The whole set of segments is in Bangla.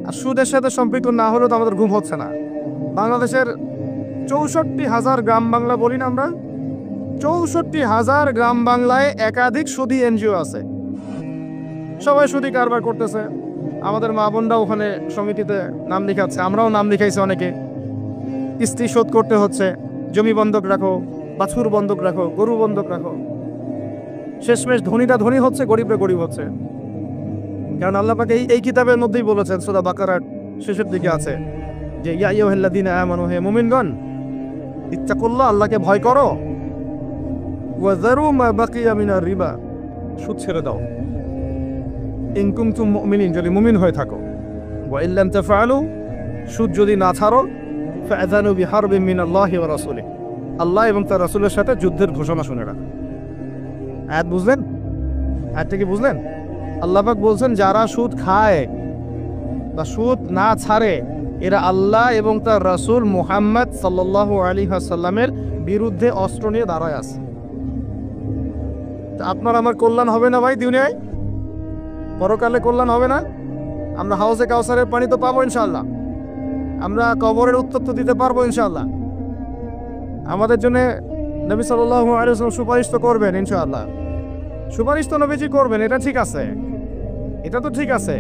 আর সুদের সাথে সম্পৃক্ত না হলেও তো আমাদের ঘুম হচ্ছে না। বাংলাদেশের 64,000 গ্রাম বাংলা বলি না আমরা, 64,000 গ্রাম বাংলায় একাধিক সুদী এনজিও আছে, সবাই সুদী কারবার করতেছে। আমাদের মা বোনরা ওখানে সমিতিতে নাম লিখাচ্ছে, আমরাও নাম লিখাইছি অনেকে। কিস্তি শোধ করতে হচ্ছে, জমি বন্ধক রাখো, বাছুর বন্ধক রাখো, গরু বন্ধক রাখো। শেষমেশ ধনীরা ধনী হচ্ছে, গরিবরা গরিব হচ্ছে। কারণ আল্লাহ পাক এই কিতাবের মধ্যেই বলেছেন, সূরা বাকারার শেষের দিকে আছে যে ইয়া আইয়ুহাল্লাযীনা আমানু, হে মুমিনগণ, ইত্তাকুল্লাহ, আল্লাহকে ভয় করো, ওয়া যারু মা বাকিয়া মিনার রিবা, সুদ ছেড়ে দাও, ইন কুনতুম মুমিনিন, যদি মুমিন হয়ে থাকো, ওয়া ইন লাম তাফআলু, সুদ যদি না ছাড়ো, ফাআযানু বিহারবিন মিনাল্লাহি ওয়া রাসূলিহি, আল্লাহ এবং তার রাসূলের সাথে যুদ্ধের ঘোষণা শুনে রাখো। আয়াত বুঝলেন? আয়াতটা কি বুঝলেন? আল্লাহ পাক বলছেন যারা সুদ খায় বা সুদ না ছাড়ে এরা আল্লাহ এবং তার রাসূল মুহাম্মদ সাল্লাল্লাহু আলাইহি ওয়াসাল্লামের বিরুদ্ধে অস্ত্র নিয়ে দাঁড়ায় আছে। আপনার আমার কল্যাণ হবে না ভাই দুনিয়ায়? পরকালে কল্যাণ হবে না? আমরা হাউজে কাউসারের পানি তো পাবো ইনশাআল্লাহ, আমরা কবরের উত্তর তো দিতে পারবো ইনশাআল্লাহ। আমাদের জন্য নবী সাল্লাল্লাহু আলাইহি ওয়াসাল্লাম সুপারিশ তো করবেন ইনশাআল্লাহ, সুপারিশ তো নবীজি করবেন, এটা ঠিক আছে, এটা তো ঠিক আছে।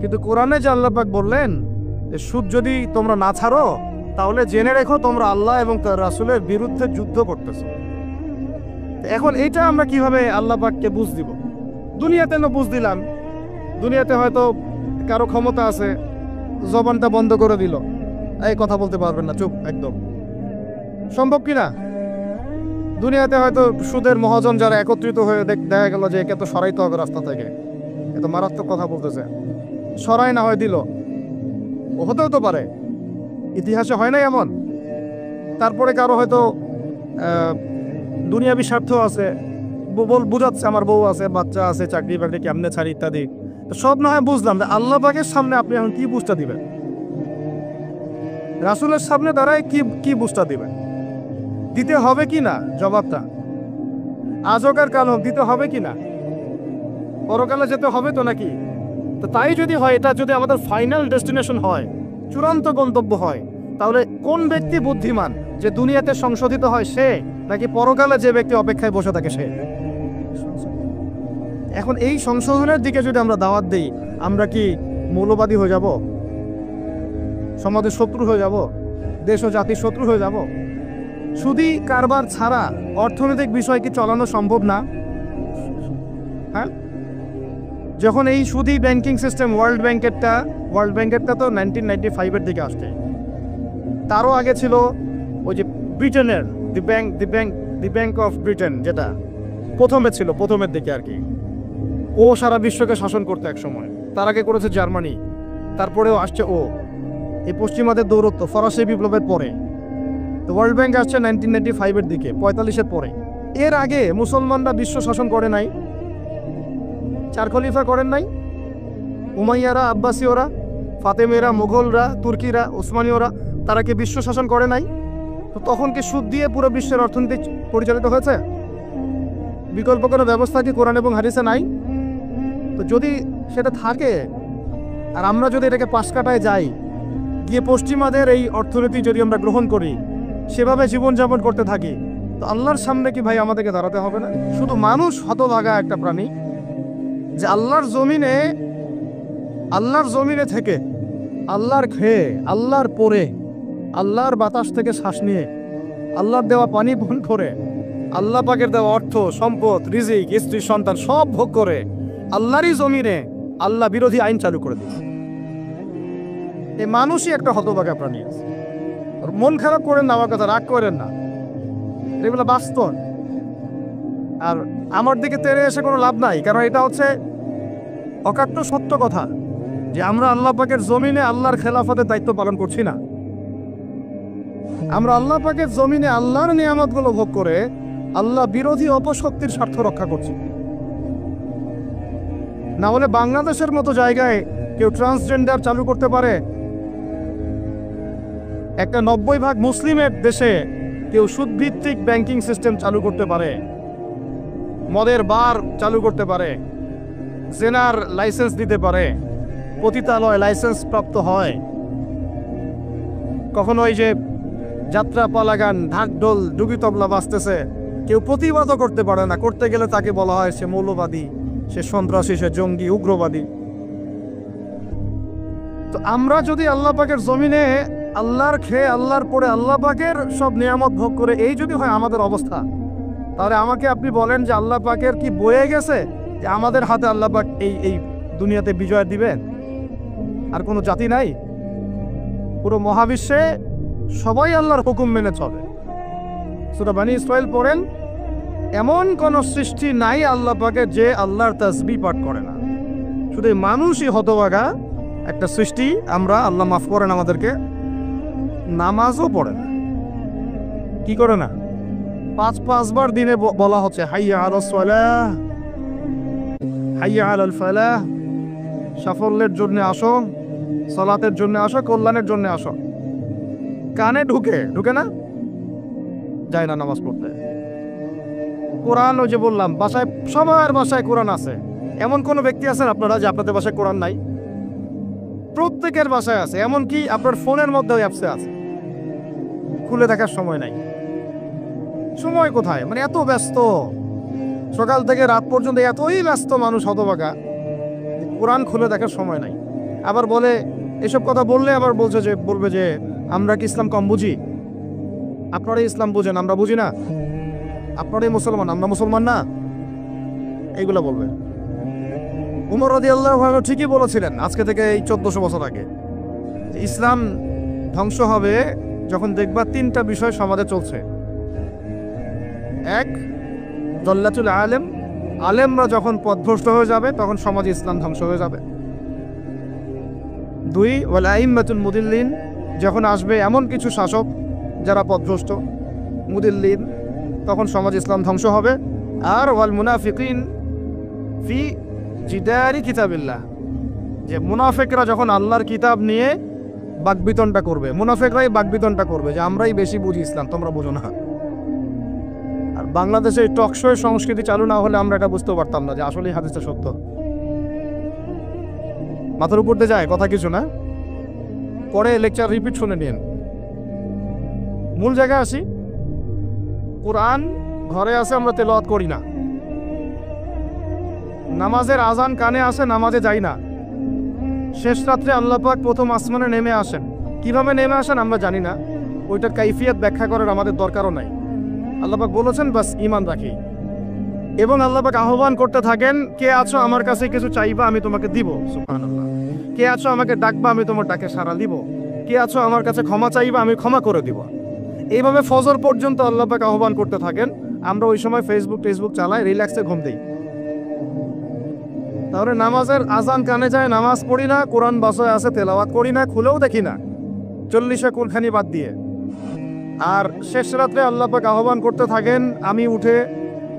কিন্তু কোরআনে যে আল্লাহ পাক বললেন যে সুদ যদি তোমরা না ছাড়ো তাহলে জেনে রেখো তোমরা আল্লাহ এবং তার রাসূলের বিরুদ্ধে যুদ্ধ করতেছো। এখন এইটা আমরা কিভাবে আল্লাহ পাককে বুঝ দিব? দুনিয়াতে না বুঝ দিলাম, দুনিয়াতে হয়তো কারো ক্ষমতা আছে, জবানটা বন্ধ করে দিল, এই কথা বলতে পারবেন না, চুপ একদম, সম্ভব কিনা? দুনিয়াতে হয়তো সুদের মহাজন যারা একত্রিত হয়ে দেখা গেল যে একে তো সরাইতে হবে রাস্তা থেকে, এত মারাত্মক কথা বলতেছে, সরাই না হয় দিল, ও হতেও তো পারে, ইতিহাসে হয় নাই এমন। তারপরে কারো হয়তো দুনিয়াবি স্বার্থ আছে, বুঝাচ্ছে আমার বউ আছে, বাচ্চা আছে, চাকরি বাকরি কেমনে ছাড়ি ইত্যাদি। তো সব না হয় বুঝলাম, যে আল্লাহ পাকের সামনে আপনি এখন কি বুঝটা দিবেন? রাসূলের সামনে দাঁড়ায় কি বুঝটা দিবেন? দিতে হবে কি না জবাবটা? আজকার কাল দিতে হবে কি না? পরকালে যেতে হবে তো নাকি? তো তাই যদি হয়, এটা যদি আমাদের ফাইনাল ডেস্টিনেশন হয়, চূড়ান্ত গন্তব্য হয়, তাহলে কোন ব্যক্তি বুদ্ধিমান, যে দুনিয়াতে সংশোধিত হয় সে, নাকি পরকালে যে ব্যক্তি অপেক্ষায় বসে থাকে সে? এখন এই সংশোধনের দিকে যদি আমরা দাওয়াত দিই, আমরা কি মৌলবাদী হয়ে যাব? সমাজের শত্রু হয়ে যাব? দেশ ও জাতির শত্রু হয়ে যাব? সুদী কারবার ছাড়া অর্থনৈতিক বিষয় কি চালানো সম্ভব না? হ্যাঁ, যখন এই সুদী ব্যাংকিং সিস্টেম ওয়ার্ল্ড ব্যাংকেরটা তো 1995-এর দিকে আসছে, তারও আগে ছিল ওই যে ব্রিটেনের দি ব্যাংক অফ ব্রিটেন, যেটা প্রথমে ছিল, প্রথমের দিকে আর কি। ও সারা বিশ্বকে শাসন করতে এক সময়, তার আগে করেছে জার্মানি, তারপরেও আসছে ও। এই পশ্চিমাদের দৌরত্ব ফরাসি বিপ্লবের পরে, তো ওয়ার্ল্ড ব্যাংক আসছে 1995-এর দিকে, 45-এর পরে। এর আগে মুসলমানরা বিশ্ব শাসন করে নাই, চার খলিফা করেন নাই, উমাইয়ারা, আব্বাসীয়রা, ফাতেমেরা, মুঘলরা, তুর্কিরা, ওসমানীয়রা, তারা কি বিশ্ব শাসন করে নাই? তো তখন কি সুদ দিয়ে পুরো বিশ্বের অর্থনীতি পরিচালিত হয়েছে? বিকল্প কোনো ব্যবস্থা কি কোরআন এবং হাদিসে নাই? তো যদি সেটা থাকে, আর আমরা যদি এটাকে পাশ কাটায় যাই, গিয়ে পশ্চিমাদের এই অর্থনীতি যদি আমরা গ্রহণ করি, সেভাবে জীবনযাপন করতে থাকি, তো আল্লাহর সামনে কি ভাই আমাদেরকে দাঁড়াতে হবে না? শুধু মানুষ হতভাগা একটা প্রাণী, যে আল্লাহর জমিনে থেকে, আল্লাহর খেয়ে, আল্লাহর পরে, আল্লাহর বাতাস থেকে শ্বাস নিয়ে, আল্লাহর দেওয়া পানি পান করে, আল্লাহ পাকের দেওয়া অর্থ, সম্পদ, রিজিক, স্ত্রী, সন্তান সব ভোগ করে আল্লাহরই জমিনে আল্লাহ বিরোধী আইন চালু করে দিয়েছে। এই মানুষই একটা হতভাগা প্রাণী আছে। মন খারাপ করেন না, আমার কথা রাগ করেন না, এগুলো বাস্তব। আর আমার দিকে তেড়ে এসে কোনো লাভ নাই, কারণ এটা হচ্ছে অকাট্য সত্য কথা, যে আমরা আল্লাহ পাকের জমিনে আল্লাহর খেলাফতের দায়িত্ব পালন করছি না। আমরা আল্লাহ পাকের জমিনে আল্লাহর নিয়ামতগুলো ভোগ করে আল্লাহ বিরোধী অপশক্তির স্বার্থ রক্ষা করছি। না হলে বাংলাদেশের মতো জায়গায় কেউ ট্রান্সজেন্ডার চালু করতে পারে, একটা 90% মুসলিমের দেশে কেউ সুদভিত্তিক ব্যাংকিং সিস্টেম চালু করতে পারে, মদের বার চালু করতে পারে, জেনার লাইসেন্স দিতে পারে, পতিতালয় লাইসেন্স প্রাপ্ত হয়, কখনো ওই যে যাত্রা পালাগান ঢাক ঢোল ডুগি তবলা বাজতেছে, কেউ প্রতিবাদও করতে পারে না, করতে গেলে তাকে বলা হয় সে মৌলবাদী, সে সন্ত্রাসী, সে জঙ্গি, উগ্রবাদী। তো আমরা যদি আল্লাহ পাকের জমিনে আল্লাহর খেয়ে আল্লাহর পরে আল্লাহ পাকের সব নিয়ামত ভোগ করে এই যদি হয় আমাদের অবস্থা, তাহলে আমাকে আপনি বলেন যে আল্লাহ পাকের কি বয়ে গেছে যে আমাদের হাতে আল্লাহ পাক এই দুনিয়াতে বিজয় দিবেন? আর কোনো জাতি নাই, পুরো মহাবিশ্বে সবাই আল্লাহর হুকুম মেনে চলে। সূরা বনী ইসরাঈল পড়েন, এমন কোন সৃষ্টি নাই আল্লাহ পাকের যে আল্লাহর তাসবিহ পাঠ করে না। শুধু মানুষই হতভাগা একটা সৃষ্টি, আমরা আল্লাহ মাফ করেন আমাদেরকে, নামাজও পড়ে না। কি করে না? পাঁচবার দিনে বলা হচ্ছে হাইয়া আলাস সালাহ, হাইয়া আলাল ফালাহ, সাফল্যের জন্য আসো, সালাতের জন্য আসো, কল্যাণের জন্য আসো। কানে ঢুকে না, যায় না নামাজ পড়তে। কোরআন, ওই যে বললাম বাসায়, সবার বাসায় কোরআন আছে। এমন কোনো ব্যক্তি আছেন আপনারা যে আপনাদের বাসায় কোরআন নাই? প্রত্যেকের বাসায় আছে, এমনকি আপনার ফোনের মধ্যেও অ্যাপসে আছে, খুলে দেখার সময় নাই। সময় কোথায়? মানে এত ব্যস্ত, সকাল থেকে রাত পর্যন্ত এতই ব্যস্ত মানুষ হতভাগা, কোরআন খুলে দেখার সময় নাই। আবার বলে, এসব কথা বললে আবার বলবে যে আমরা কি ইসলাম কম বুঝি? আপনারাই ইসলাম বুঝেন, আমরা বুঝি না। আপনারাই মুসলমান, আমরা মুসলমান না, এইগুলো বলবে। উমর রাদিয়াল্লাহু আনহু ঠিকই বলেছিলেন আজকে থেকে এই 1400 বছর আগে, ইসলাম ধ্বংস হবে যখন দেখবা তিনটা বিষয় সমাজে চলছে। এক, দল্লাতুল আলেম, আলেমরা যখন পথভ্রষ্ট হয়ে যাবে তখন সমাজে ইসলাম ধ্বংস হয়ে যাবে। দুই, ওয়াল আইম্মাতুল মুদিল্লিন, যখন আসবে এমন কিছু শাসক যারা পথভ্রষ্ট, মুদিল্লিন, তখন সমাজ ইসলাম ধ্বংস হবে। আর ওয়াল মুনাফিকিন ফি জিদারি কিতাবিল্লাহ, যে মুনাফিকরা যখন আল্লাহর কিতাব নিয়ে বাকবিতনটা করবে, মুনাফিকরাই বাকবিতনটা করবে যে আমরাই বেশি বুঝি ইসলাম, তোমরা বুঝো না। আর বাংলাদেশে টকশোয় সংস্কৃতি চালু না হলে আমরা এটা বুঝতে পারতাম না যে আসলে হাদিসটা সত্য। মাথার উপর দিয়ে যায় কথা কিছু না, পরে লেকচার রিপিট শুনে নিন। মূল জায়গায় আসি, কোরআন ঘরে আছে, আমরা তেলাওয়াত করি না। নামাজের আজান কানে আসে, নামাজে যাই না। শেষ রাত্রে আল্লাহ পাক প্রথম আসমানে নেমে আসেন, কিভাবে নেমে আসেন আমরা জানি না, ওইটার কাইফিয়ত ব্যাখ্যা করার আমাদের দরকারও নাই। আল্লাহ পাক বলেছেন বাস ঈমান রাখি। এবং আল্লাহ পাক আহ্বান করতে থাকেন, কে আছো আমার কাছে কিছু চাইবা আমি তোমাকে দিব, সুবহানাল্লাহ। কে আছো আমাকে ডাকবা আমি তোমার ডাকে সাড়া দিব, কে আছো আমার কাছে ক্ষমা চাইবা আমি ক্ষমা করে দিব। এইভাবে ফজর পর্যন্ত আল্লাহ পাক আহ্বান করতে থাকেন। আমরা ওই সময় ফেসবুক চালাই, রিল্যাক্সে ঘুম দিই। তাহলে নামাজের আজান কানে যায়, নামাজ পড়ি না, কোরআন বাসায় আছে তেলাওয়াত করি না, খুলেও দেখি না, 40 কুলখানি বাদ দিয়ে। আর শেষ রাত্রে আল্লাহ পাক আহ্বান করতে থাকেন, আমি উঠে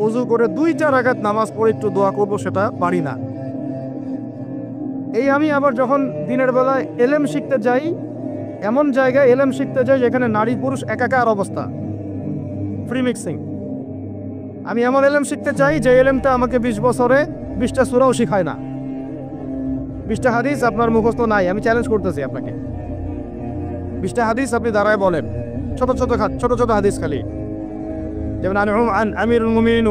ওযু করে 2-4 রাকাত নামাজ পড়ে একটু দোয়া করব, সেটা পারি না। এই আমি আবার যখন দিনের বেলায় এলেম শিখতে যাই, এমন জায়গায় এলেম শিখতে যাই যেখানে নারী পুরুষ একাকার অবস্থা, ফ্রি মিক্সিং। আমি এমন এলেম শিখতে চাই যে এলেমটা আমাকে 20 বছরে 20টা সূরাও শিখায় না, 20টা হাদিস আপনার মুখস্থ নাই। আমি চ্যালেঞ্জ করতেছি আপনাকে, 20টা হাদিস আপনি দাঁড়ায় বলেন, ছোট ছোট হাদিস খালি। যেমন عن أمير المؤمنين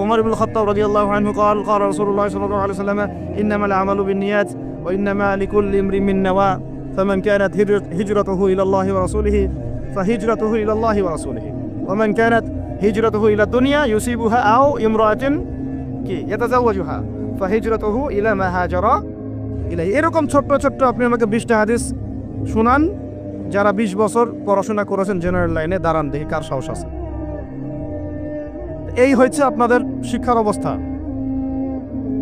عمر بن الخطاب رضي الله عنه قال قال رسول الله صلى الله عليه وسلم إنما الأعمال بالنيات وإنما لكل امرئ ما نوى فمن كانت هجرته إلى الله ورسوله فهجرته إلى الله ورسوله ومن كانت هجرته إلى الدنيا يصيبها أو امرأة يتزوجها فهجرته إلى ما هاجر إليه। এরকম ছোট্ট আপনি আমাকে 20টা হাদিস শুনান, যারা 20 বছর পড়াশোনা করেছেন জেনারেল লাইনে, দাঁড়ান দেখি কার সাহস আছে। এই হচ্ছে আপনাদের শিক্ষার অবস্থা।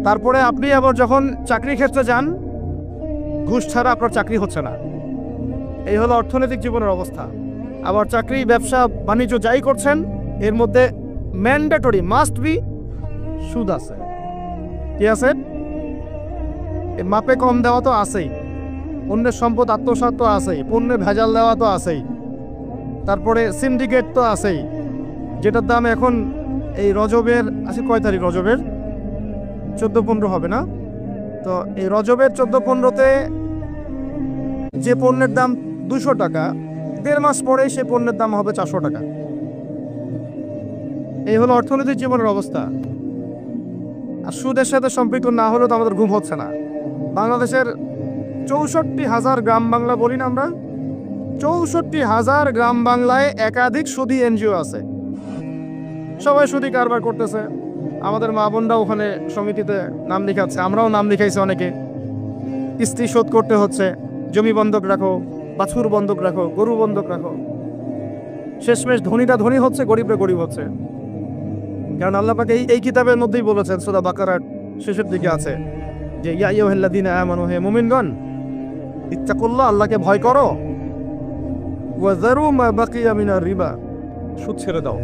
তারপরে আপনি আবার যখন চাকরি ক্ষেত্রে যান, ঘুষ ছাড়া আপনার চাকরি হচ্ছে না। এই হলো অর্থনৈতিক জীবনের অবস্থা। আবার চাকরি, ব্যবসা, বাণিজ্য যাই করছেন, এর মধ্যে ম্যান্ডেটরি মাস্ট বি সুদ আছে। কি আছে? মাপে কম দেওয়া তো আছেই, অন্যের সম্পদ আত্মসাৎ তো আছেই, পণ্যে ভেজাল দেওয়া তো আছেই, তারপরে সিন্ডিকেট তো আছেই, যেটার দাম এখন এই রজবের আছে, কয় তারিখ রজবের? 14-15 হবে না? তো এই রজবের 14-15-তে যে পণ্যের দাম 200 টাকা, 1.5 মাস পরে সে পণ্যের দাম হবে 400 টাকা। এই হলো অর্থনৈতিক জীবনের অবস্থা। আর সুদের সাথে সম্পৃক্ত না হলেও তো আমাদের ঘুম হচ্ছে না। বাংলাদেশের 64,000 গ্রাম বাংলা বলি না আমরা, 64,000 গ্রাম বাংলায় একাধিক সুদী এনজিও আছে। সবাই সুদী কারবার করতেছে। আমাদের মা বোনরা ওখানে সমিতিতে নাম লিখাচ্ছে, আমরাও নাম লিখাইছি অনেকে। কিস্তি শোধ করতে হচ্ছে, জমি বন্ধক রাখো, বাছুর বন্ধক রাখো, গরু বন্ধক রাখো। শেষমেশ ধনীরা ধনী হচ্ছে, গরিবরা গরিব হচ্ছে। কারণ আল্লাহ পাক এই কিতাবের মধ্যেই বলেছেন, সূরা বাকারার শেষের দিকে আছে যে ইয়া আইয়ুহাল্লাযীনা আমানু, হে মুমিনগণ, ইত্তাকুল্লাহ, আল্লাহকে ভয় করো, ওয়া যারু মা বাকিয়া মিনার রিবা, সুদ ছেড়ে দাও,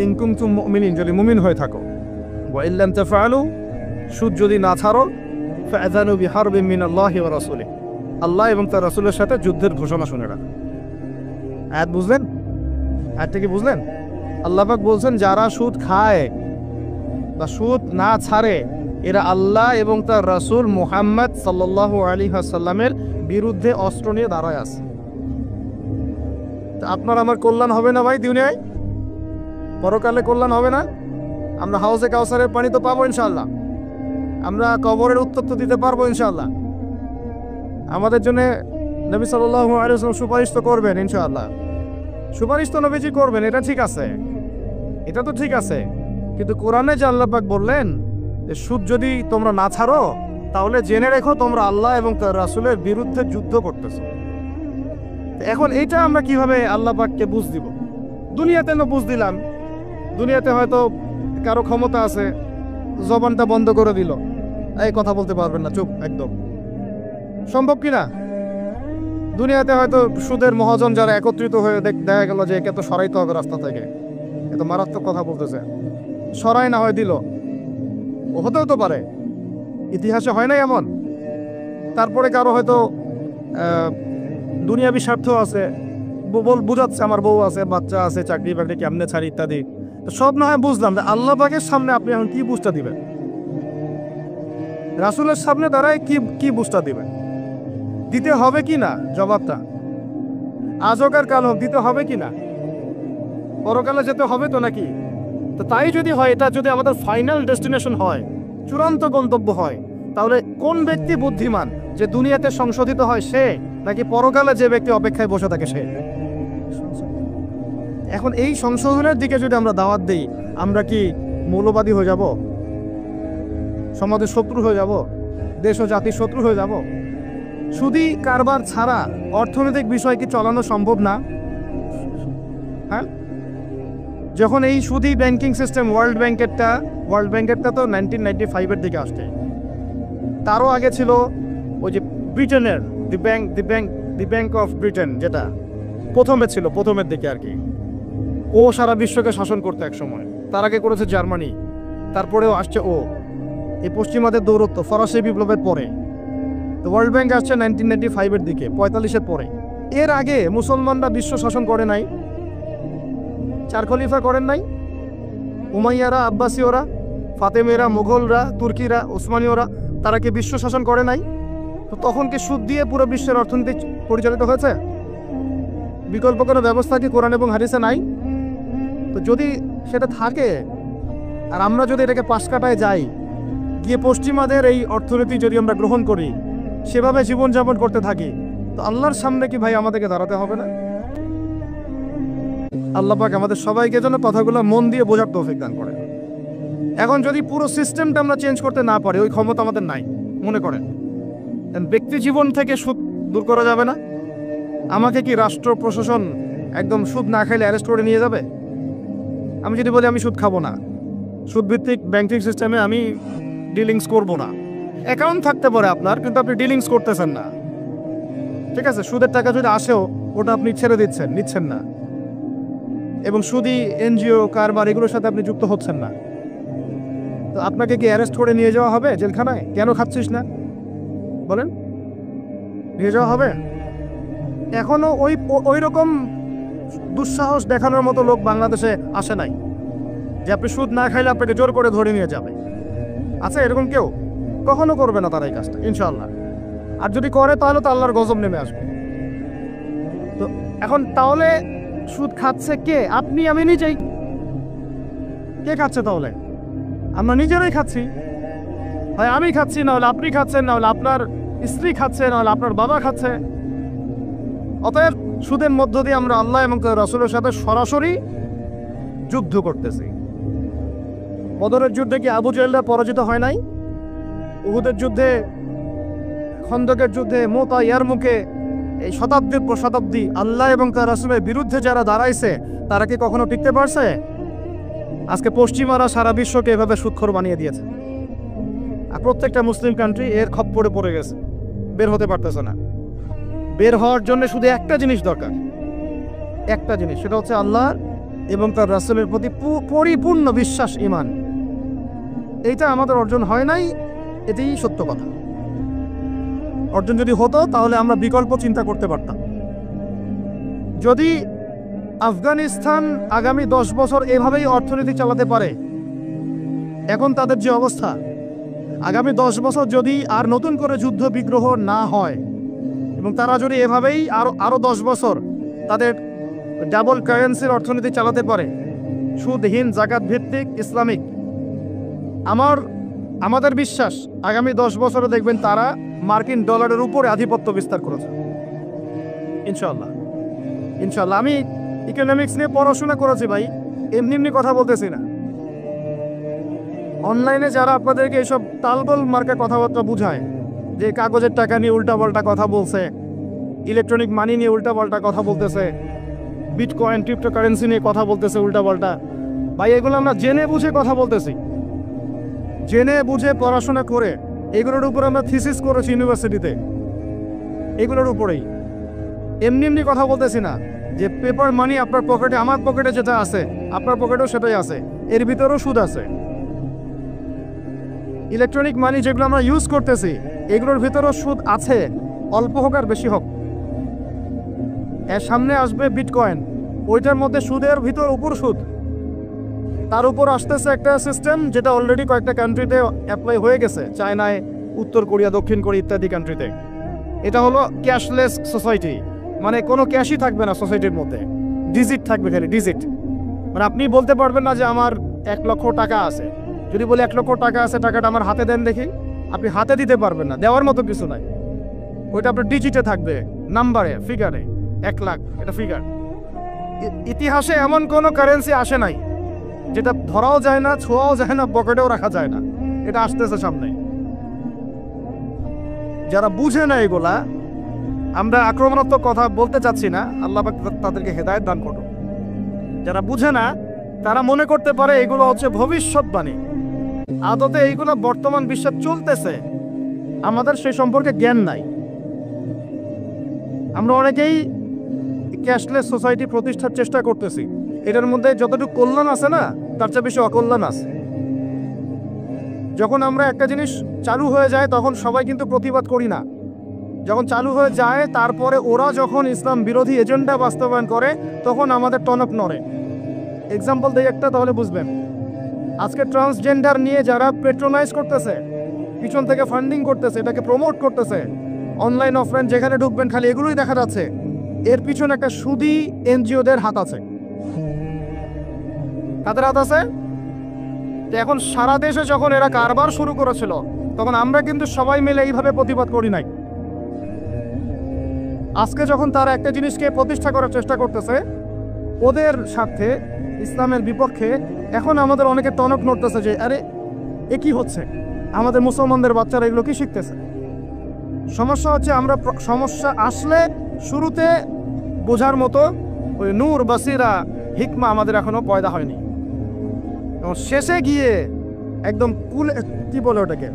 ইন কুনতুম মুমিনিন, যদি মুমিন হয়ে থাকো, ওয়া ইল্লাম তাফআলু, সুদ যদি না ছাড়ো, ফাআযানু বিহারবিন মিনাল্লাহি ওয়া রাসূলিহি, আল্লাহ এবং তার রাসূলের সাথে যুদ্ধের ঘোষণা শুনে রাখো। আয়াত বুঝলেন? আয়াতটা কি বুঝলেন? আল্লাহ পাক বলছেন যারা সুদ খায় বা সুদ না ছাড়ে এরা আল্লাহ এবং তার রাসূল মুহাম্মদ সাল্লাল্লাহু আলাইহি ওয়াসাল্লামের বিরুদ্ধে অস্ত্র নিয়ে দাঁড়ায় আছে। আপনার আমার কল্যাণ হবে না ভাই? দুনিয়ায় পরকালে কল্যাণ হবে না? আমরা হাউজে কাউসারের পানি তো পাবো ইনশাআল্লাহ, আমরা কবরের উত্তর তো দিতে পারবো ইনশাআল্লাহ, আমাদের জন্য নবী সাল্লাল্লাহু আলাইহি ওয়াসাল্লাম সুপারিশ তো করবেন ইনশাআল্লাহ। সুপারিশ তো নবীজি করবেন, এটা ঠিক আছে, এটা তো ঠিক আছে। কিন্তু কোরআনে যে আল্লাহ পাক বললেন যে সুদ যদি তোমরা না ছাড়ো তাহলে জেনে রেখো তোমরা আল্লাহ এবং তার রাসূলের বিরুদ্ধে যুদ্ধ করতেছো। এখন এইটা আমরা কিভাবে আল্লাহ পাককে বুঝ দিব? দুনিয়াতে না বুঝ দিলাম, দুনিয়াতে হয়তো কারো ক্ষমতা আছে, জবানটা বন্ধ করে দিল, এই কথা বলতে পারবেন না, চুপ একদম। সম্ভব কি না? দুনিয়াতে হয়তো সুদের মহাজন যারা একত্রিত হয়ে দেখা গেল যে একে তো সরাইতে হবে রাস্তা থেকে, এত মারাত্মক কথা বলতেছে, সরাই না হয় দিল, ও হতেও তো পারে, ইতিহাসে হয় নাই এমন। তারপরে কারো হয়তো দুনিয়াবি স্বার্থ আছে, বুঝাচ্ছে আমার বউ আছে, বাচ্চা আছে, চাকরি বাকরি কেমনে ছাড়ি ইত্যাদি। তো সব না হয় বুঝলাম, যে আল্লাহ পাকের সামনে আপনি এখন কি বুঝটা দিবেন? রাসূলের সামনে দাঁড়ায় কি বুঝটা দিবেন? দিতে হবে কি না জবাবটা? আজ হোক আর কাল হোক দিতে হবে কি না? পরকালে যেতে হবে তো নাকি? তো তাই যদি হয়, এটা যদি আমাদের ফাইনাল ডেস্টিনেশন হয়, চূড়ান্ত গন্তব্য হয়, তাহলে কোন ব্যক্তি বুদ্ধিমান, যে দুনিয়াতে সংশোধিত হয় সে, নাকি পরকালে যে ব্যক্তি অপেক্ষায় বসে থাকে সে? এখন এই সংশোধনের দিকে যদি আমরা দাওয়াত দিই, আমরা কি মৌলবাদী হয়ে যাব? সমাজের শত্রু হয়ে যাব? দেশ ও জাতির শত্রু হয়ে যাব? সুদী কারবার ছাড়া অর্থনৈতিক বিষয় কি চালানো সম্ভব না? হ্যাঁ, যখন এই সুদী ব্যাংকিং সিস্টেম ওয়ার্ল্ড ব্যাংকেরটা তো 1995-এর দিকে আসছে। তারও আগে ছিল ওই যে ব্রিটেনের দি ব্যাংক অফ ব্রিটেন, যেটা প্রথমের দিকে আর কি। ও সারা বিশ্বকে শাসন করতে এক সময়। তার আগে করেছে জার্মানি, তারপরেও আসছে ও। এই পশ্চিমাদের দৌরত্ব ফরাসি বিপ্লবের পরে। তো ওয়ার্ল্ড ব্যাংক আসছে 1995-এর দিকে, 45-এর পরে। এর আগে মুসলমানরা বিশ্ব শাসন করে নাই, চার খলিফা করেন নাই, উমাইয়ারা, আব্বাসীয়রা, ফাতেমেরা, মুঘলরা, তুর্কিরা, ওসমানীয়রা, তারা কি বিশ্ব শাসন করে নাই? তো তখন কি সুদ দিয়ে পুরো বিশ্বের অর্থনীতি পরিচালিত হয়েছে? বিকল্প কোনো ব্যবস্থা কি কোরআন এবং হাদিসে নাই? তো যদি সেটা থাকে, আর আমরা যদি এটাকে পাশ কাটায় যাই, গিয়ে পশ্চিমাদের এই অর্থনীতি যদি আমরা গ্রহণ করি, সেভাবে জীবনযাপন করতে থাকি, তো আল্লাহর সামনে কি ভাই আমাদেরকে দাঁড়াতে হবে না? আল্লাহ পাক আমাদের সবাইকে যেন কথাগুলো মন দিয়ে বোঝার তৌফিক দান করেন। এখন যদি পুরো সিস্টেমটা আমরা চেঞ্জ করতে না পারি, ওই ক্ষমতা আমাদের নাই মনে করেন, ব্যক্তি জীবন থেকে সুদ দূর করা যাবে না? আমাকে কি রাষ্ট্র প্রশাসন একদম সুদ না খাইলে অ্যারেস্ট করে নিয়ে যাবে? আমি যদি বলি আমি সুদ খাবো না, সুদভিত্তিক ব্যাংকিং সিস্টেমে আমি ডিলিংস করব না, অ্যাকাউন্ট থাকতে পারে আপনার, কিন্তু আপনি ডিলিংস করতেছেন না, ঠিক আছে? সুদের টাকা যদি আসেও ওটা আপনি ছেড়ে নিচ্ছেন না, এবং সুদী এনজিও কারবার এগুলোর সাথে আপনি যুক্ত হচ্ছেন না, তো আপনাকে কি অ্যারেস্ট করে নিয়ে যাওয়া হবে জেলখানায়? কেন খাচ্ছিস না বলেন, নিয়ে যাওয়া হবে? এখনো ওই রকম দুঃসাহস দেখানোর মতো লোক বাংলাদেশে আসে নাই যে আপনি সুদ না খাইলে আপনাকে জোর করে ধরে নিয়ে যাবে। আছে এরকম কেউ? কখনো করবে না তারা এই কাজটা ইনশাআল্লাহ। আর যদি করে তাহলে তো আল্লাহর গজব নেমে আসবে। তো এখন তাহলে সুদ খাচ্ছে কে? আপনি আমি নিজেই। কে খাচ্ছে তাহলে? আমরা নিজেরাই খাচ্ছি। হয় আমি খাচ্ছি, না হলে আপনি খাচ্ছেন, না হলে আপনার স্ত্রী খাচ্ছে, না হলে আপনার বাবা খাচ্ছে। অতএব সুদের মধ্য দিয়ে আমরা আল্লাহ এবং তার রাসূলের সাথে সরাসরি যুদ্ধ করতেছি। বদরের যুদ্ধে কি আবু জাহেলরা পরাজিত হয় নাই? উহুদের যুদ্ধে, খন্দকের যুদ্ধে, মুতা, ইয়ারমুকে, এই শতাব্দীর পর শতাব্দী আল্লাহ এবং তার রাসূলের বিরুদ্ধে যারা দাঁড়াইছে তারা কি কখনো টিকতে পারছে? আজকে পশ্চিমারা সারা বিশ্বকে এভাবে সুদখোর বানিয়ে দিয়েছে। আর প্রত্যেকটা মুসলিম কান্ট্রি এর খপ্পরে পড়ে গেছে, বের হতে পারতেছে না। বের হওয়ার জন্য শুধু একটা জিনিস দরকার, একটা জিনিস, সেটা হচ্ছে আল্লাহ এবং তার রাসূলের প্রতি পরিপূর্ণ বিশ্বাস, ঈমান। এইটা আমাদের অর্জন হয় নাই, এটাই সত্য কথা। অর্জন যদি হতো তাহলে আমরা বিকল্প চিন্তা করতে পারতাম। যদি আফগানিস্তান আগামী 10 বছর এভাবেই অর্থনীতি চালাতে পারে, এখন তাদের যে অবস্থা, আগামী 10 বছর যদি আর নতুন করে যুদ্ধ বিগ্রহ না হয় এবং তারা যদি এভাবেই আরো 10 বছর তাদের ডাবল কারেন্সির অর্থনীতি চালাতে পারে, সুদহীন, জাকাত ভিত্তিক, ইসলামিক, আমাদের বিশ্বাস আগামী 10 বছরে দেখবেন তারা মার্কিন ডলারের উপরে আধিপত্য বিস্তার করেছে ইনশাআল্লাহ। ইনশাআল্লাহ। আমি ইকোনমিক্স নিয়ে পড়াশোনা করেছি ভাই, এমনি এমনি কথা বলতেছি না। অনলাইনে যারা আপনাদেরকে এইসব তালগোল মার্কা কথাবার্তা বুঝায়, যে কাগজের টাকা নিয়ে উল্টাপাল্টা কথা বলছে, ইলেকট্রনিক মানি নিয়ে উল্টাপাল্টা কথা বলতেছে, বিটকয়েন, ক্রিপ্টোকারেন্সি নিয়ে কথা বলতেছে উল্টাপাল্টা, ভাই এগুলো আমরা জেনে বুঝে কথা বলতেছি, জেনে বুঝে পড়াশোনা করে এগুলোর উপর আমরা থিসিস করেছি ইউনিভার্সিটিতে, এগুলোর উপরেই। এমনি এমনি কথা বলতেছি না যে পেপার মানি আপনার পকেটে, আমার পকেটে যেটা আছে আপনার পকেটেও সেটাই আছে, এর ভিতরেও সুদ আছে। ইলেকট্রনিক মানি যেগুলো আমরা ইউজ করতেছি এগুলোর ভিতরেও সুদ আছে, অল্প হোক আর বেশি হোক। এর সামনে আসবে বিটকয়েন, ওইটার মধ্যে সুদের ভিতর উপর সুদ, তার উপর আসতেছে একটা সিস্টেম যেটা অলরেডি কয়েকটা কান্ট্রিতে অ্যাপ্লাই হয়ে গেছে, চায়নায়, উত্তর কোরিয়া, দক্ষিণ কোরিয়া ইত্যাদি কান্ট্রিতে। এটা হলো ক্যাশলেস সোসাইটি, মানে কোনো ক্যাশই থাকবে না সোসাইটির মধ্যে, ডিজিট থাকবে, খালি ডিজিট। মানে আপনি বলতে পারবেন না যে আমার 1 লক্ষ টাকা আছে, যদি বলে 1 লক্ষ টাকা আছে, টাকাটা আমার হাতে দেন দেখি, আপনি হাতে দিতে পারবেন না, দেওয়ার মতো কিছু নাই। ওইটা আপনার ডিজিটে থাকবে, নাম্বারে, ফিগারে, 1 লাখ, এটা ফিগার। ইতিহাসে এমন কোনো কারেন্সি আসে নাই যেটা ধরাও যায় না, ছোঁয়াও যায় না, পকেটেও রাখা যায় না। এটা আসতেছে সামনে। যারা বুঝে না এগুলা, আমরা আক্রমণাত্মক কথা বলতে চাচ্ছি না, আল্লাহ পাক তাদেরকে হেদায়েত দান করুন। যারা বুঝে না তারা মনে করতে পারে এগুলো হচ্ছে ভবিষ্যৎবাণী, আদতে এইগুলো বর্তমান বিশ্বে চলতেছে, আমাদের সেই সম্পর্কে জ্ঞান নাই। আমরা অনেকেই ক্যাশলেস সোসাইটি প্রতিষ্ঠার চেষ্টা করতেছি, এটার মধ্যে যতটুকু কল্যাণ আছে না তার চেয়ে বেশি অকল্যাণ আছে। যখন আমরা একটা জিনিস চালু হয়ে যায় তখন সবাই কিন্তু প্রতিবাদ করি না, যখন চালু হয়ে যায় তারপরে ওরা যখন ইসলাম বিরোধী এজেন্ডা বাস্তবায়ন করে তখন আমাদের টনক নড়ে। এক্সাম্পল দেই একটা, তাহলে বুঝবেন। আজকে ট্রান্সজেন্ডার নিয়ে যারা পেট্রোনাইজ করতেছে, পিছন থেকে ফান্ডিং করতেছে, এটাকে প্রমোট করতেছে, অনলাইন অফলাইন যেখানে ঢুকবেন খালি এগুলোই দেখা যাচ্ছে, এর পিছনে একটা সুদী এনজিওদের হাত আছে। কাদের হাত আছে? এখন সারা দেশে যখন এরা কারবার শুরু করেছিল তখন আমরা কিন্তু সবাই মিলে এইভাবে প্রতিবাদ করি নাই। আজকে যখন তারা একটা জিনিসকে প্রতিষ্ঠা করার চেষ্টা করতেছে ওদের স্বার্থে, ইসলামের বিপক্ষে, এখন আমাদের অনেকে টনক নড়তেছে যে আরে এ কি হচ্ছে, আমাদের মুসলমানদের বাচ্চারা এগুলো কি শিখতেছে। সমস্যা হচ্ছে আমরা সমস্যা আসলে শুরুতে বোঝার মতো ওই নূর, বাসিরা, হিকমা আমাদের এখনো পয়দা হয়নি। এবং শেষে গিয়ে একদম কি বলে ওটাকে,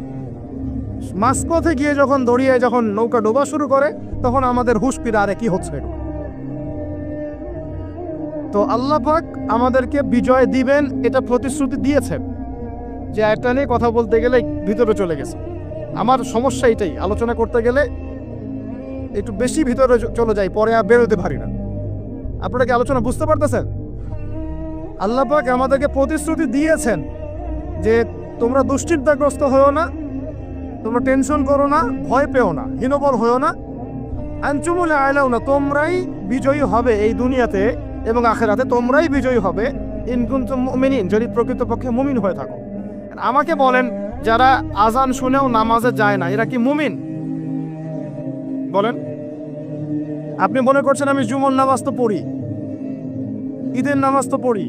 মাঝপথে গিয়ে যখন দড়িয়ে যখন নৌকা ডোবা শুরু করে তখন আমাদের হুঁশ ফিরে, আরে কি হচ্ছে। তো আল্লাহ পাক আমাদেরকে বিজয় দিবেন এটা প্রতিশ্রুতি দিয়েছেন। যে একটা নিয়ে কথা বলতে গেলে ভিতরে চলে গেছে, আমার সমস্যা এটাই, আলোচনা করতে গেলে একটু বেশি ভিতরে চলে যাই, পরে আর বেরোতে পারি না। আপনারা কি আলোচনা বুঝতে পারতেছেন? আল্লাহ পাক আমাদেরকে প্রতিশ্রুতি দিয়েছেন যে তোমরা দুশ্চিন্তাগ্রস্ত হও না, তোমরা টেনশন করো না, ভয় পেও না, হীনবল হয়েও না। আনতুমুল আ'লাউনা, তোমরাই বিজয়ী হবে এই দুনিয়াতে এবং আখিরাতে, তোমরাই বিজয়ী হবে ইন কুনতুম মুমিনিন, যদি প্রকৃতপক্ষে মুমিন হয়ে থাকো। আমাকে বলেন, যারা আজান শুনেও নামাজে যায় না, এরা কি মুমিন? বলেন। আপনি মনে করছেন আমি জুমার নামাজ তো পড়ি, ঈদের নামাজ তো পড়ি।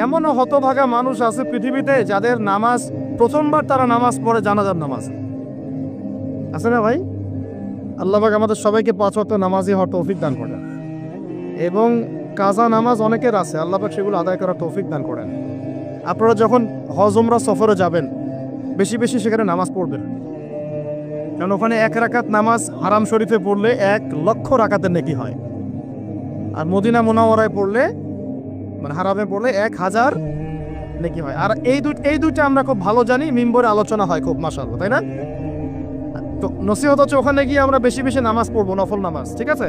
এমনও হতভাগা মানুষ আছে পৃথিবীতে যাদের নামাজ প্রথমবার তারা নামাজ পড়ে জানাজার নামাজ। আছে না ভাই? আল্লাহ পাক আমাদের সবাইকে 5 ওয়াক্ত নামাজি হওয়ার তৌফিক দান করেন, এবং কাজা নামাজ অনেকের আছে, আল্লাহ পাক সেগুলো আদায় করার তৌফিক দান করেন। আপনারা যখন হজ উমরা সফরে যাবেন, বেশি বেশি সেখানে নামাজ পড়বেন, কারণ ওখানে 1 রাকাত নামাজ হারাম শরীফে পড়লে 1 লক্ষ রাকাতের নেকি হয়, আর মদিনা মুনাওয়ারায় পড়লে, মানে হারামে পড়লে 1000 নেকি হয়। আর এই দুইটা আমরা খুব ভালো জানি, মিম্বরে আলোচনা হয় খুব, মাশাআল্লাহ, তাই না? তো নসিহত হচ্ছে ওখানে গিয়ে আমরা বেশি বেশি নামাজ পড়বো, নফল নামাজ, ঠিক আছে?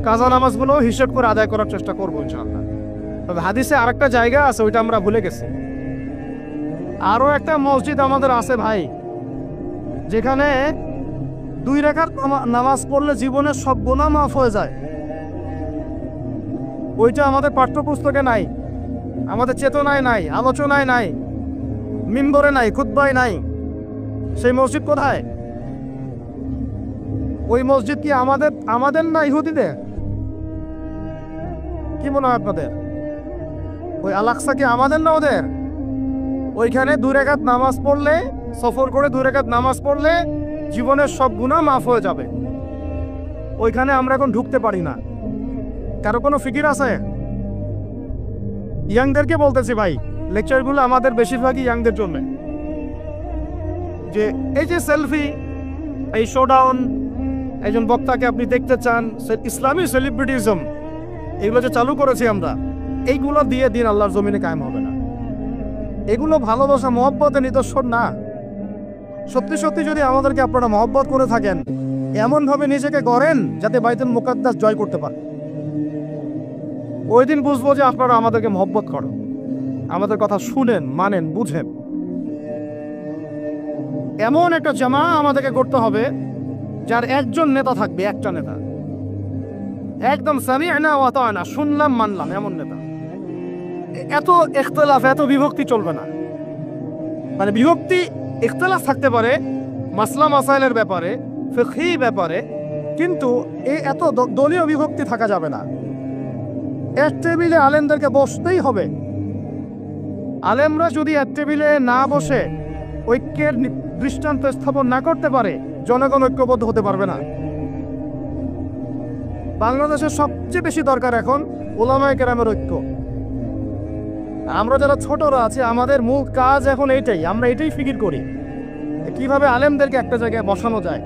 কাজা নামাজগুলো হিসাব করে আদায় করার চেষ্টা করবো ইনশাআল্লাহ। তবে হাদিসে আরেকটা জায়গা আছে, ওইটা আমরা ভুলে গেছি। আরো একটা মসজিদ আমাদের আছে ভাই, যেখানে 2 রাকাত নামাজ পড়লে জীবনের সব গুনাহ মাফ হয়ে যায়। ওইটা আমাদের পাঠ্যপুস্তকে নাই, আমাদের চেতনায় নাই, আলোচনায় নাই, মিম্বরে নাই, খুতবায় নাই। সেই মসজিদ কোথায়? ওই মসজিদ কি আমাদের না ইহুদিদের? কি মনে হয় আপনাদের? ওই আল-আকসা কি আমাদের না ওদের? ওইখানে 2 রাকাত নামাজ পড়লে, সফর করে 2 রাকাত নামাজ পড়লে জীবনের সব গুনাহ মাফ হয়ে যাবে। ওইখানে আমরা এখন ঢুকতে পারি না। কারো কোনো ফিকির আছে? ইয়াংদেরকে বলতেছি ভাই, লেকচারগুলো আমাদের বেশিরভাগই ইয়াংদের জন্য। যে এই যে সেলফি, এই শোডাউন, একজন বক্তাকে আপনি দেখতে চান, ইসলামী সেলিব্রিটিজম, এগুলো যে চালু করেছি আমরা, এইগুলো দিয়ে দিন আল্লাহর জমিনে কায়েম হবে না। এগুলো ভালোবাসা মহব্বতের নিদর্শন না। সত্যি সত্যি যদি আমাদেরকে আপনারা মহব্বত করে থাকেন, এমনভাবে নিজেকে গড়েন যাতে বাইতুল মুকাদ্দাস জয় করতে পারেন। ওই দিন বুঝবো যে আপনারা আমাদেরকে মহব্বত করেন, আমাদের কথা শুনেন, মানেন, বুঝেন। এমন একটা জামা আমাদেরকে করতে হবে যার একজন নেতা থাকবে, একটা নেতা, একদম সামি'না ওয়া আতা'না, শুনলাম মানলাম, এমন নেতা। এত ইখতিলাফ, এত বিভক্তি চলবে না। মানে বিভক্তি, ইখতিলাফ থাকতে পারে মাসলা মাসাইলের ব্যাপারে, ফিকহি ব্যাপারে, কিন্তু এত দলীয় বিভক্তি থাকা যাবে না। এক টেবিলে আলেমদেরকে বসতেই হবে। আলেমরা যদি এক টেবিলে না বসে ঐক্যের দৃষ্টান্ত স্থাপন না করতে পারে, জনগণ ঐক্যবদ্ধ হতে পারবে না। বাংলাদেশের সবচেয়ে বেশি দরকার এখন উলামায়ে কেরামের ঐক্য। আমরা যারা ছোটরা আছি, আমাদের মূল কাজ এখন এইটাই, আমরা এটাই ফিকির করি কিভাবে আলেমদেরকে একটা জায়গায় বসানো যায়।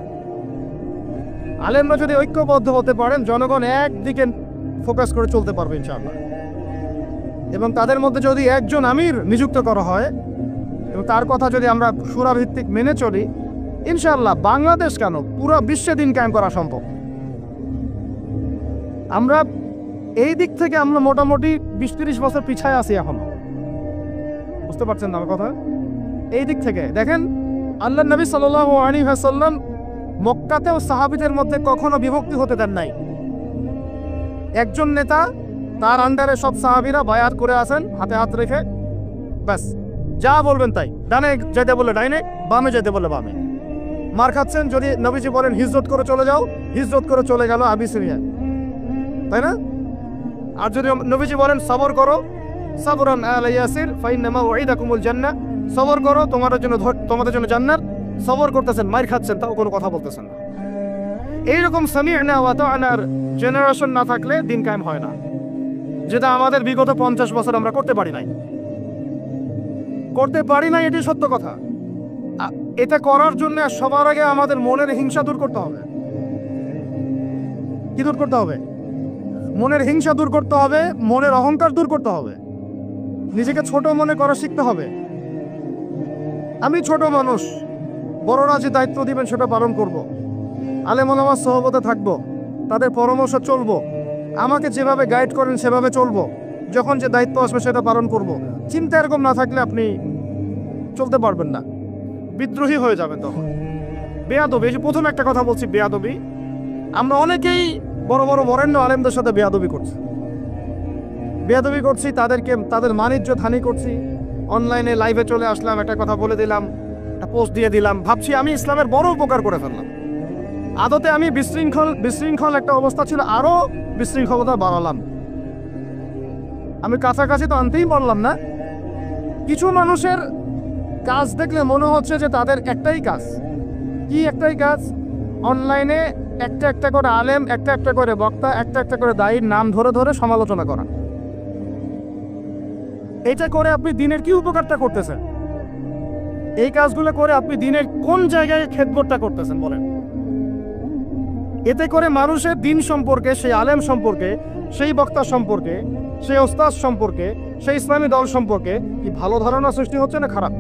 আলেমরা যদি ঐক্যবদ্ধ হতে পারেন, জনগণ একদিকে ফোকাস করে চলতে পারবে ইনশাআল্লাহ। এবং তাদের মধ্যে যদি একজন আমির নিযুক্ত করা হয় এবং তার কথা যদি আমরা সূরা ভিত্তিক মেনে চলি, ইনশাআল্লাহ বাংলাদেশ কেন, পুরো বিশ্বে দিন কায়েম করা সম্ভব। আমরা এই দিক থেকে আমরা মোটামুটি 20-30 বছর পিছায় আছি এখনো। বুঝতে পারছেন না আমার কথা? এই দিক থেকে দেখেন, আল্লাহ নবী সাল্লাল্লাহু আলাইহি ওয়াসাল্লাম মক্কাতেও সাহাবীদের মধ্যে কখনো বিভক্তি হতে দেন নাই। একজন নেতা, তার আন্ডারে সব সাহাবীরা বায়াত করে আছেন, হাতে হাত রেখে, ব্যাস যা বলবেন তাই। ডানে যেতে বলে ডাইনে, বামে যেতে বলে বামে। মার খাচ্ছেন, যদি নবীজি বলেন হিজরত করে চলে যাও, হিজরত করে চলে গেল আবিসিনিয়া, তাই না? আর যদি নবীজি বলেন সবর করো, সাবরান আলা ইয়াসির ফাইন্নামা উইদাকুমুল জান্নাহ, সবর করো তোমাদের জন্য জান্নাত, সবর করতেছেন, মার খাচ্ছেন, তাও কোনো কথা বলতেছেন না। এইরকম সামি'না ওয়া আতা'নার জেনারেশন না থাকলে দিন কায়েম হয় না, যেটা আমাদের বিগত 50 বছর আমরা করতে পারি নাই। এটি সত্য কথা। এটা করার জন্য সবার আগে আমাদের মনের হিংসা দূর করতে হবে। কি দূর করতে হবে? মনের হিংসা দূর করতে হবে, মনের অহংকার দূর করতে হবে, নিজেকে ছোট মনে করা শিখতে হবে। আমি ছোট মানুষ, বড়রা যে দায়িত্ব দিবেন সেটা পালন করব। আলেম ওলামার সহবতে থাকবো, তাদের পরামর্শ চলবো, আমাকে যেভাবে গাইড করেন সেভাবে চলবো, যখন যে দায়িত্ব আসবে সেটা পালন করব। চিন্তা এরকম না থাকলে আপনি চলতে পারবেন না। বিদ্রোহী হয়ে যাবেন তখন। বেয়াদবি, এই যে প্রথম একটা কথা বলছি, বেয়াদবি। আমরা অনেকেই বড় বড় বরেণ্য আলেমদের সাথে বেয়াদবি করছি, তাদের মান-ইজ্জত হানি করছি। অনলাইনে লাইভে চলে আসলাম, একটা কথা বলে দিলাম, একটা পোস্ট দিয়ে দিলাম, ভাবছি আমি ইসলামের বড় উপকার করে ফেললাম। আদতে আমি বিশৃঙ্খল একটা অবস্থা ছিল, আরো বিশৃঙ্খলতা বাড়ালাম। আমি কাছাকাছি তো আনতেই পারলাম না। কিছু মানুষের কাজ দেখলে মনে হচ্ছে যে তাদের একটাই কাজ, কি একটাই কাজ, অনলাইনে একটা একটা করে আলেম, একটা একটা করে বক্তা, একটা একটা করে দায়ীর নাম ধরে ধরে সমালোচনা করা। এটা করে আপনি দিনের কি উপকারটা করতেছেন? এই কাজগুলো করে আপনি দিনের কোন জায়গায় খেদমতটা করতেছেন বলেন? এতে করে মানুষের দিন সম্পর্কে, সেই আলেম সম্পর্কে, সেই বক্তা সম্পর্কে, সেই ওস্তাদ সম্পর্কে, সেই ইসলামী দল সম্পর্কে কি ভালো ধারণা সৃষ্টি হচ্ছে না খারাপ?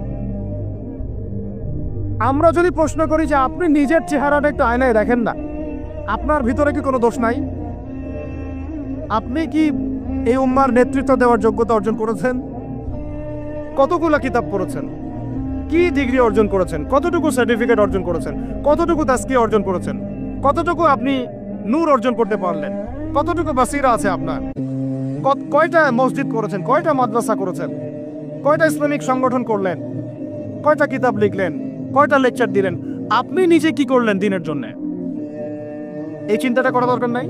আমরা যদি প্রশ্ন করি যে আপনি নিজের চেহারাটা একটু আয়নায় দেখেন না, আপনার ভিতরে কি কোনো দোষ নাই? আপনি কি এই উম্মার নেতৃত্ব দেওয়ার যোগ্যতা অর্জন করেছেন? কতগুলো কিতাব পড়েছেন? কি ডিগ্রি অর্জন করেছেন? কতটুকু সার্টিফিকেট অর্জন করেছেন? কতটুকু তাজকিয়া অর্জন করেছেন? কতটুকু আপনি নূর অর্জন করতে পারলেন? কতটুকু বাসিরা আছে আপনার? কয়টা মসজিদ করেছেন? কয়টা মাদ্রাসা করেছেন? কয়টা ইসলামিক সংগঠন করলেন? কয়টা কিতাব লিখলেন? কয়টা লেকচার দিলেন? আপনি নিজে কি করলেন দিনের জন্য? এই চিন্তাটা করা দরকার নাই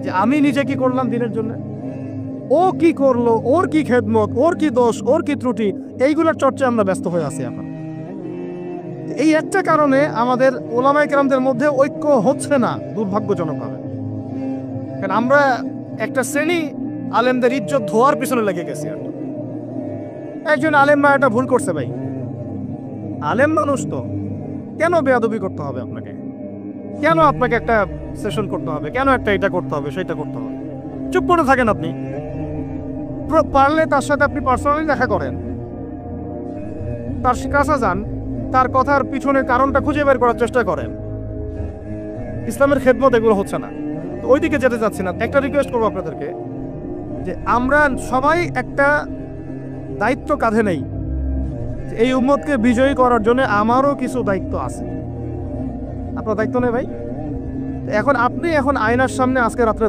যে আমি নিজে কি করলাম দিনের জন্য? ও কি করলো, ওর কি খেদমত, ওর কি দোষ, ওর কি ত্রুটি, এইগুলোর চর্চায় আমরা ব্যস্ত হয়ে আছি এখন। এই একটা কারণে আমাদের ওলামায়ে কেরামদের মধ্যে ঐক্য হচ্ছে না, দুর্ভাগ্যজনকভাবে। কারণ আমরা একটা শ্রেণী আলেমদের ইজ্জত ধোয়ার পিছনে লেগে গেছি। একজন আলেম বা একটা ভুল করছে, ভাই আলেম মানুষ তো, কেন বেয়াদবি করতে হবে আপনাকে? কেন আপনাকে একটা সেশন করতে হবে? কেন একটা এটা করতে হবে, সেটা করতে হবে? চুপ করে থাকেন আপনি। পারলে তার সাথে আপনি পার্সোনালি দেখা করেন, তার কাছে যান, তার কথার পিছনের কারণটা খুঁজে বের করার চেষ্টা করেন। ইসলামের খেদমত এগুলো হচ্ছে না, ওইদিকে যেতে চাচ্ছি না। একটা রিকোয়েস্ট করবো আপনাদেরকে যে আমরা সবাই একটা দায়িত্ব কাঁধে নেই। এই উম্মতকে বিজয়ী করার জন্য আমারও কিছু দায়িত্ব আছে। আপনার দায়িত্ব নেই ভাই? আপনি আয়নার সামনে আজকে রাত্রে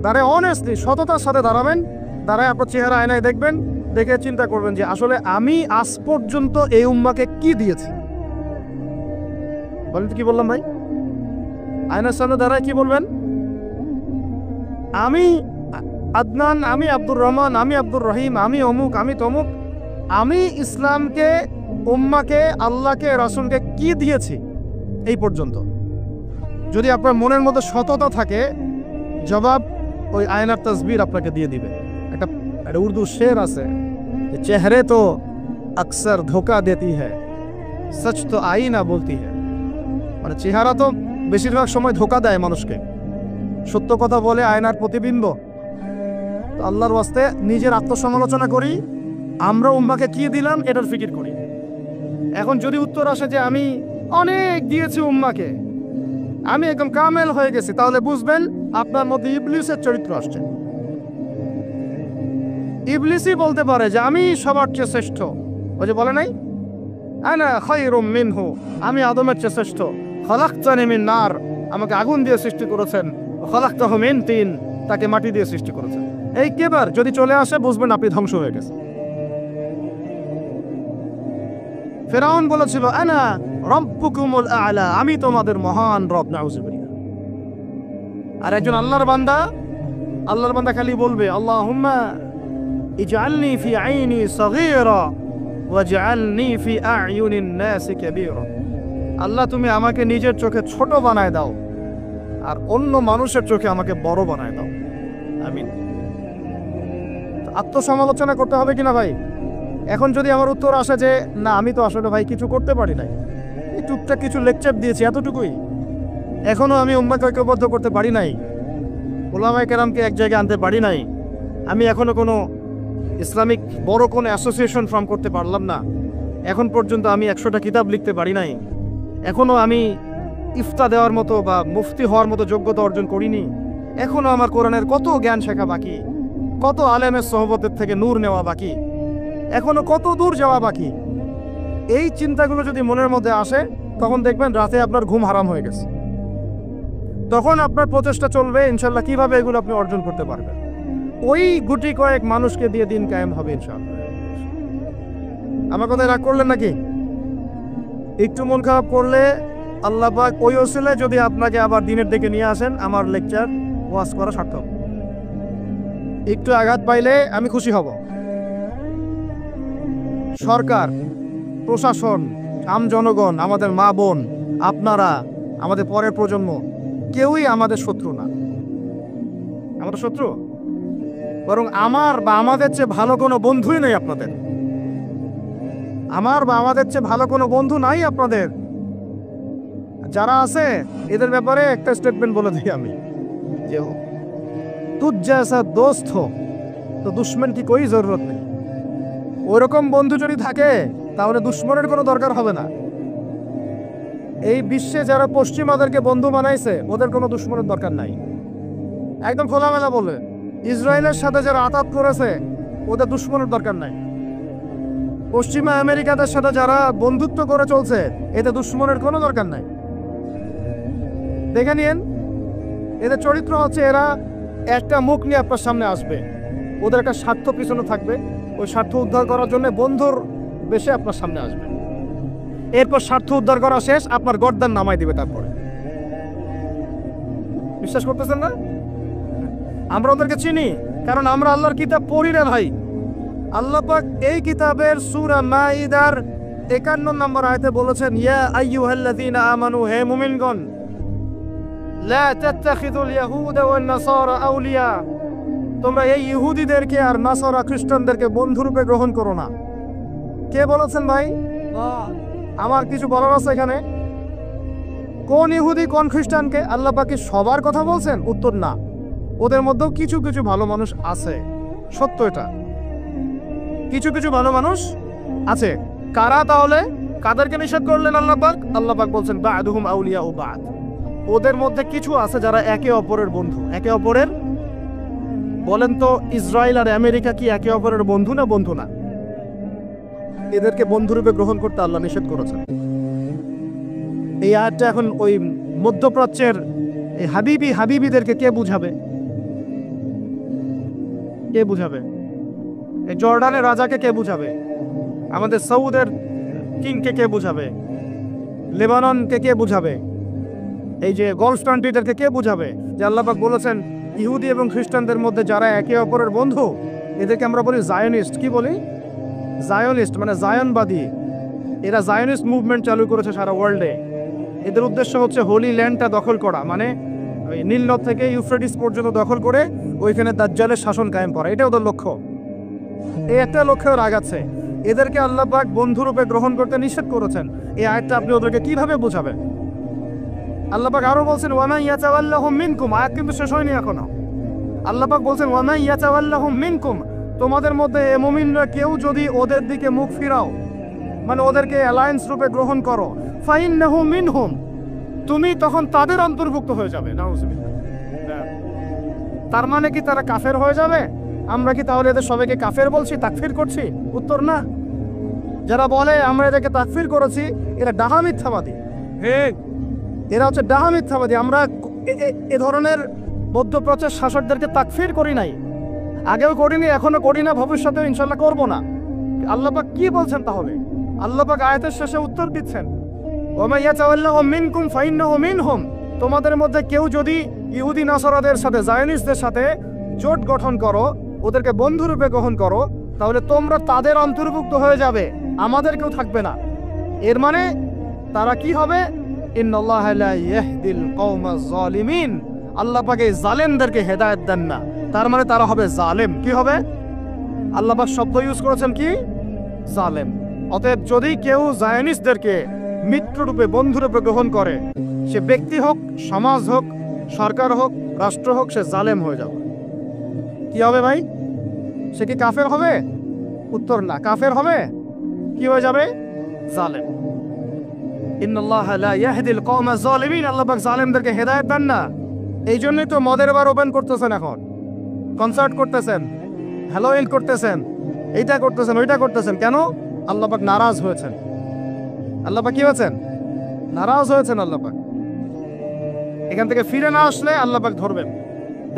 দাঁড়ায় অনেস্টলি সততার সাথে দাঁড়াবেন। দাঁড়ায় আপনার চেহারা আয়নায় দেখবেন, দেখে চিন্তা করবেন যে আসলে আমি আজ পর্যন্ত এই উম্মাকে কি দিয়েছি। বলেন তো কি বললাম ভাই? আয়নার সামনে দাঁড়ায় কি বলবেন? আমি আদনান, আমি আব্দুর রহমান, আমি আব্দুর রহিম, আমি অমুক, আমি তমুক, আমি ইসলামকে, উম্মাকে, আল্লাহকে, রাসূলকে কি দিয়েছি এই পর্যন্ত। যদি আপনার মনের মধ্যে সততা থাকে, জবাব ওই আয়নার তাসবির আপনাকে দিয়ে দিবে। একটা উর্দু শের আছে, চেহারে তো আকসর ধোকা দেতি হ্যায়, সচ তো আইনা বলতি হ্যায়। মানে চেহারা তো বেশিরভাগ সময় ধোকা দেয় মানুষকে, সত্য কথা বলে আয়নার প্রতিবিম্ব। তো আল্লাহর ওয়াস্তে নিজের আত্মসমালোচনা করি, আমরা উম্মাকে কি দিলাম এটার ফিকির করি। এখন যদি উত্তর আসে যে আমি অনেক দিয়েছি উম্মাকে, আমি একদম কামেল হয়ে গেছি, তাহলে বুঝবেন আপনার মধ্যে ইবলিসের চরিত্র আসছে। ইবলিসই বলতে পারে যে আমি সবার চেয়ে শ্রেষ্ঠ। ওই যে বলে নাই, আনা খায়রুম মিনহু, আমি আদমের চেয়ে শ্রেষ্ঠ। খলাকতানি মিন নার, আমাকে আগুন দিয়ে সৃষ্টি করেছেন। খলাকতাহু মিন তিন, তাকে মাটি দিয়ে সৃষ্টি করেছেন। এই কেবার যদি চলে আসে বুঝবেন আপনি ধ্বংস হয়ে গেছে। ফেরাউন বলেছিল আনা রব্বুকুমুল আ'লা, আমি তোমাদের মহান রব। নাউযুবিল্লাহ। আর একজন আল্লাহর বান্দা খালি বলবে আল্লাহুম্মা ইজআলনি ফি আইনি সগীরা ওয়াজআলনি ফি আ'য়ুনিন নাসি কাবীরা। আল্লাহ তুমি আমাকে নিজের চোখে ছোট বানায় দাও আর অন্য মানুষের চোখে আমাকে বড় বানায় দাও। আমিন। আত্মসমালোচনা করতে হবে কিনা ভাই? এখন যদি আমার উত্তর আসে যে না আমি তো আসলে ভাই কিছু করতে পারি নাই, টুকটাক কিছু লেকচার দিয়েছি এতটুকুই, এখনো আমি উম্মাহকে ঐক্যবদ্ধ করতে পারি নাই, উলামায়ে কেরামকে এক জায়গায় আনতে পারি নাই, আমি এখনো কোনো ইসলামিক বড় কোনো অ্যাসোসিয়েশন ফর্ম করতে পারলাম না, এখন পর্যন্ত আমি 100টা কিতাব লিখতে পারি নাই, এখনো আমি ইফতা দেওয়ার মতো বা মুফতি হওয়ার মতো যোগ্যতা অর্জন করিনি, এখনো আমার কোরআনের কত জ্ঞান শেখা বাকি, কত আলেমের সোহবতের থেকে নূর নেওয়া বাকি, এখনো কত দূর যাওয়া বাকি। এই চিন্তাগুলো যদি মনের মধ্যে আসে, তখন দেখবেন রাতে আপনার ঘুম হারাম হয়ে গেছে। তখন আপনার প্রচেষ্টা চলবে ইনশাল্লাহ কিভাবে এগুলো আপনি অর্জন করতে পারবেন। ওই গুটি কয়েক মানুষকে দিয়ে দিন কায়েম হবে ইনশাল্লাহ। আমার কথায় রাগ করলেন নাকি? একটু মন খারাপ করলে আল্লাহ পাক ওই ওসিলায় যদি আপনাকে আবার দিনের দিকে নিয়ে আসেন, আমার লেকচার ওয়াজ করা সার্থক। একটু আঘাত পাইলে আমি খুশি হব। সরকার, প্রশাসন, আম জনগণ, আমাদের মা বোন, আপনারা, আমাদের পরের প্রজন্ম, কেউই আমাদের শত্রু না। আমাদের শত্রু বরং আমার বা আমাদের চেয়ে ভালো কোনো বন্ধুই নেই আপনাদের। আমার বা আমাদের চেয়ে ভালো কোনো বন্ধু নাই আপনাদের। যারা আছে এদের ব্যাপারে একটা স্টেটমেন্ট বলে দিই আমি, যে তুঝ জैसा दोस्त हो তো দুশ্মন কি কোই জরুরত নেই। ওইরকম বন্ধু যদি থাকে তাহলে দুশ্মনের কোনো দরকার হবে না। এই বিশ্বে যারা পশ্চিমাদেরকে বন্ধু বানাইছে ওদের কোনো দুশ্মনের দরকার নাই। একদম খোলামেলা বলে, ইসরায়েলের সাথে যারা আতাত করেছে ওদের দুশ্মনের দরকার নাই। পশ্চিমা আমেরিকাদের সাথে যারা বন্ধুত্ব করে চলছে এতে দুশ্মনের কোনো দরকার নাই। দেখে নিন, এদের চরিত্র হচ্ছে এরা একটা মুখ নিয়ে আপনার সামনে আসবে, ওদের একটা স্বার্থ পিছনে থাকবে, ওই স্বার্থ উদ্ধার করার জন্য বন্ধুর বেশে আপনার সামনে আসবে। এরপর স্বার্থ উদ্ধার করা শেষ, আপনার গর্দান নামাই দিবে। তারপরে বিশ্বাস করতেছেন না? আমরা ওদেরকে চিনি, কারণ আমরা আল্লাহর কিতাব পড়ি রে ভাই। আল্লাহ পাক এই কিতাবের সূরা মাইদার 51 নম্বর আয়াতে বলেছেন, ইয়া আইয়ুহাল্লাযীনা আমানু, হে মুমিনগণ, লা তাত্তাখিযুল ইয়াহুদা ওয়ান নাসারা আউলিয়া, তোমরা এই ইহুদিদেরকে আর নাসারা খ্রিস্টানদেরকে বন্ধুরূপে গ্রহণ করো না। কে বলেছেন ভাই? আমার কিছু বলার আছে এখানে? কোন ইহুদি কোন খ্রিস্টানকে? আল্লাহ পাক কি সবার কথা বলছেন? উত্তর না, ওদের মধ্যেও কিছু কিছু ভালো মানুষ আছে। সত্য এটা, কিছু কিছু ভালো মানুষ আছে। কারা তাহলে? কাদেরকে নিষেধ করলেন আল্লাহ পাক? আল্লাহ পাক বলছেন বা'দুহুম আউলিয়া ও বা'দ, ওদের মধ্যে কিছু আছে যারা একে অপরের বন্ধু। একে অপরের, বলেন তো ইসরায়েল আর আমেরিকা কি একে অপরের বন্ধু না বন্ধু না? এদেরকে বন্ধুরূপে গ্রহণ করতে আল্লাহ নিষেধ করেছেন। এই আয়াতটা এখন ওই মধ্যপ্রাচ্যের এই হাবিবিদেরকে কে বুঝাবে? কে বুঝাবে? এই জর্ডানের রাজাকে কে বুঝাবে? আমাদের সৌদের কিংকে কে বুঝাবে? লেবাননকে কে বুঝাবে? এই যে গলফ কান্ট্রিদেরকে কে বুঝাবে যে আল্লাহ পাক বলেছেন ইহুদি এবং খ্রিস্টানদের মধ্যে যারা একে অপরের বন্ধু, এদেরকে আমরা বলি জায়নিস্ট। কি বলি? জায়নিস্ট, মানে জায়নবাদী। এরা জায়নিস্ট মুভমেন্ট চালু করেছে সারা ওয়ার্ল্ডে। এদের উদ্দেশ্য হচ্ছে হোলি ল্যান্ডটা দখল করা, মানে ওই নীল নদ থেকে ইউফ্রেটিস পর্যন্ত দখল করে ওইখানে দাজ্জালের শাসন কায়েম করা। এটা ওদের লক্ষ্য। এই একটা লক্ষ্যেও আগাচ্ছে। এদেরকে আল্লাহ পাক বন্ধুরূপে গ্রহণ করতে নিষেধ করেছেন। এই আয়াতটা আপনি ওদেরকে কিভাবে বোঝাবেন? আল্লাহ পাক আরো বলছেন ওয়ামান ইয়াতাওয়াল্লাহুম মিনকুম, আয়াত কিন্তু শেষ হয়নি এখনো। আল্লাহ পাক বলছেন ওয়ামান ইয়াতাওয়াল্লাহুম মিনকুম, তোমাদের মধ্যে মুমিনরা কেউ যদি ওদের দিকে মুখ ফিরাও, মানে ওদেরকে অ্যালায়েন্স রূপে গ্রহণ করো, ফাইন্নাহু মিনহুম, তুমি তখন তাদের অন্তর্ভুক্ত হয়ে যাবে। নাউজুবিল্লাহ। তার মানে কি তারা কাফের হয়ে যাবে? আমরা কি তাহলে এদের সবাইকে কাফের বলছি, তাকফির করছি? উত্তর না। যারা বলে আমরা এদেরকে তাকফির করেছি, এরা ডাহা মিথ্যাবাদী। এরা হচ্ছে ডাহা মিথ্যাবাদী। আমরা এ ধরনের মধ্যপ্রাচ্যের শাসকদেরকে তাকফির করি নাই, আগেও করিনি, এখনো করি না, ভবিষ্যতেও ইনশাল্লাহ করবো না। আল্লাহ পাক কি বলছেন তাহলে? আল্লাহ পাক আয়াতের শেষে উত্তর দিচ্ছেন ওয়া ইয়াতাওয়াল্লাহুম মিনকুম ফাইন্নাহু মিনহুম, তোমাদের মধ্যে কেউ যদি ইহুদি নাসারাদের সাথে, জায়নিস্টদের সাথে জোট গঠন করো, ওদেরকে বন্ধুরূপে গ্রহণ করো, তাহলে তোমরা তাদের অন্তর্ভুক্ত হয়ে যাবে, আমাদের কেউ থাকবে না। এর মানে তারা কি হবে? ইন্নাল্লাহা লা ইয়াহদিল কওমাজ জালিমিন, আল্লাহ পাক এই জালেমদেরকে হেদায়েত দেন না। তার মানে তারা হবে জালেম। কি হবে? আল্লাহ পাক শব্দ ইউজ করেছেন কি? জালেম। অতএব যদি কেউ জায়নিস্টদেরকে মিত্ররূপে, বন্ধুরূপে গ্রহণ করে, সে ব্যক্তি হোক, সমাজ হোক, সরকার হোক, রাষ্ট্র হোক, সে জালেম হয়ে যাবে। কি হবে ভাই? সে কি কাফের হবে? উত্তর না। কাফের হবে? কি হয়ে যাবে? জালেম। ইন্নাল্লাহা লা ইয়াহদিল কওমাজ জালিমিন, আল্লাহ পাক জালেমদেরকে হেদায়েত দেন না। এই জন্যই তো মদের বার ওপেন করতেছেন, এখন কনসার্ট করতেছেন, হ্যালোইন করতেছেন, এইটা করতেছেন, ওইটা করতেছেন। কেন? আল্লাহ পাক নারাজ হয়েছেন। আল্লাহ পাক কি হয়েছেন? নারাজ হয়েছেন আল্লাহ পাক। এখান থেকে ফিরে না আসলে আল্লাহ পাক ধরবেন।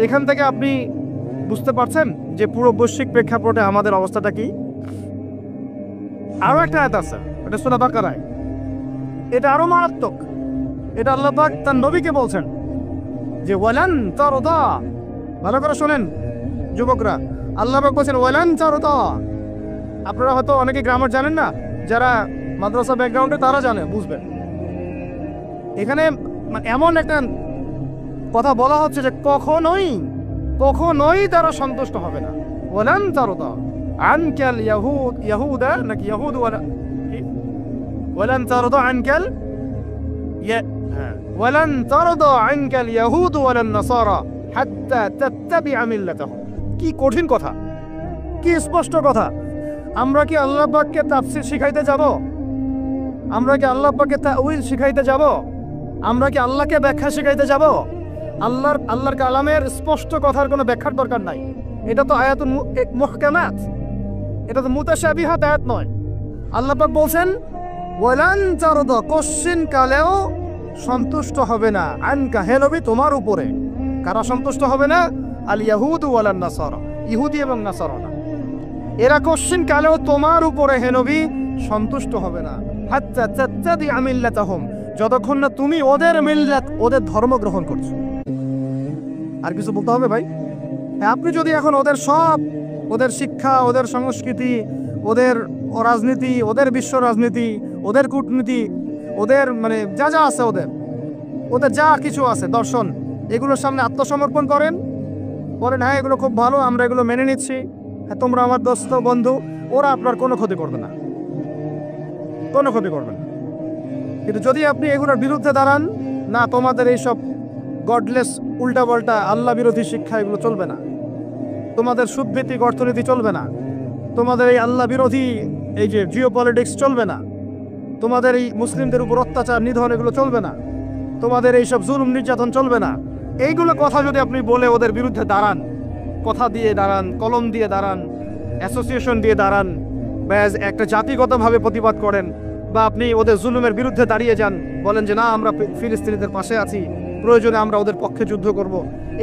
এখান থেকে আপনি বুঝতে পারছেন যে পুরো বৈশ্বিক প্রেক্ষাপটে আমাদের অবস্থাটা কি। আরো একটা আয়াত আছে, এটা সূরা বাকারায়, এটা আরো মারাত্মক। এটা আল্লাহ পাক তার নবীকে বলছেন যে ওয়ালান তারদা, ভালো করে শোনেন যুবকরা, আল্লাহ পাক বলছেন ওয়ালান তারদা। আপনারা হয়তো অনেকে গ্রামার জানেন না, যারা মাদ্রাসা ব্যাকগ্রাউন্ডে তারা জানে, বুঝবেন। এখানে এমন একটা কথা বলা হচ্ছে যে কখনোই তারা সন্তুষ্ট হবে না। ওয়ালান তারদা আনকাল ইয়াহুদা নাকি ইয়াহুদ ওয়ালান তারদা আনকাল ওয়ালান তারদা আনকাল ইয়াহুদ ওয়ালান নাসারা হাত্তা তাত্তাবিআ মিল্লাতাহুম। কি কঠিন কথা, কি স্পষ্ট কথা। আমরা কি আল্লাহ পাককে তাফসীর শিখাইতে যাব? আমরা কি আল্লাহ পাককে তাউইল শিখাইতে যাব? আমরা কি আল্লাহকে ব্যাখ্যা শিখাইতে যাব? আল্লাহর কালামের স্পষ্ট কথার কোনো ব্যাখ্যার দরকার নাই। এটা তো আয়াতুল মুহকামাত, এটা তো মুতাশাবিহাত আয়াত নয়। আল্লাহ পাক বলছেন ওয়ালান তারদা, কোশ্চিন কালেও সন্তুষ্ট হবে না, আনকা হে নবী তোমার উপরে। কারা সন্তুষ্ট হবে না? আল ইয়াহুদ ওয়ালান নাসারা, ইহুদি এবং নাসারা। এরা কোশ্চিন কালেও তোমার উপরে হে নবী সন্তুষ্ট হবে না, হাত্তা তাত্তাবিআ মিল্লাতাহুম, যতক্ষণ না তুমি ওদের মিল্লাত, ওদের ধর্ম গ্রহণ করছো। আর কিছু বলতে হবে ভাই? আপনি যদি এখন ওদের শিক্ষা, ওদের সংস্কৃতি, ওদের রাজনীতি, ওদের বিশ্ব রাজনীতি, ওদের কূটনীতি, ওদের মানে যা যা আছে, ওদের যা কিছু আছে দর্শন, এগুলোর সামনে আত্মসমর্পণ করেন, বলেন হ্যাঁ এগুলো খুব ভালো, আমরা এগুলো মেনে নিচ্ছি, হ্যাঁ তোমরা আমার দোস্ত বন্ধু, ওরা আপনার কোনো ক্ষতি করবে না, কোনো ক্ষতি করবে না। কিন্তু যদি আপনি এগুলোর বিরুদ্ধে দাঁড়ান, না তোমাদের এইসব গডলেস উল্টাপাল্টা আল্লাহ বিরোধী শিক্ষা এগুলো চলবে না, তোমাদের সুদভিত্তিক অর্থনীতি চলবে না, তোমাদের এই আল্লাহ বিরোধী এই যে জিও পলিটিক্স চলবে না, তোমাদের এই মুসলিমদের উপর অত্যাচার নিধন এগুলো চলবে না, তোমাদের এইসব জুলুম নির্যাতন চলবে না, এইগুলো কথা যদি আপনি বলে ওদের বিরুদ্ধে দাঁড়ান, কথা দিয়ে দাঁড়ান, কলম দিয়ে দাঁড়ান, অ্যাসোসিয়েশন দিয়ে দাঁড়ান, বা একটা জাতিগতভাবে প্রতিবাদ করেন, বা আপনি ওদের জুলুমের বিরুদ্ধে দাঁড়িয়ে যান, বলেন যে না আমরা ফিলিস্তিনিদের পাশে আছি, প্রয়োজনে আমরা ওদের পক্ষে যুদ্ধ করব,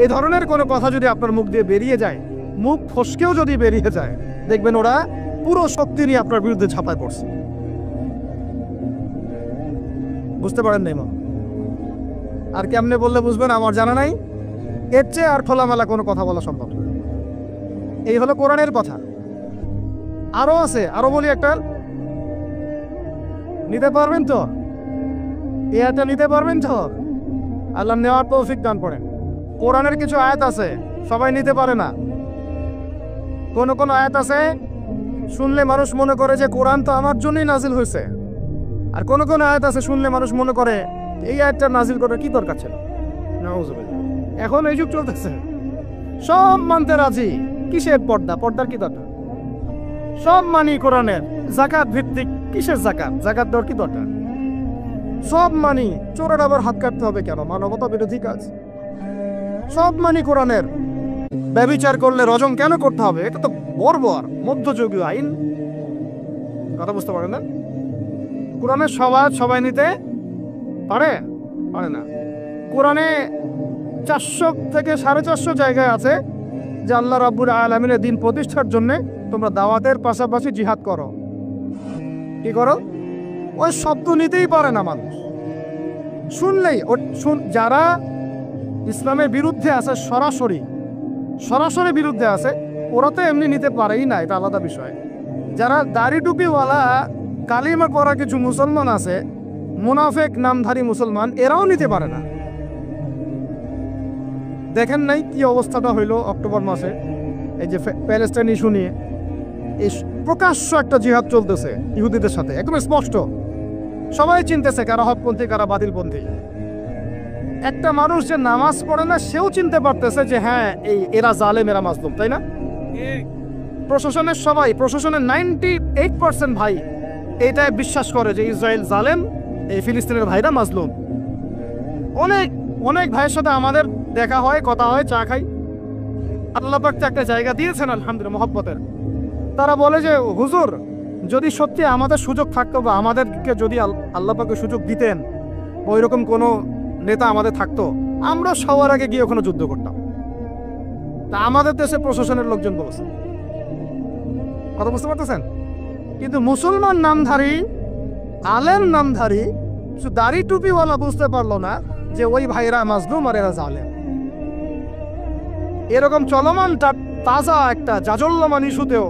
এই ধরনের কোনো কথা যদি আপনার মুখ দিয়ে বেরিয়ে যায়, মুখ ফসকেও যদি বেরিয়ে যায়, দেখবেন ওরা পুরো শক্তি নিয়ে আপনার বিরুদ্ধে ঝাঁপায় পড়ছে। বুঝতে পারেন নাই মা? আর কেমনে বললে বুঝবেন আমার জানা নাই। এর চেয়ে আর খোলামেলা কোনো কথা বলা সম্ভব না। এই হলো কোরআনের কথা। আরো আছে, আরো বলি একটা, নিতে পারবেন তো? এটা নিতে পারবেন তো? আল্লাহ নেওয়ার তৌফিক দান করেন। কোরআনের কিছু আয়াত আছে সবাই নিতে পারে না। কোন আয়াত আছে শুনলে মানুষ মনে করে যে কোরআন তো আমার জন্যই নাজিল হয়েছে, আর কোন আয়াত আছে শুনলে মানুষ মনে করে এই আয়াতটা নাজিল করার কি দরকার ছিল। এখন এই যুগ চলতেছে, সব মানতে রাজি, কিসের পর্দার কি দরকার? সব মানি কোরআনের, যাকাত ভিত্তিক, কিসের যাকাত দেওয়ার কি দরকার? সব মানি, চোরের আবার হাত কাটতে হবে কেন? মানবতা বিরোধী কাজ। সব মানি কোরআনের, ব্যভিচার করলে রজম কেন করতে হবে? এটা তো বর্বর মধ্যযুগীয় আইন। কথা বুঝতে পারে না? কোরআনের সবাই নিতে পারে না। কোরআনে 400 থেকে 450 জায়গায় আছে যে আল্লাহ রাব্বুল আলামিনের দিন প্রতিষ্ঠার জন্য তোমরা দাওয়াতের পাশাপাশি জিহাদ করো। কি করো? ওই শব্দ নিতেই পারে না মানুষ, শুনলেই যারা ইসলামের বিরুদ্ধে আছে, সরাসরি বিরুদ্ধে আছে, ওরা তো এমনি নিতে পারেই না, এটা আলাদা বিষয়। যারা দাড়ি টুপিওয়ালা কালিমা পড়া কিছু মুসলমান আছে, মুনাফেক নামধারী মুসলমান, এরাও নিতে পারে না। দেখেন নাই কি অবস্থাটা হইলো অক্টোবর মাসে, এই যে প্যালেস্টাইন ইস্যু নিয়ে এই প্রকাশ্য একটা জিহাদ চলতেছে ইহুদিদের সাথে, একদম স্পষ্ট, সবাই চিনতেছে কারা হকপন্থী কারা বাতিলপন্থী। একটা মানুষ যে নামাজ পড়ে না সেও চিনতে পারতেছে যে হ্যাঁ এরা জালেম, এরা মাজলুম, তাই না? প্রশাসনের 98% ভাই এইটাই বিশ্বাস করে যে ইসরায়েল জালেম, এই ফিলিস্তিনের ভাইরা মাজলুম। অনেক ভাইয়ের সাথে আমাদের দেখা হয়, কথা হয়, চা খাই। আল্লাহ পাক একটা জায়গা দিয়েছেন আলহামদুলিল্লাহ মহব্বতের। তারা বলে যে হুজুর যদি সত্যি আমাদের সুযোগ থাকতো বা আমাদেরকে যদি আল্লাহ পাকে সুযোগ দিতেন, ওই রকম কোনো নেতা আমাদের থাকতো, আমরা সবার আগে গিয়ে ওখানে যুদ্ধ করতাম। তা আমাদের দেশে প্রশাসনের লোকজন বলছে, কথা বুঝতে পারতেছেন? কিন্তু মুসলমান নামধারী, আলেম নামধারী, দাড়ি টুপিওয়ালা বুঝতে পারলো না যে ওই ভাইরা মাজলুম আর এরা জালেম। এরকম চলমান তাজা একটা জাজল্যমান ইস্যুতেও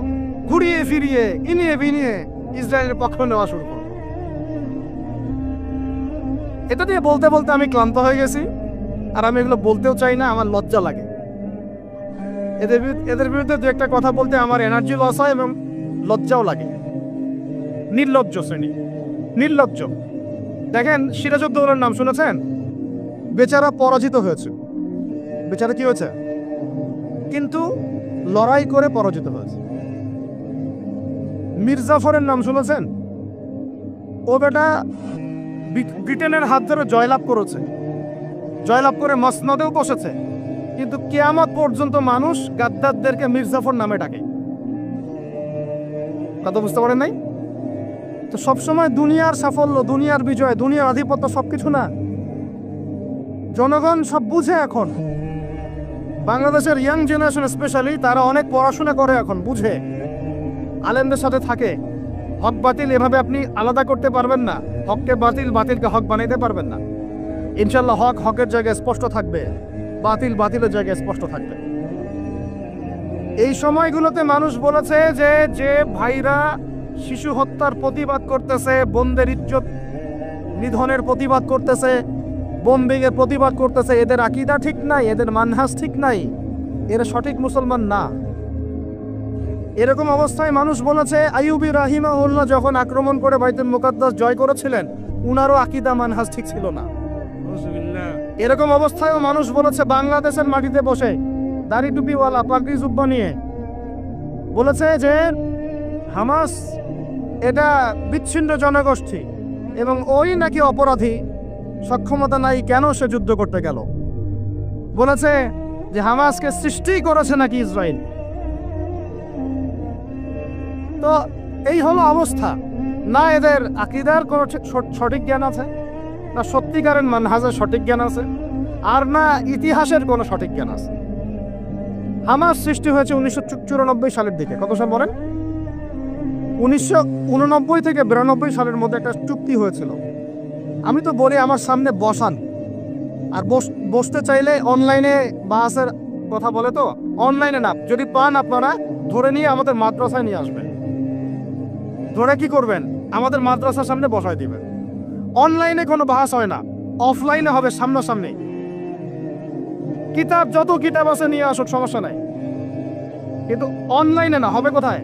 ঘুরিয়ে ফিরিয়ে ইনিয়ে বিনিয়ে ইসরায়েলের পক্ষ নেওয়া শুরু করল। এটা দিয়ে বলতে বলতে আমি ক্লান্ত হয়ে গেছি, আর আমি এগুলো বলতেও চাই না, আমার লজ্জা লাগে। এদের বিরুদ্ধে দু একটা কথা বলতে আমার এনার্জি লস হয় এবং লজ্জাও লাগে। নির্লজ্জ শ্রেণী, নির্লজ্জ। দেখেন, সিরাজউদ্দৌলার নাম শুনেছেন? বেচারা পরাজিত হয়েছে। বেচারা কি হয়েছে? কিন্তু লড়াই করে পরাজিত হয়েছে। মির্জাফরের নাম শুনেছেন? ও বেটা ব্রিটেনের হাত ধরে জয়লাভ করেছে, জয়লাভ করে মসনদেও বসেছে, কিন্তু কিয়ামত পর্যন্ত মানুষ গাদ্দারদেরকে মির্জাফর নামে ডাকে। কথা বুঝতে পারেন নাই? তো সবসময় দুনিয়ার সাফল্য, দুনিয়ার বিজয়, দুনিয়ার আধিপত্য সবকিছু না। জনগণ সব বুঝে এখন। বাংলাদেশের ইয়াং জেনারেশন স্পেশালি, তারা অনেক পড়াশোনা করে, এখন বুঝে, আলেমদের সাথে থাকে। হক বাতিল এভাবে আপনি আলাদা করতে পারবেন না, হককে বাতিল, বাতিলকে হক বানাইতে পারবেন না। ইনশাল্লাহ হক হকের জায়গায় স্পষ্ট থাকবে, বাতিল বাতিলের জায়গায় স্পষ্ট থাকবে। এই সময়গুলোতে মানুষ বলেছে যে যে ভাইরা শিশু হত্যার প্রতিবাদ করতেছে, বোনদের ইজ্জত নিধনের প্রতিবাদ করতেছে, বোম্বিংয়ের প্রতিবাদ করতেছে, এদের আকীদা ঠিক নাই, এদের মানহাজ ঠিক নাই, এরা সঠিক মুসলমান না। এরকম অবস্থায় মানুষ বলেছে আইয়ুবী রাহিমাহুল্লাহ যখন আক্রমণ করে বাইতুল মুকাদ্দাস জয় করেছিলেন, উনারও আকীদা মানহাজ ঠিক ছিল না। এরকম অবস্থায়ও মানুষ বলেছে বাংলাদেশের মাটিতে বসে দাড়ি টুপিওয়ালা পাগড়ি জুব্বা নিয়ে বলেছে যে হামাস এটা বিচ্ছিন্ন জনগোষ্ঠী এবং ওই নাকি অপরাধী, সক্ষমতা নাই, কেন সে যুদ্ধ করতে গেল। বলেছে যে হামাসকে সৃষ্টি করেছে নাকি ইসরায়েল। তো এই হলো অবস্থা। না এদের আকীদার কোনো সঠিক জ্ঞান আছে, না সত্যিকারের মানহাজের সঠিক জ্ঞান আছে, আর না ইতিহাসের কোনো সঠিক জ্ঞান আছে। হামাস সৃষ্টি হয়েছে 1994 সালের দিকে। কত সাল বলেন? 1989 থেকে 92 সালের মধ্যে একটা চুক্তি হয়েছিল। আমি তো বলি আমার সামনে বসান, আর বসতে চাইলে অনলাইনে বাসের কথা বলে, তো অনলাইনে না, যদি পান আপনারা ধরে নিয়ে আমাদের মাদ্রাসায় নিয়ে আসবেন। ধরে কি করবেন? আমাদের মাদ্রাসার সামনে বসায় দিবেন। অনলাইনে কোনো বাহাস হয় না, অফলাইনে হবে, সামনাসামনি। কিতাব যত কিতাব আছে নিয়ে আসুক, সমস্যা নাই, কিন্তু অনলাইনে না। হবে কোথায়?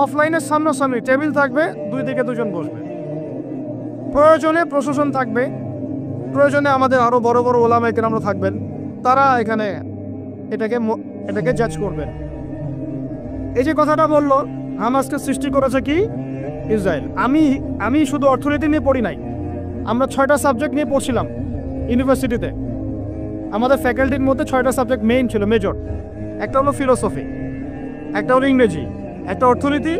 অফলাইনে সামনাসামনি, টেবিল থাকবে, দুই দিকে দুজন বসবে। প্রয়োজনে প্রশাসন থাকবে, প্রয়োজনে আমাদের আরো বড় বড় ওলামায়ে কেরামরা থাকবেন, তারা এখানে এটাকে জাজ করবেন। এই যে কথাটা বললো, হামাসকে সৃষ্টি করেছে কি? ইসরায়েল। আমি শুধু অর্থনীতি নিয়ে পড়ি নাই, আমরা 6টা সাবজেক্ট নিয়ে পড়ছিলাম ইউনিভার্সিটিতে। আমাদের ফ্যাকাল্টির মধ্যে 6টা সাবজেক্ট মেইন ছিল, মেজর। একটা হলো ফিলোসফি, একটা হলো ইংরেজি, একটা অর্থনীতি,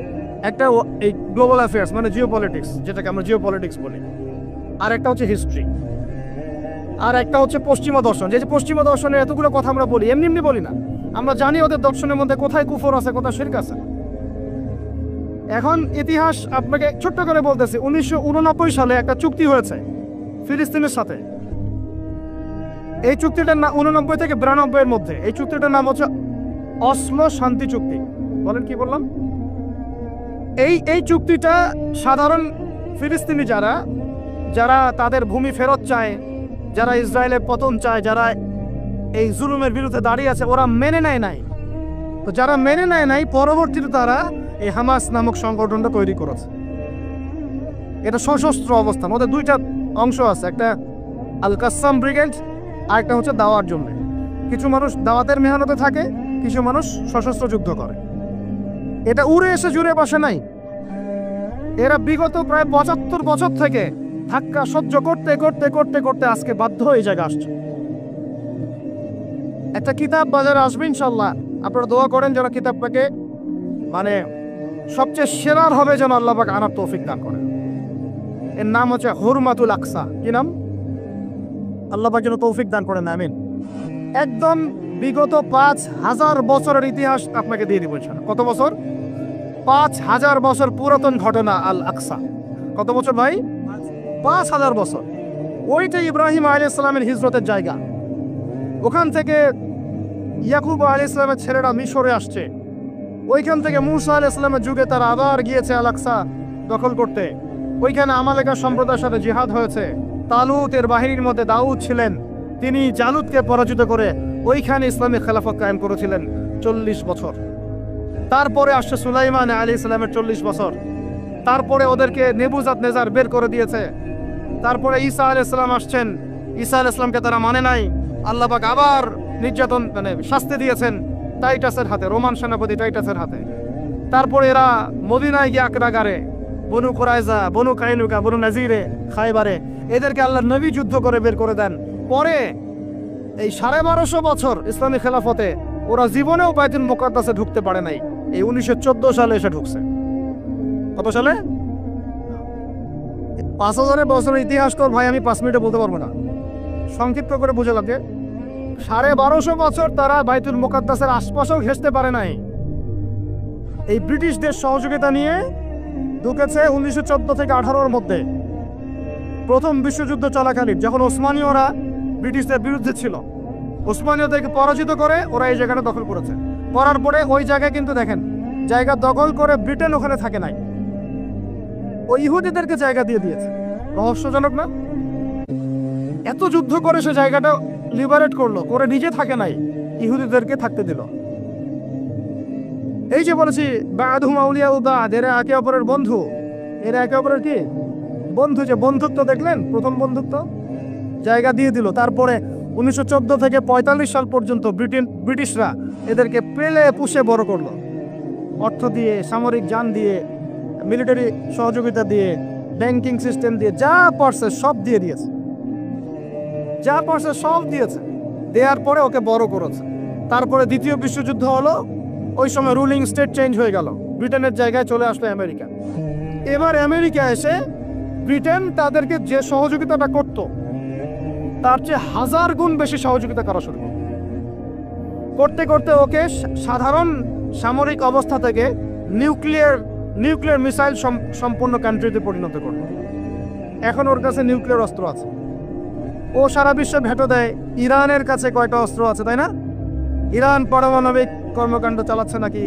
একটা এই গ্লোবাল অ্যাফেয়ার্স মানে জিওপলিটিক্স, যেটাকে আমরা জিওপলিটিক্স বলি, আর একটা হচ্ছে হিস্ট্রি, আর একটা হচ্ছে পশ্চিমা দর্শন। যে পশ্চিমা দর্শনের এতগুলো কথা আমরা বলি, এমনি এমনি বলি না, আমরা জানি ওদের দর্শনের মধ্যে কোথায় কুফর আছে, কোথায় শিরক আছে। এখন ইতিহাস আপনাকে ছোট্ট করে বলতেছি, 1989 সালে একটা চুক্তি হয়েছে ফিলিস্তিনের সাথে। এই চুক্তিটার নাম 89 থেকে 92 এর মধ্যে, এই চুক্তিটার নাম হচ্ছে অসলো শান্তি চুক্তি। বলেন কি বললাম? এই চুক্তিটা সাধারণ ফিলিস্তিনি যারা তাদের ভূমি ফেরত চায়, যারা ইসরায়েলের পতন চায়, যারা এই জুলুমের বিরুদ্ধে দাঁড়িয়ে আছে, ওরা মেনে নেয় নাই। তো যারা মেনে নেয় নাই, পরবর্তীতে তারা এই হামাস নামক সংগঠনটা তৈরি করেছে। এটা সশস্ত্র অবস্থান, ওদের দুইটা অংশ আছে, একটা আল কাসাম ব্রিগেড, আর একটা হচ্ছে দাওয়ার জন্য। কিছু মানুষ দাওয়াতের মেহনতে থাকে, কিছু মানুষ সশস্ত্র যুদ্ধ করে। এটা উড়ে এসে জুড়ে বসে নাই, এরা বিগত প্রায় 75 বছর থেকে ধাক্কা সহ্য করতে করতে করতে করতে আজকে বাধ্য হয়ে জায়গা আসছে। একটা কিতাব বাজারে আসবে ইনশাল্লাহ, আপনারা দোয়া করেন যেন কিতাবটাকে মানে সবচেয়ে সেরার হবে যেন আল্লাহ পাক আনার তৌফিক দান করে। এর নাম হচ্ছে হুরমাতুল আকসা। কি নাম? আল্লাহ পাক যেন তৌফিক দান করেন, আমিন। একদম বিগত 5000 বছরের ইতিহাস আপনাকে দিয়ে দিব ইনশাআল্লাহ। কত বছর? 5000 বছর পুরাতন ঘটনা আল আকসা। কত বছর ভাই? 5000 বছর। ওইটা ইব্রাহিম আলাইহিস সালামের হিজরতের জায়গা। ওখান থেকে ইয়াকুব আলাইহিস সালামের ছেলেরা মিশরে আসছে। ওইখান থেকে মূসা আলাইহিস সালামের যুগে তারা আবার গিয়েছে আল আকসা দখল করতে। ওইখানে আমালেকা সম্প্রদায়ের সাথে জিহাদ হয়েছে। তালুতের বাহিনীর মধ্যে দাউদ ছিলেন, তিনি জালুতকে পরাজিত করে ওইখানে ইসলামী খেলাফত কায়েম করেছিলেন 40 বছর। তারপরে আসছে সুলাইমান আলাইহিস সালামের 40 বছর। তারপরে ওদেরকে নেবুজাত নেজার বের করে দিয়েছে। তারপরে ঈসা আলাইহিস সালাম আসছেন, ঈসা আলাইহিস সালামকে তারা মানে নাই। আল্লাহ পাক আবার নির্যাতন শাস্তি দিয়েছেন টাইটাসের হাতে, রোমান সেনাপতি টাইটাসের হাতে। তারপরে এরা মদিনায় গিয়ে আকরাগারে, বনু কুরাইজা, বনু কাইনুকা, বনু নাজিরে, খায়বারে এদেরকে আল্লাহ নবী যুদ্ধ করে বের করে দেন। পরে এই 1250 বছর ইসলামী খেলাফতে ওরা জীবনেও বাইতুল মুকাদ্দাসে ঢুকতে পারে নাই। এই 1914 সালে এসে ঢুকছে। কত সালে? 5000 বছরের ইতিহাস তো ভাই আমি 5 মিনিটে বলতে পারবো না, সংক্ষিপ্ত করে বুঝালাম যে 1250 বছর তারা বাইতুল মুকাদ্দাসের আশপাশেও ঘেঁষতে পারে নাই। এই ব্রিটিশদের সহযোগিতা নিয়ে ঢুকেছে 1914 থেকে 18-র মধ্যে, প্রথম বিশ্বযুদ্ধ চলাকালীন, যখন ওসমানীয়রা ব্রিটিশদের বিরুদ্ধে ছিল। ওসমানীয়দেরকে পরাজিত করে ওরা এই জায়গাটা দখল করেছে। করার পরে ওই জায়গায় কিন্তু দেখেন জায়গা দখল করে ব্রিটেন ওখানে থাকে নাই, ওই ইহুদিদেরকে জায়গা দিয়ে দিয়েছে। রহস্যজনক না? এত যুদ্ধ করে সে জায়গাটা লিবারেট করলো, করে নিজে থাকে নাই, ইহুদিদেরকে থাকতে দিল। এই যে বলেছি বা'দুহুম আউলিয়াউ বা'দ, এরা একে অপরের বন্ধু। এরা একে অপরের কি বন্ধু? যে বন্ধুত্ব দেখলেন, প্রথম বন্ধুত্ব, জায়গা দিয়ে দিল। তারপরে 1914 থেকে 45 সাল পর্যন্ত ব্রিটিশরা এদেরকে পেলে পুষে বড় করলো, অর্থ দিয়ে, সামরিক যান দিয়ে, মিলিটারি সহযোগিতা দিয়ে, ব্যাংকিং সিস্টেম দিয়ে, যা পারছে সব দিয়ে দিয়েছে, যা পারছে সব দিয়েছে। দেওয়ার পরে ওকে বড় করেছে। তারপরে দ্বিতীয় বিশ্বযুদ্ধ হলো, ওই সময় রুলিং স্টেট চেঞ্জ হয়ে গেল, ব্রিটেনের জায়গায় চলে আসলো আমেরিকা। এবার আমেরিকা এসে ব্রিটেন তাদেরকে যে সহযোগিতাটা করত তার চেয়ে 1000 গুণ বেশি সহযোগিতা করা শুরু করতে করতে ওকে সাধারণ সামরিক অবস্থা থেকে নিউক্লিয়ার মিসাইল সম্পন্ন কান্ট্রিতে পরিণত করলো। এখন ওর কাছে নিউক্লিয়ার অস্ত্র আছে, ও সারা বিশ্বে ভেটো দেয়। ইরানের কাছে কয়টা অস্ত্র আছে, তাই না? ইরান পারমাণবিক কর্মকাণ্ড চালাচ্ছে নাকি,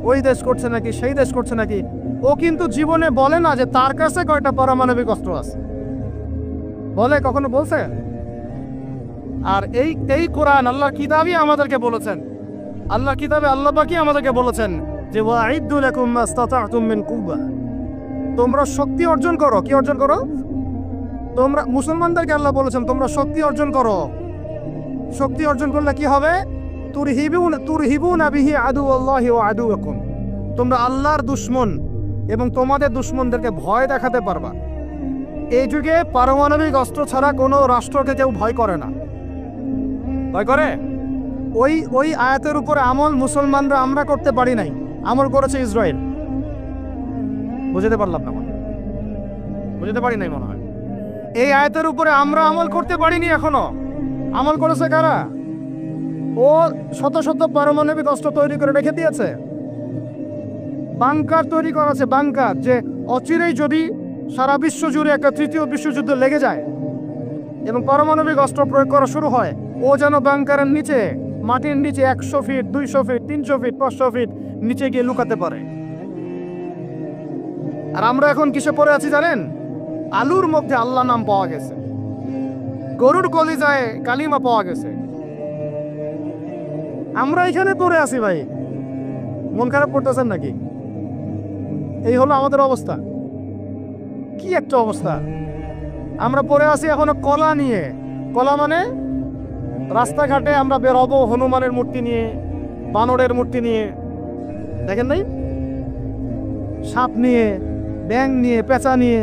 ওই দেশ করছে নাকি, সেই দেশ করছে নাকি, ও কিন্তু জীবনে বলে না যে তার কাছে কয়টা পারমাণবিক অস্ত্র আছে। বলে? কখনো বলছে? আর এই কোরআন আল্লাহর কিতাবই আমাদেরকে বলেছেন, আল্লাহর কিতাবে আল্লাহ পাকই আমাদেরকে বলেছেন যে ওয়াইদ্দু লাকুম মাস্তাতা'তুম মিন কুওয়া, তোমরা শক্তি অর্জন করো। কি অর্জন করো? তোমরা, মুসলমানদেরকে আল্লাহ বলেছেন তোমরা শক্তি অর্জন করো। শক্তি অর্জন করলে কি হবে? তুরহিবুনা বিহি আদুওয়াল্লাহি ওয়া আদুওয়াকুম, তোমরা আল্লাহর দুশমন এবং তোমাদের দুশমনদেরকে ভয় দেখাতে পারবা। এই যুগে পারমাণবিক অস্ত্র ছাড়া কোনো রাষ্ট্রকে কেউ ভয় করে না। ভয় করে? ওই আয়াতের উপরে আমল মুসলমানরা আমরা করতে পারি নাই, আমল করেছে ইসরায়েল। বুঝতে পারলাম না, বুঝতে পারি নাই মনে হয়। এই আয়াতের উপরে আমরা আমল করতে পারিনি এখনো। আমল করেছে কারা? ও শত শত পারমাণবিক অস্ত্র তৈরি করে রেখে দিয়েছে, বাংকার তৈরি করেছে, বাংকার, যে অচিরেই যদি সারা বিশ্ব জুড়ে একটা তৃতীয় বিশ্বযুদ্ধ লেগে যায় এবং পারমাণবিক অস্ত্র প্রয়োগ করা শুরু হয়, ও যেন বাংকারের নিচে, মাটির নিচে 100 ফিট, 200 ফিট, 300 ফিট, 500 ফিট নিচে গিয়ে লুকাতে পারে। আর আমরা এখন কিসে পড়ে আছি জানেন? আলুর মধ্যে আল্লাহ নাম পাওয়া গেছে, গরুর কলিজায় কালিমা পাওয়া গেছে, আমরা এখানে পড়ে আছি। ভাই মন খারাপ করতেছেন নাকি? এই হলো আমাদের অবস্থা। কি একটা অবস্থা! আমরা পড়ে আছি এখনো কলা নিয়ে। কলা মানে রাস্তাঘাটে আমরা বের হবো হনুমানের মূর্তি নিয়ে, বানরের মূর্তি নিয়ে, দেখেন নাই? সাপ নিয়ে, ব্যাং নিয়ে, পেঁচা নিয়ে।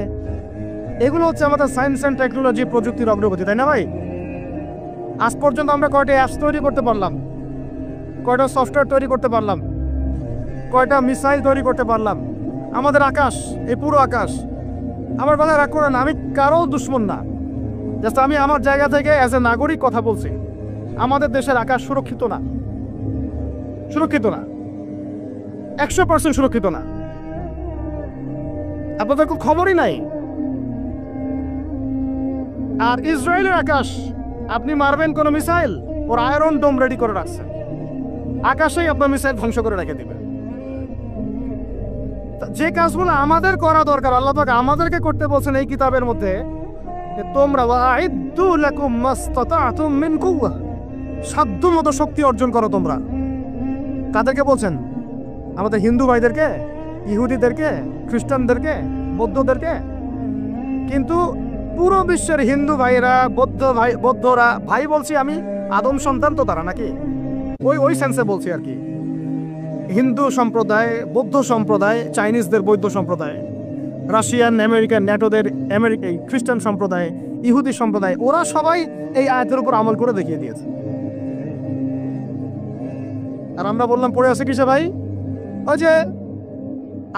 এগুলো হচ্ছে আমাদের সায়েন্স অ্যান্ড টেকনোলজি, প্রযুক্তির অগ্রগতি, তাই না ভাই? আজ পর্যন্ত আমরা কয়টা অ্যাপস তৈরি করতে পারলাম, কয়টা সফটওয়্যার তৈরি করতে পারলাম, কয়টা মিসাইল তৈরি করতে পারলাম, আমাদের আকাশ, এই পুরো আকাশ। আমার কথা রাগ করেন, আমি কারো দুশ্মন না, জাস্ট আমি আমার জায়গা থেকে অ্যাজ এ নাগরিক কথা বলছি। আমাদের দেশের আকাশ সুরক্ষিত না, সুরক্ষিত না, 100% সুরক্ষিত না। আপনাদের কোনো খবরই নাই। আর ইসরায়েলের আকাশ, আপনি মারবেন কোনো মিসাইল, ওর আয়রন ডোম রেডি করে রাখছে, আকাশেই আপনার মিসাইল ধ্বংস করে রেখে দিবে। যে কাজগুলো আমাদের করা দরকার, আল্লাহ পাক আমাদেরকে করতে বলছেন এই কিতাবের মধ্যে, তোমরা ওয়াইদু লাকুম মাসতাতাতুম মিন কুওয়া, সাধ্যমতো শক্তি অর্জন করো তোমরা। কাদেরকে বলছেন? আমাদের হিন্দু ভাইদেরকে, ইহুদিদেরকে, খ্রিস্টানদেরকে, বৌদ্ধদেরকে। কিন্তু পুরো বিশ্বের হিন্দু ভাইরা, বৌদ্ধরা, ভাই বলছি আমি, আদম সন্তান তো তারা নাকি, ওই সেন্সে বলছি আর কি। হিন্দু সম্প্রদায়, বৌদ্ধ সম্প্রদায়, চাইনিজদের বৌদ্ধ সম্প্রদায়, রাশিয়ান, আমেরিকান, ন্যাটোদের খ্রিস্টান সম্প্রদায়, ইহুদি সম্প্রদায়, ওরা সবাই এই আয়াতের উপর আমল করে দেখিয়ে দিয়েছে। আর আমরা বললাম পড়ে আছে কিসে ভাই? ওই যে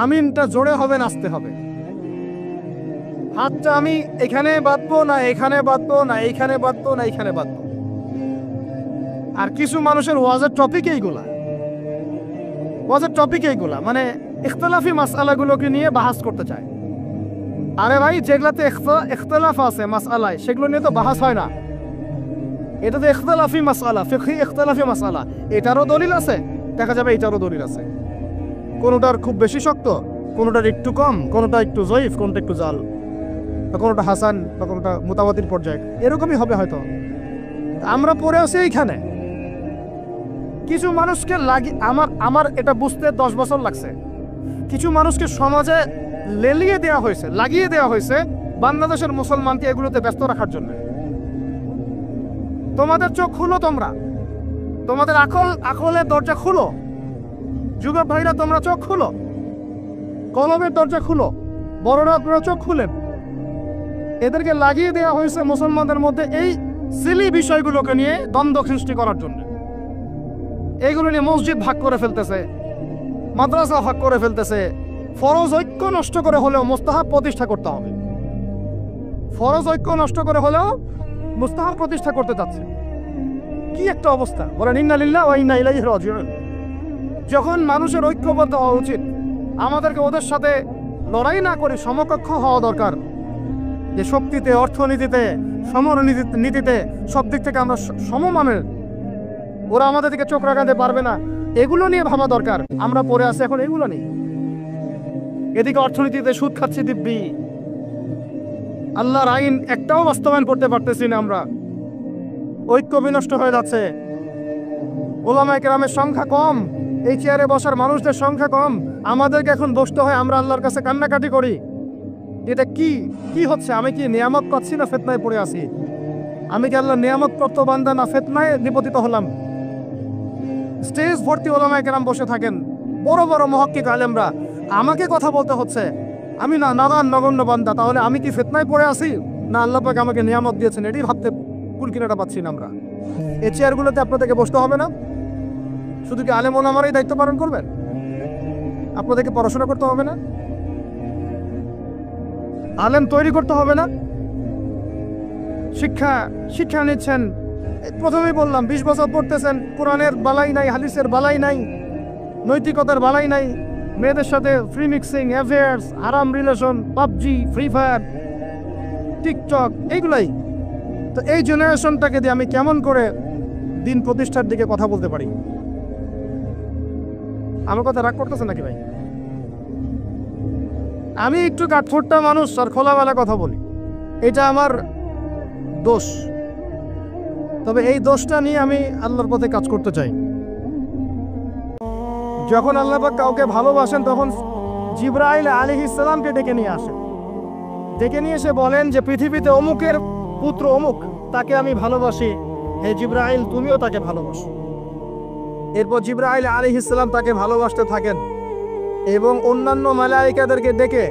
আমিনটা জোরে হবে, নাচতে হবে। হাতটা আমি এখানে বাঁধবো না, এখানে বাঁধবো না, এইখানে বাঁধবো না, এইখানে বাঁধবো। আর কিছু মানুষের ওয়াজের টপিক এইগুলা, ওয়াজের টপিক এইগুলা, মানে ইখতলাফি মাসআলাগুলোকে নিয়ে বাহাস করতে চায়। আরে ভাই, যেগুলাতে ইখতলাফ আছে মাসআলায়, সেগুলো নিয়ে তো বাহাস হয় না। এটা তো ইখতলাফি মাসআলা, ফিকহি ইখতলাফি মাসআলা, এটারও দলিল আছে, দেখা যাবে এটারও দলিল আছে। কোনোটার খুব বেশি শক্ত, কোনোটার একটু কম, কোনোটা একটু জয়ীফ, কোনোটা একটু জাল, বা কোনোটা হাসান, বা কোনোটা মুতাওয়াতির পর্যায়ে, এরকমই হবে হয়তো। আমরা পড়ে আছি এইখানে। কিছু মানুষকে আমার এটা বুঝতে 10 বছর লাগছে। কিছু মানুষকে সমাজে লাগিয়ে দেওয়া হয়েছে বাংলাদেশের মুসলমানকে এগুলোতে ব্যস্ত রাখার জন্য। তোমাদের চোখ খুলো, তোমাদের আকলের দরজা খুলো, যুবক ভাইরা তোমরা চোখ খুলো, কলমের দরজা খুলো, বড়রা আপনারা চোখ খুলেন। এদেরকে লাগিয়ে দেওয়া হয়েছে মুসলমানদের মধ্যে এই সিলি বিষয়গুলোকে নিয়ে দ্বন্দ্ব সৃষ্টি করার জন্য। এইগুলো নিয়ে মসজিদ ভাগ করে ফেলতেছে, মাদ্রাসা ভাগ করে ফেলতেছে। ফরজ ঐক্য নষ্ট করে হলেও মুস্তাহাব প্রতিষ্ঠা করতে হবে। ফরজ ঐক্য নষ্ট করে হলেও মুস্তাহাব প্রতিষ্ঠা করতে চাচ্ছে। কি একটা অবস্থা, বলেন ইন্না লিল্লাহি ওয়া ইন্না ইলাইহি রাজিউন। যখন মানুষের ঐক্যবদ্ধ হওয়া উচিত, আমাদেরকে ওদের সাথে লড়াই না করে সমকক্ষ হওয়া দরকার। যে শক্তিতে, অর্থনীতিতে, সমরনীতিতে, সব দিক থেকে আমরা সমমানের, ওরা আমাদের দিকে চোখ রাখাতে পারবে না, এগুলো নিয়ে ভাবা দরকার। আমরা পড়ে আছি এখন এগুলো নেই। এদিকে অর্থনীতিতে সুদ খাচ্ছি দিব্যি, আল্লাহর আইন একটাও বাস্তবায়ন করতে পারতেছি না আমরা, ঐক্য বিনষ্ট হয়ে যাচ্ছে। ওলামায়ে কেরামের সংখ্যা কম, এই চেয়ারে বসার মানুষদের সংখ্যা কম, আমাদেরকে এখন বসতে হয়, আমরা আল্লাহর কাছে কান্নাকাটি করি। এটা কি হচ্ছে? আমি কি নিয়ামত পাচ্ছি না ফিতনায় পড়ে আছি? আমি কি আল্লাহর নিয়ামত প্রাপ্ত বান্দা না ফিতনায় নিপতিত হলাম? স্টেজ ভর্তি ওলামায়ে কেরাম বসে থাকেন, বড় বড় মুহাক্কিক আলেমরা, আমাকে কথা বলতে হচ্ছে। আমি নাদান নগণ্য বান্দা, তাহলে আমি কি ফিতনায় পড়ে আছি না আল্লাহ পাক আমাকে নিয়ামত দিয়েছেন? এটাই ভাবতে কুলকিনাটা পাচ্ছি না আমরা। এই চেয়ারগুলোতে আপনাদেরকে বসতে হবে না? শুধু কি আলেম ওলামারাই দায়িত্ব পালন করবেন? আপনাদেরকে পড়াশোনা করতে হবে না? আলেম তৈরি করতে হবে না? শিক্ষা নিচ্ছেন, প্রথমেই বললাম 20 বছর পড়তেছেন, কোরআনের বালাই নাই, হাদিসের বালাই নাই, নৈতিকতার বালাই নাই, মেয়েদের সাথে ফ্রি মিক্সিং, অ্যাফেয়ার্স, হারাম relation, PUBG, Free Fire, TikTok, এইগুলাই। তো এই জেনারেশনটাকে দিয়ে আমি কেমন করে দিন প্রতিষ্ঠার দিকে কথা বলতে পারি? আমার কথা রাগ করতেছে নাকি ভাই? আমি একটু কাঠফোট্টা মানুষ আর খোলামেলা কথা বলি, এটা আমার দোষ। তবে এই দোষটা নিয়ে আমি আল্লাহর পথে কাজ করতে চাই। যখন আল্লাহ পাক কাউকে ভালোবাসেন, তখন জিবরাইল আলাইহিস সালামকে ডেকে নিয়ে আসেন। ডেকে নিয়ে এসে বলেন যে পৃথিবীতে অমুকের পুত্র অমুক, তাকে আমি ভালোবাসি, হে জিবরাইল তুমিও তাকে ভালোবাসো। এরপর জিবরাইল আলাইহিস সালাম তাকে ভালোবাসতে থাকেন এবং অন্যান্য মালায়েকাদেরকে ডেকে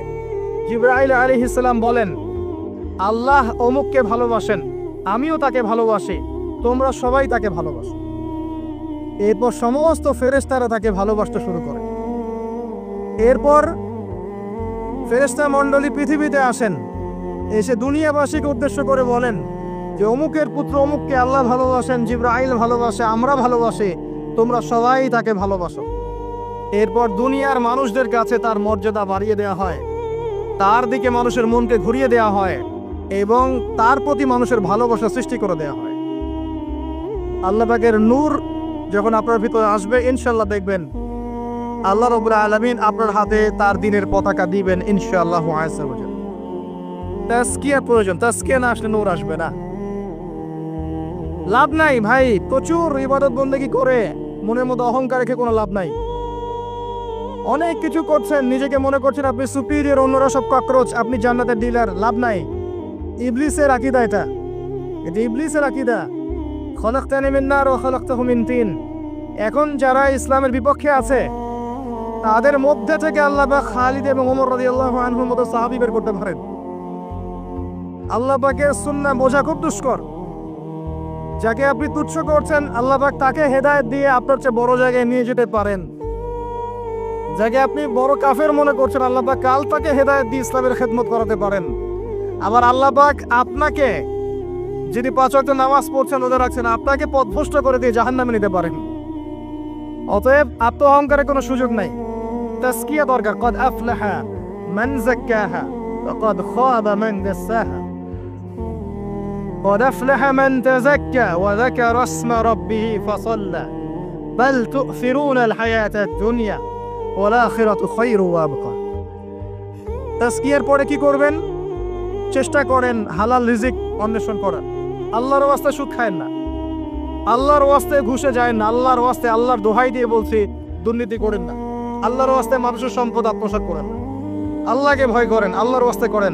জিবরাইল আলাইহিস সালাম বলেন, আল্লাহ অমুককে ভালোবাসেন, আমিও তাকে ভালোবাসি, তোমরা সবাই তাকে ভালোবাসো। এরপর সমস্ত ফেরেশতারা তাকে ভালোবাসতে শুরু করে। এরপর ফেরেশতা মণ্ডলী পৃথিবীতে আসেন, এসে দুনিয়াবাসীকে উদ্দেশ্য করে বলেন যে অমুকের পুত্র অমুককে আল্লাহ ভালোবাসেন, জিবরাইল ভালোবাসে, আমরা ভালোবাসি, তোমরা সবাই তাকে ভালোবাসো। এরপর দুনিয়ার মানুষদের কাছে তার মর্যাদা বাড়িয়ে দেওয়া হয়, তার দিকে মানুষের মনকে ঘুরিয়ে দেওয়া হয় এবং তার প্রতি মানুষের ভালোবাসা সৃষ্টি করে দেওয়া হয়। আল্লাহ পাকের নূর যখন আপনার ভিতরে আসবে, ইনশাআল্লাহ দেখবেন আল্লাহ রাব্বুল আলামিন আপনার হাতে তার দ্বীনের পতাকা দিবেন ইনশাআল্লাহ আযজা ওয়া জাল। তাজকিয়া প্রয়োজন, তাজকিয়া না আসলে নূর আসবে না। লাভ নাই ভাই, প্রচুর ইবাদত বন্দেগী করে মনের মধ্যে অহংকার রেখে কোনো লাভ নাই। অনেক কিছু করছেন, নিজেকে মনে করছেন আপনি সুপিরিয়র, অন্যরা সব ককরোচ, আপনি জান্নাতের ডিলার, লাভ নাই। ইবলিসের আকীদা এটা ইবলিসের আকীদা। খলাকতানি মিন নার ওয়া খলাকতাহু মিন তিন। এখন যারা ইসলামের বিপক্ষে আছে তাদের মধ্যে থেকে আল্লাহ পাক খালিদ এবং ওমর রাদিয়াল্লাহু আনহুর মতো সাহাবী বের করতে পারেন। আল্লাহ পাকের সুন্নাহ বোঝা খুব দুষ্কর। যাকে আপনি তুচ্ছ করছেন, আল্লাহ পাক তাকে হেদায়েত দিয়ে আপনার চেয়ে বড় জায়গায় নিয়ে যেতে পারেন। যাকে আপনি বড় কাফের মনে করছেন, আল্লাহ পাক কাল তাকে হেদায়েত দিয়ে ইসলামের খেদমত করাতে পারেন। আবার আল্লাহ পাক আপনাকে, যিনি 5 ওয়াক্ত নামাজ পড়ছেন, রোজা রাখছেন, আপনাকে পথভ্রষ্ট করে দিয়ে জাহান্নামে নিতে পারেন। অতএব আত্ম অহংকারের কোনো সুযোগ নাই। তাজকিয়া দরকার। কদ আফলাহা মান যাক্কাহা ওয়া কদ খাবা মান দাসাহা। قد أفلح من تزكى وذكر اسم ربه فصلى بل تؤثرون الحياة الدنيا والآخرة خير وأبقى। তাজকিয়ার পরে কি করবেন? চেষ্টা করেন হালাল রিজিক অন্বেষণ করার। আল্লাহর ওয়াস্তে সুদ খায়েন না, আল্লাহর ওয়াস্তে ঘুষে যায় না, আল্লাহর ওয়াস্তে, আল্লাহর দোহাই দিয়ে বলছি দুর্নীতি করেন না, আল্লাহর ওয়াস্তে মানুষের সম্পদ আত্মসাৎ করেন না। আল্লাহকে ভয় করেন, আল্লাহর ওয়াস্তে করেন,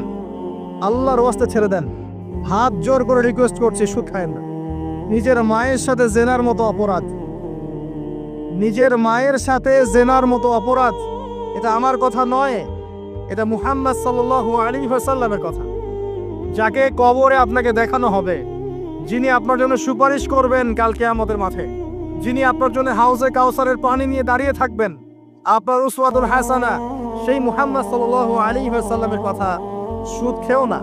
আল্লাহর ওয়াস্তে ছেড়ে দেন। হাত জোর করে রিকোয়েস্ট করছি, সুদ খায়েন না। নিজের মায়ের সাথে জেনার মতো অপরাধ, নিজের মায়ের সাথে জেনার মতো অপরাধ। এটা আমার কথা নয়, এটা মুহাম্মদ সাল্লাল্লাহু আলাইহি ওয়াসাল্লামের কথা। যাকে কবরে আপনাকে দেখানো হবে, যিনি আপনার জন্য সুপারিশ করবেন কাল কিয়ামতের মাঠে, যিনি আপনার জন্য হাউজে কাউসারের পানি নিয়ে দাঁড়িয়ে থাকবেন, আপনার উসওয়াতুল হাসানা, সেই মুহাম্মদ সাল্লাল্লাহু আলাইহি ওয়াসাল্লামের কথা। সুদ খেও না।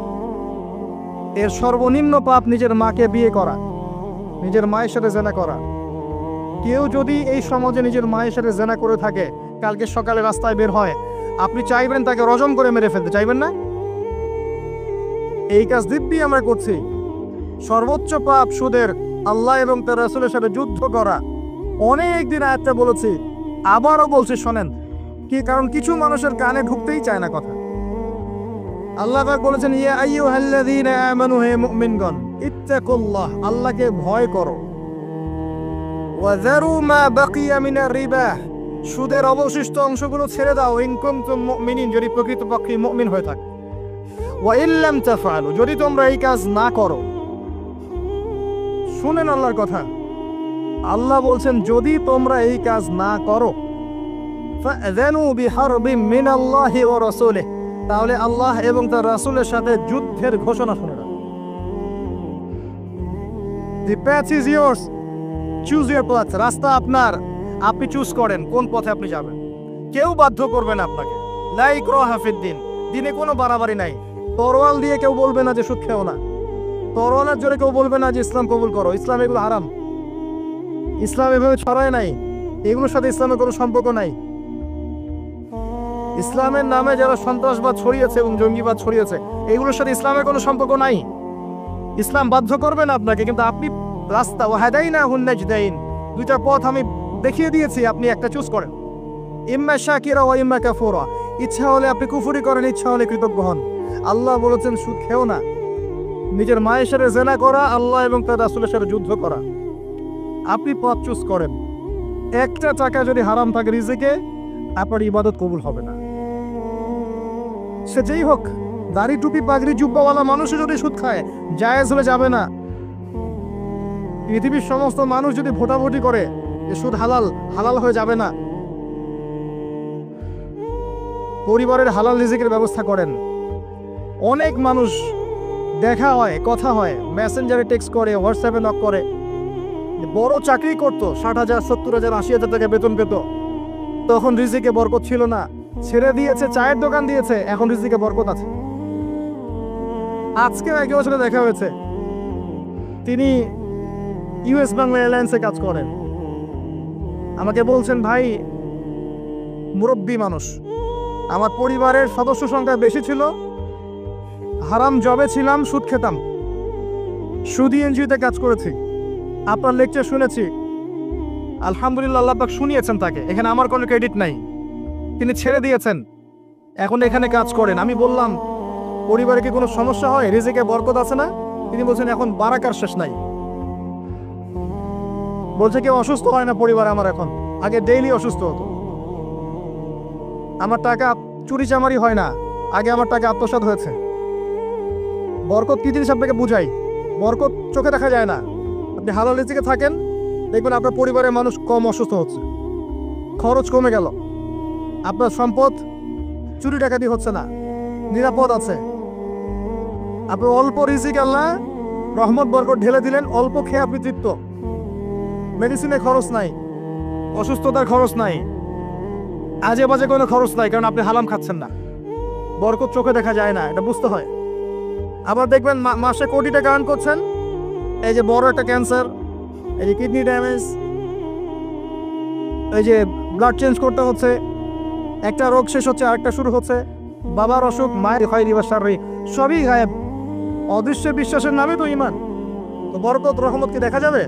এর সর্বনিম্ন পাপ নিজের মাকে বিয়ে করা, নিজের মায়ের সাথে জেনা করা। কেউ যদি এই সমাজে নিজের মায়ের সাথে জেনা করে থাকে, কালকে সকালে রাস্তায় বের হয়, আপনি চাইবেন তাকে রজম করে মেরে ফেলতে, চাইবেন না? এই কাজ দিব্যি আমরা করছি। সর্বোচ্চ পাপ সুদের, আল্লাহ এবং তার রাসূলের সাথে যুদ্ধ করা। অনেক দিন আয়াতটা বলেছি, আবারও বলছি, শোনেন কি, কারণ কিছু মানুষের কানে ঢুকতেই চায় না কথা। আল্লাহ পাক বলেছেন, ইয়া আইয়ুহাল্লাযীনা আমানু, হে মুমিনগণ, ইত্তাকুল্লাহ, আল্লাহকে ভয় করো। ওয়া যারু মা বাকিয়া মিনার রিবা, সুদের অবশিষ্ট অংশগুলো ছেড়ে দাও। ইন কুনতুম মুমিনিন, যদি প্রকৃতপক্ষে মুমিন হয়ে থাকে। ওয়া ইল্লাম তাফআলু, যদি তোমরা এই কাজ না করো। শুনেন আল্লাহর কথা, আল্লাহ বলছেন যদি তোমরা এই কাজ না করো, ফাযানু বিহারবিম মিনাল্লাহি ওয়া রাসূলিহি, তাহলে আল্লাহ এবং তার রাসূলের সাথে যুদ্ধের ঘোষণা শুনে রাখো। The path is yours, choose your path, রাস্তা আপনার, আপনি চুজ করেন কোন পথে আপনি যাবেন। কেউ বাধ্য করবে না আপনাকে। লা ইকরাহা ফিদ্দিন, দিনে কোনো বাড়াবাড়ি নাই। তরোয়াল দিয়ে কেউ বলবে না যে সুদ খেও না, তরোয়ালের জোরে কেউ বলবে না যে ইসলাম কবুল করো। ইসলাম এগুলো হারাম, ইসলাম এভাবে ছড়ায় নাই, এগুলোর সাথে ইসলামের কোনো সম্পর্ক নাই। ইসলামের নামে যারা সন্ত্রাসবাদ ছড়িয়েছে এবং জঙ্গিবাদ ছড়িয়েছে, এগুলোর সাথে ইসলামের কোনো সম্পর্ক নাই। ইসলাম বাধ্য করবে না আপনাকে, কিন্তু আপনি রাস্তা, ওয়াহাদাইনাহুন নাজদাইন, দুইটা পথ আমি দেখিয়ে দিয়েছি, আপনি একটা চুজ করেন। ইম্মা শাকিরা ওয়া ইম্মা কাফুরা, ইচ্ছা হলে আপনি কুফরি করেন, ইচ্ছা হলে কৃতজ্ঞ হন। আল্লাহ বলেছেন সুদ খেও না, নিজের মায়ের সাথে জেনা করা, আল্লাহ এবং তার রাসূলের সাথে যুদ্ধ করা। আপনি পথ চুজ করেন। একটা টাকা যদি হারাম থাকে রিজিকে, আপনার ইবাদত কবুল হবে না। সে যেই হোক, দাড়ি টুপি পাগড়ি জুব্বাওয়ালা মানুষও যদি সুদ খায়, জায়েজ হলে যাবে না। পৃথিবীর সমস্ত মানুষ যদি ভোটাভুটি করে যে সুদ হালাল, হালাল হয়ে যাবে না। পরিবারের হালাল রিজিকের ব্যবস্থা করেন। অনেক মানুষ দেখা হয়, কথা হয়, মেসেঞ্জারে টেক্সট করে, হোয়াটসঅ্যাপে নক করে, বড় চাকরি করতো, 60,000 70,000 80,000 টাকা বেতন পেত, তখন রিজিকে বরকত ছিল না, ছেড়ে দিয়েছে, চায়ের দোকান দিয়েছে, এখন রিজিকে বরকত আছে। আজকেও একজনের সাথে দেখা হয়েছে, তিনি ইউএস বাংলা এয়ারলাইন্সে কাজ করেন। আমাকে বলছেন, ভাই মুরব্বী মানুষ, আমার পরিবারের সদস্য সংখ্যা বেশি ছিল, হারাম জবে ছিলাম, সুদ খেতাম, সুদি এনজিওতে কাজ করেছি, আপনার লেকচার শুনেছি, আলহামদুলিল্লাহ আল্লাহ পাক শুনিয়েছেন তাকে, এখানে আমার কোনো ক্রেডিট নাই, তিনি ছেড়ে দিয়েছেন, এখন এখানে কাজ করেন। আমি বললাম, পরিবারে কি কোনো সমস্যা হয়, রিজিকে বরকত আছে না? তিনি বলছেন, এখন বারাকার শেষ নাই। বলছে কেউ অসুস্থ হয় না পরিবারে আমার এখন, আগে ডেইলি অসুস্থ হতো। আমার টাকা চুরি চামারি হয় না, আগে আমার টাকা আত্মসাৎ হয়েছে। বরকত কি জিনিস আপনাকে বুঝাই, বরকত চোখে দেখা যায় না। আপনি হালাল রিজিকে থাকেন, দেখবেন আপনার পরিবারের মানুষ কম অসুস্থ হচ্ছে, খরচ কমে গেল, আপনার সম্পদ চুরি ডাকাতি হচ্ছে না, নিরাপদ আছে। আপনি অল্প রিজিক আল্লাহ রহমত বরকত ঢেলে দিলেন, অল্প খেয়ে আপনি তৃপ্ত, মেডিসিনের খরচ নাই, অসুস্থতার খরচ নাই, আজে বাজে কোনো খরচ নাই, কারণ আপনি হালাম খাচ্ছেন না। বরকত চোখে দেখা যায় না, এটা বুঝতে হয়। আবার দেখবেন মাসে কোটি টাকা আর্ন করছেন, এই যে বড় একটা ক্যান্সার, এই যে কিডনি ড্যামেজ, এই যে ব্লাড চেঞ্জ করতে হচ্ছে, একটা রোগ শেষ হচ্ছে আরেকটা শুরু হচ্ছে, বাবার অসুখ, মায়ের খয়রি বা শারীরিক, সবই গায়েব। অদৃশ্য বিশ্বাসের নামে তো ইমান। তো বরকত রহমত কি দেখা যাবে?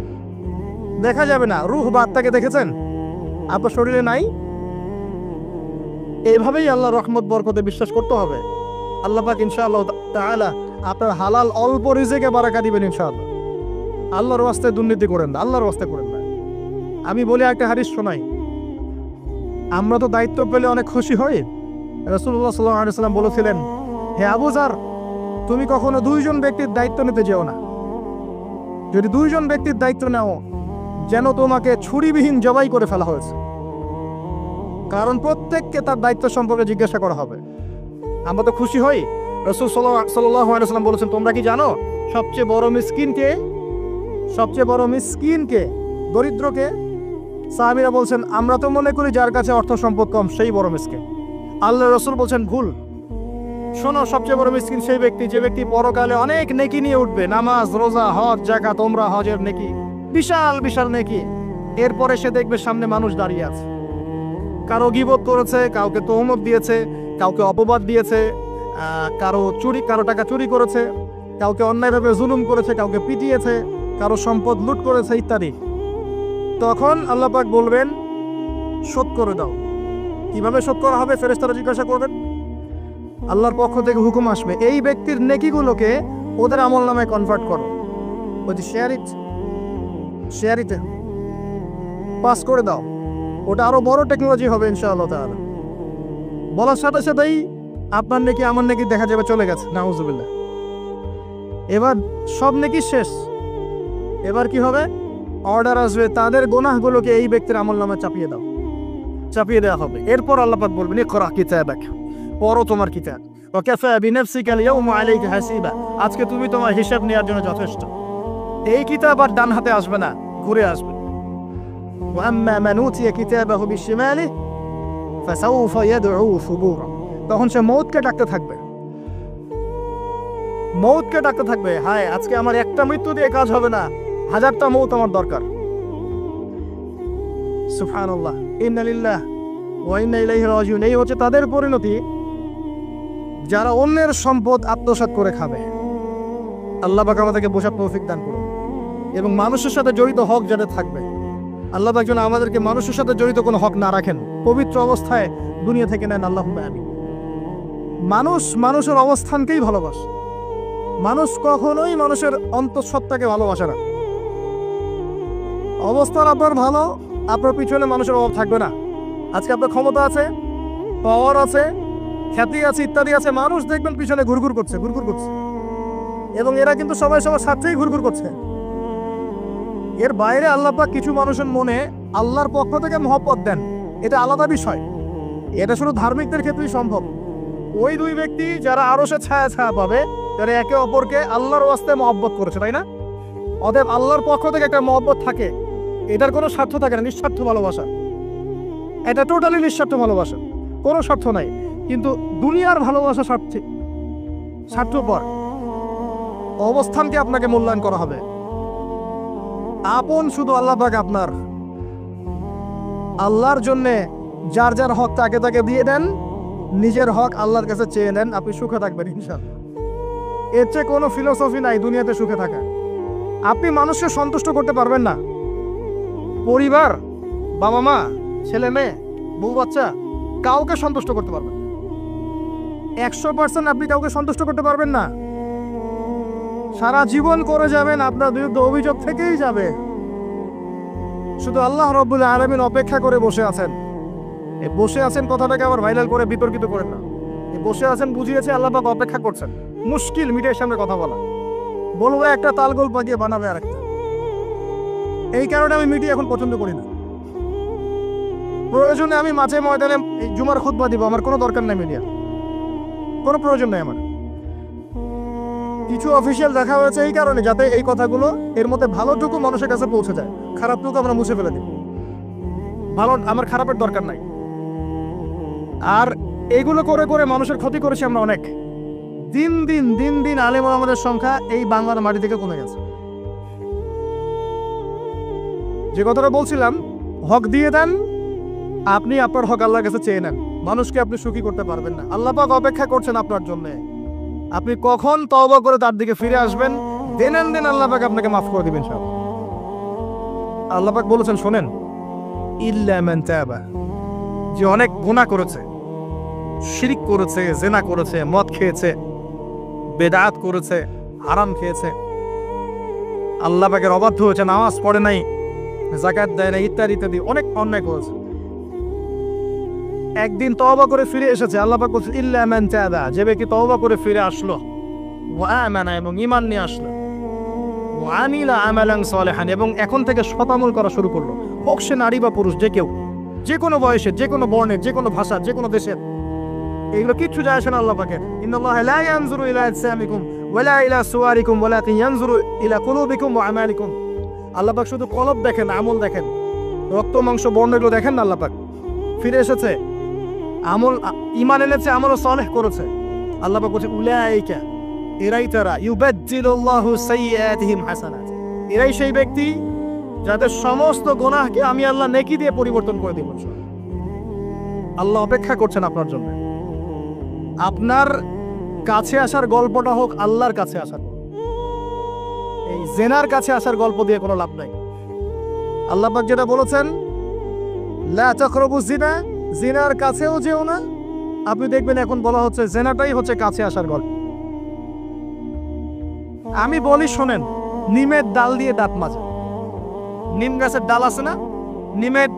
দেখা যাবে না। রূহ বা আত্মাকে দেখেছেন? আপনার শরীরে নাই। এইভাবেই আল্লাহ রহমত বরকতে বিশ্বাস করতে হবে। আল্লাহ পাক ইনশাআল্লাহ তাআলা আপনার হালাল অল্প রিজিকে বারাকা দিবেন ইনশাআল্লাহ। আল্লাহর ওয়াস্তে দুর্নীতি করেন না, আল্লাহর ওয়াস্তে করেন না। আমি বলি একটা হাদিস শোনাই, আমরা তো দায়িত্ব পেলে অনেক খুশি হই। রাসূলুল্লাহ সাল্লাল্লাহু আলাইহি ওয়াসাল্লাম বলেছিলেন, হে আবু যার, তুমি কখনো দুইজন ব্যক্তির দায়িত্ব নিতে যেও না। যদি দুইজন ব্যক্তির দায়িত্ব নাও, যেন তোমাকে ছুরিবিহীন জবাই করে ফেলা হয়েছে, কারণ প্রত্যেককে তার দায়িত্ব সম্পর্কে জিজ্ঞাসা করা হবে। আমরা তো খুশি হই। রাসূল সাল্লাল্লাহু আলাইহি ওয়াসাল্লাম বলেছেন, তোমরা কি জানো সবচেয়ে বড় মিসকিন কে? সবচেয়ে বড় মিসকিন কে? দরিদ্রকে? সাহাবীরা বলছেন, আমরা তো মনে করি যার কাছে অর্থ সম্পদ কম সেই বড় মিসকিন। আল্লাহ রাসূল বলছেন, ভুল। শোনো, সবচেয়ে বড় মিসকিন সেই ব্যক্তি যে ব্যক্তি পরকালে অনেক নেকি নিয়ে উঠবে, নামাজ, রোজা, হজ, যাকাত, উমরা, হজের নেকি, বিশাল বিশাল নেকি। এরপরে সে দেখবে সামনে মানুষ দাঁড়িয়ে আছে, কারো গীবত করেছে, কাউকে তহমত দিয়েছে, কাউকে অপবাদ দিয়েছে, কারো টাকা চুরি করেছে, কাউকে অন্যায়ভাবে জুলুম করেছে, কাউকে পিটিয়েছে, কারো সম্পদ লুট করেছে ইত্যাদি। তখন আল্লাহ পাক বলবেন, শোধ করে দাও। কিভাবে শোধ করা হবে? ফেরেশতারা জিজ্ঞাসা করবেন, আল্লাহর পক্ষ থেকে হুকুম আসবে, এই ব্যক্তির নেকিগুলোকে ওদের আমল নামে কনভার্ট করো, ওই যে শেয়ারিতে পাস করে দাও। ওটা আরো বড় টেকনোলজি হবে ইনশাআল্লাহ তাআলা। বলার সাথে সাথেই আপনার নেকি আমার নেকি দেখা যাবে চলে গেছে, নাউজুবিল্লাহ। এবার সব নেকি শেষ। এবার কি হবে? অর্ডার আসবে, তাদের গুনাহগুলোকে এই ব্যক্তির আমল নামে চাপিয়ে দেওয়া হবে। এরপর আল্লাহ পাক বলবেন, ইকরা কিতাবাক, পড়ো তোমার কিতাব, ওয়া কাফা বিনাফসিকা আল-ইয়াওমা আলাইকা হাসিবা, আজকে তুমি তোমার হিসাব নেওয়ার জন্য যথেষ্ট। এই কিতাব আর ডান হাতে আসবে না, ঘুরে আসবে। ওয়া আম্মা মান উতিয়া কিতাবাহু বিশিমালিহি ফাসাউফা ইয়াদউ সুবুরা, তখন সে মউতকে ডাকতে থাকবে, হায় আজকে আমার একটা মৃত্যু দিয়ে কাজ হবে না, 1000টা মউত আমার দরকার। সুবহানাল্লাহ, ইন্না লিল্লাহি ওয়া ইন্না ইলাইহি রাজিউন। এই হচ্ছে তাদের পরিণতি যারা অন্যের সম্পদ আত্মসাৎ করে খাবে। আল্লাহ পাক আমাদেরকে বোঝার তৌফিক দান করুন, এবং মানুষের সাথে জড়িত হক যাদের থাকবে, আল্লাহ পাক যেন আমাদেরকে মানুষের সাথে জড়িত কোনো হক না রাখেন, পবিত্র অবস্থায় দুনিয়া থেকে নেন। আল্লাহুম্মা আমিন। মানুষের অবস্থানকেই ভালোবাসে, মানুষ কখনোই মানুষের অন্তঃসত্ত্বাকে ভালোবাসে না। অবস্থান আপনার ভালো, আপনার পিছনে মানুষের অভাব থাকবে না। আজকে আপনার ক্ষমতা আছে, পাওয়ার আছে, খ্যাতি আছে, ইত্যাদি আছে, মানুষ দেখবেন পিছনে ঘুরঘুর করছে, এবং এরা কিন্তু সবাই সবার সাথেই ঘুরঘুর করছে। এর বাইরে আল্লাহ পাক কিছু মানুষের মনে আল্লাহর পক্ষ থেকে মহব্বত দেন, এটা আলাদা বিষয়। এটা শুধু ধার্মিকদের ক্ষেত্রেই সম্ভব। ওই দুই ব্যক্তি যারা আরশে ছায়া পাবে, যারা একে অপরকে আল্লাহর ওয়াস্তে মহব্বত করেছে, তাই না? অতএব আল্লাহর পক্ষ থেকে একটা মহব্বত থাকে, এটার কোনো স্বার্থ থাকে না, নিঃস্বার্থ ভালোবাসা। এটা টোটালি নিঃস্বার্থ ভালোবাসা। কোনো স্বার্থ নাই, কিন্তু দুনিয়ার ভালোবাসা স্বার্থপর। অবস্থানকে আপনাকে মূল্যায়ন করা হবে। আপন শুধু আল্লাহ পাক আপনার। আল্লাহর জন্যে যার যার হক তাকে তাকে দিয়ে দেন, নিজের হক আল্লাহর কাছে চেয়ে নেন, আপনি সুখে থাকবেন ইনশাআল্লাহ। এর চেয়ে কোনো ফিলোসফি নাই দুনিয়াতে সুখে থাকা। আপনি মানুষকে সন্তুষ্ট করতে পারবেন না, পরিবার, বাবা মা, ছেলে মেয়ে, বউ বাচ্চা, কাউকে সন্তুষ্ট করতে পারবেন না। 100% আপনি কাউকে সন্তুষ্ট করতে পারবেন না। সারা জীবন করে যাবেন, আপনার বিরুদ্ধে অভিযোগ থেকেই যাবে। শুধু আল্লাহ রাব্বুল আলামিন অপেক্ষা করে বসে আছেন। এই বসে আছেন কথাটাকে আবার ভাইরাল করে বিতর্কিত করেন না। এই বসে আছেন বুঝিয়েছে আল্লাহ পাক অপেক্ষা করছেন। মুশকিল মিডিয়ার সামনে কথা বলা, বলবো একটা তালগোল পাকিয়ে বানাবে আরেকটা। এই কারণে আমি মিডিয়া এখন পছন্দ করি না। প্রয়োজনে আমি মাঝে ময়দানে এই জুমার খুতবা দিব, আমার কোনো দরকার নেই মিডিয়া, কোনো প্রয়োজন নেই আমার। কিছু অফিসিয়াল দেখা হয়েছে এই কারণে, যাতে এই কথাগুলো এর মধ্যে ভালোটুকু মানুষের কাছে পৌঁছে যায়, খারাপটুকু আমরা মুছে ফেলে দিব। ভালো, আমার খারাপের দরকার নাই। আর এগুলো করে করে মানুষের ক্ষতি করেছি আমরা অনেক। দিন দিন আলেম ওলামাদের সংখ্যা এই বাংলার মাটি থেকে কমে গেছে। যে কথাটা বলছিলাম, হক দিয়ে দেন, আপনি আপনার হক আল্লাহর কাছে চেয়ে নেন। মানুষকে আপনি সুখী করতে পারবেন না। আল্লাহ পাক অপেক্ষা করছেন আপনার জন্য। আপনি কখন তওবা করে তার দিকে ফিরে আসবেন, দেন আল্লাহ পাক আপনাকে মাফ করে দিবেন সব। আল্লাহ পাক বলেছেন শোনেন, ইল্লা মান তাবা, যে অনেক গুনাহ করেছে, শিরক করেছে, জিনা করেছে, মদ খেয়েছে, বেদাত করেছে, হারাম খেয়েছে, আল্লাহ পাকের অবাধ্য হয়েছে, নামাজ পড়ে নাই, যাকাত দেয় না, ইত্যাদি ইত্যাদি অনেক অন্যায় করেছে, একদিন তওবা করে ফিরে এসেছে। আল্লাহ পাক বলছেন ইল্লা মান তাবা, যে ব্যক্তি তওবা করে ফিরে আসলো, ওয়া আমানা, এবং ঈমান নিয়ে আসলো, ওয়া আমিলা আমালান সালিহান, এবং এখন থেকে সৎ-আমল করা শুরু করলো, হোক সে নারী বা পুরুষ, যে কেউ, যে কোনো বয়সের, যে কোনো বর্ণের, যে কোনো ভাষার, যে কোনো দেশের, এগুলো কিচ্ছু যায় আসে না আল্লাহ পাকের। ইন্নাল্লাহা লা ইয়ানজুরু ইলা আজসামিকুম ওয়ালা ইলা সুওয়ারিকুম ওয়ালাকিন ইয়ানজুরু ইলা কুলুবিকুম ওয়া আমালিকুম। আল্লাহ পাক শুধু কলব দেখেন, আমল দেখেন, রক্ত মাংস বর্ণ এগুলো দেখেন না। আল্লাহ পাক ফিরে এসেছে, আমল, ঈমান এনেছে, আমল সালেহ করেছে। আল্লাহ পাক বলছে উলাইকা, এরাই তারা, ইউবাদদিলুল্লাহু সাইয়্যাতিহিম হাসানাত, এরাই সেই ব্যক্তি যাদের সমস্ত গুনাহকে আমি আল্লাহ নেকি দিয়ে পরিবর্তন করে দিব। আল্লাহ অপেক্ষা করছেন আপনার জন্য। আপনার কাছে আসার গল্পটা হোক আল্লাহর কাছে আসার। এই জেনার কাছে আসার গল্প দিয়ে কোনো লাভ নাই। আল্লাহ পাক যেটা বলেছেন, লা তাকরাবুজ জিনা, জিনার কাছেও যেও না। আপনি দেখবেন এখন বলা হচ্ছে জেনাটাই হচ্ছে কাছে আসার গল্প। আমি বলি শোনেন, নিমের ডাল দিয়ে দাঁত মাজেন। নিম গাছের ডাল আছে না, নিমের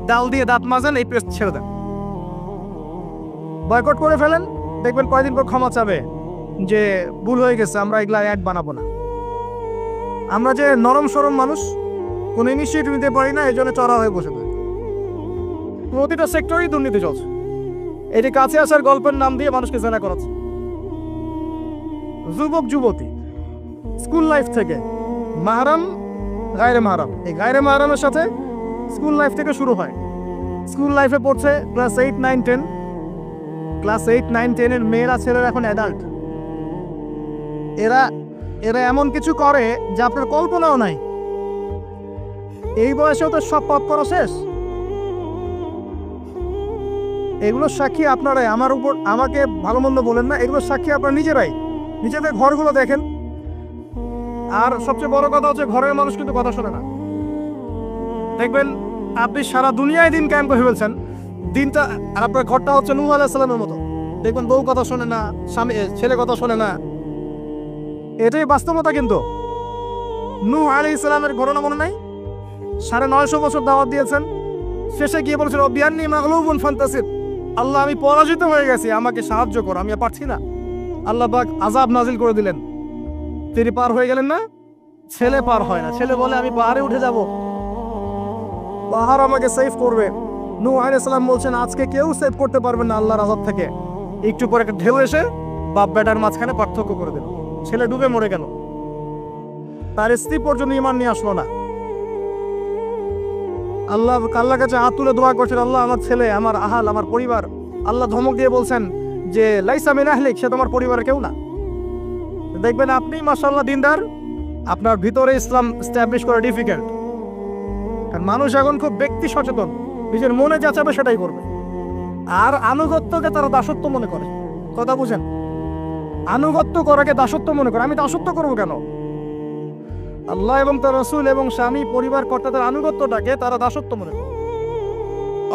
ডাল দিয়ে দাঁত মাজেন, এই পেস্ট ছেড়ে দেন, বয়কট করে ফেলেন, দেখবেন কয়েকদিন পর ক্ষমা চাবে যে ভুল হয়ে গেছে, আমরা এগুলা অ্যাড বানাবো না। আমরা যে নরম সরম মানুষ, কোনো ইনিশিয়েটিভ নিতে পারি না, এই জন্য চড়া হয়ে বসে থাকে। প্রতিটা সেক্টরেই দুর্নীতি চলছে। এটি কাছে আসার গল্পের নাম দিয়ে মানুষকে জেনা করাচ্ছে। যুবক যুবতী স্কুল লাইফ থেকে মাহরাম, গায়রে মাহরাম, এই গায়রে মাহরামের সাথে স্কুল লাইফ থেকে শুরু হয়। স্কুল লাইফে পড়ছে ক্লাস 8, 9, 10। ক্লাস 8, 9, 10 এর মেয়েরা ছেলেরা এখন অ্যাডাল্ট। এরা এরা এমন কিছু করে যা আপনার কল্পনাও নাই। এই বয়সেও তো সব পাপ করা শেষ। এগুলো সাক্ষী আপনারাই, আমার উপর আমাকে ভালো মন্দ বলেন না, এগুলো সাক্ষী আপনারা নিজেরাই। নিজেদের ঘরগুলো দেখেন। আর সবচেয়ে বড় কথা হচ্ছে, ঘরের মানুষ কিন্তু কথা শোনে না। দেখবেন আপনি সারা দুনিয়ায় দিন কায়েম করে ফেলছেন, দিনটা, আর আপনার ঘরটা হচ্ছে নূহ আলাইহিস সালামের মতো। দেখবেন বউ কথা শোনে না, স্বামী ছেলে কথা শোনে না। এটাই বাস্তবতা। কিন্তু নূহ আলাইহিস সালামের ঘটনা মনে নাই? 950 বছর দাওয়াত দিয়েছেন, শেষে গিয়ে বলেছেন বিআন্নী মাগলুবুন ফান্তাসির, আল্লাহ আমি পরাজিত হয়ে গেছি, আমাকে সাহায্য করো, আমি আর পারছি না। আল্লাহ পাক আযাব নাজিল করে দিলেন। তিনি পার হয়ে গেলেন না, ছেলে পার হয় না। ছেলে বলে আমি পাহাড়ে উঠে যাব, পাহাড় আমাকে সেভ করবে। নূহ আলাইহিস সালাম বলছেন আজকে কেউ সেভ করতে পারবে না আল্লাহর আযাব থেকে। একটু পরে একটা ঢেউ এসে বাপ বেটার মাঝখানে পার্থক্য করে দিল, ছেলে ডুবে মরে গেল। তার স্ত্রী পর্যন্ত ঈমান নিয়ে আসলো না। আল্লাহর কাছে হাত তুলে দোয়া করছেন, আল্লাহ আমার ছেলে, আমার আহাল, আমার পরিবার আল্লাহ ধমক দিয়ে বলছেন যে লাইসা মিন আহলিক, সে তোমার পরিবারের কেউ না। দেখবেন আপনি মাশাআল্লাহ দিনদার, আপনার ভিতরে ইসলাম এস্টাবলিশ করা ডিফিকাল্ট। কারণ মানুষ এখন খুব ব্যক্তি সচেতন, নিজের মনে যা চাবে সেটাই করবে। আর আনুগত্যকে তারা দাসত্ব মনে করে। কথা বুঝেন? আনুগত্য করাকে দাসত্ব মনে করে। আমি দাসত্ব করবো কেন? আল্লাহ এবং তার রাসূল এবং স্বামী পরিবার কর্তাদের আনুগত্যটাকে তারা দাসত্ব মনে করে।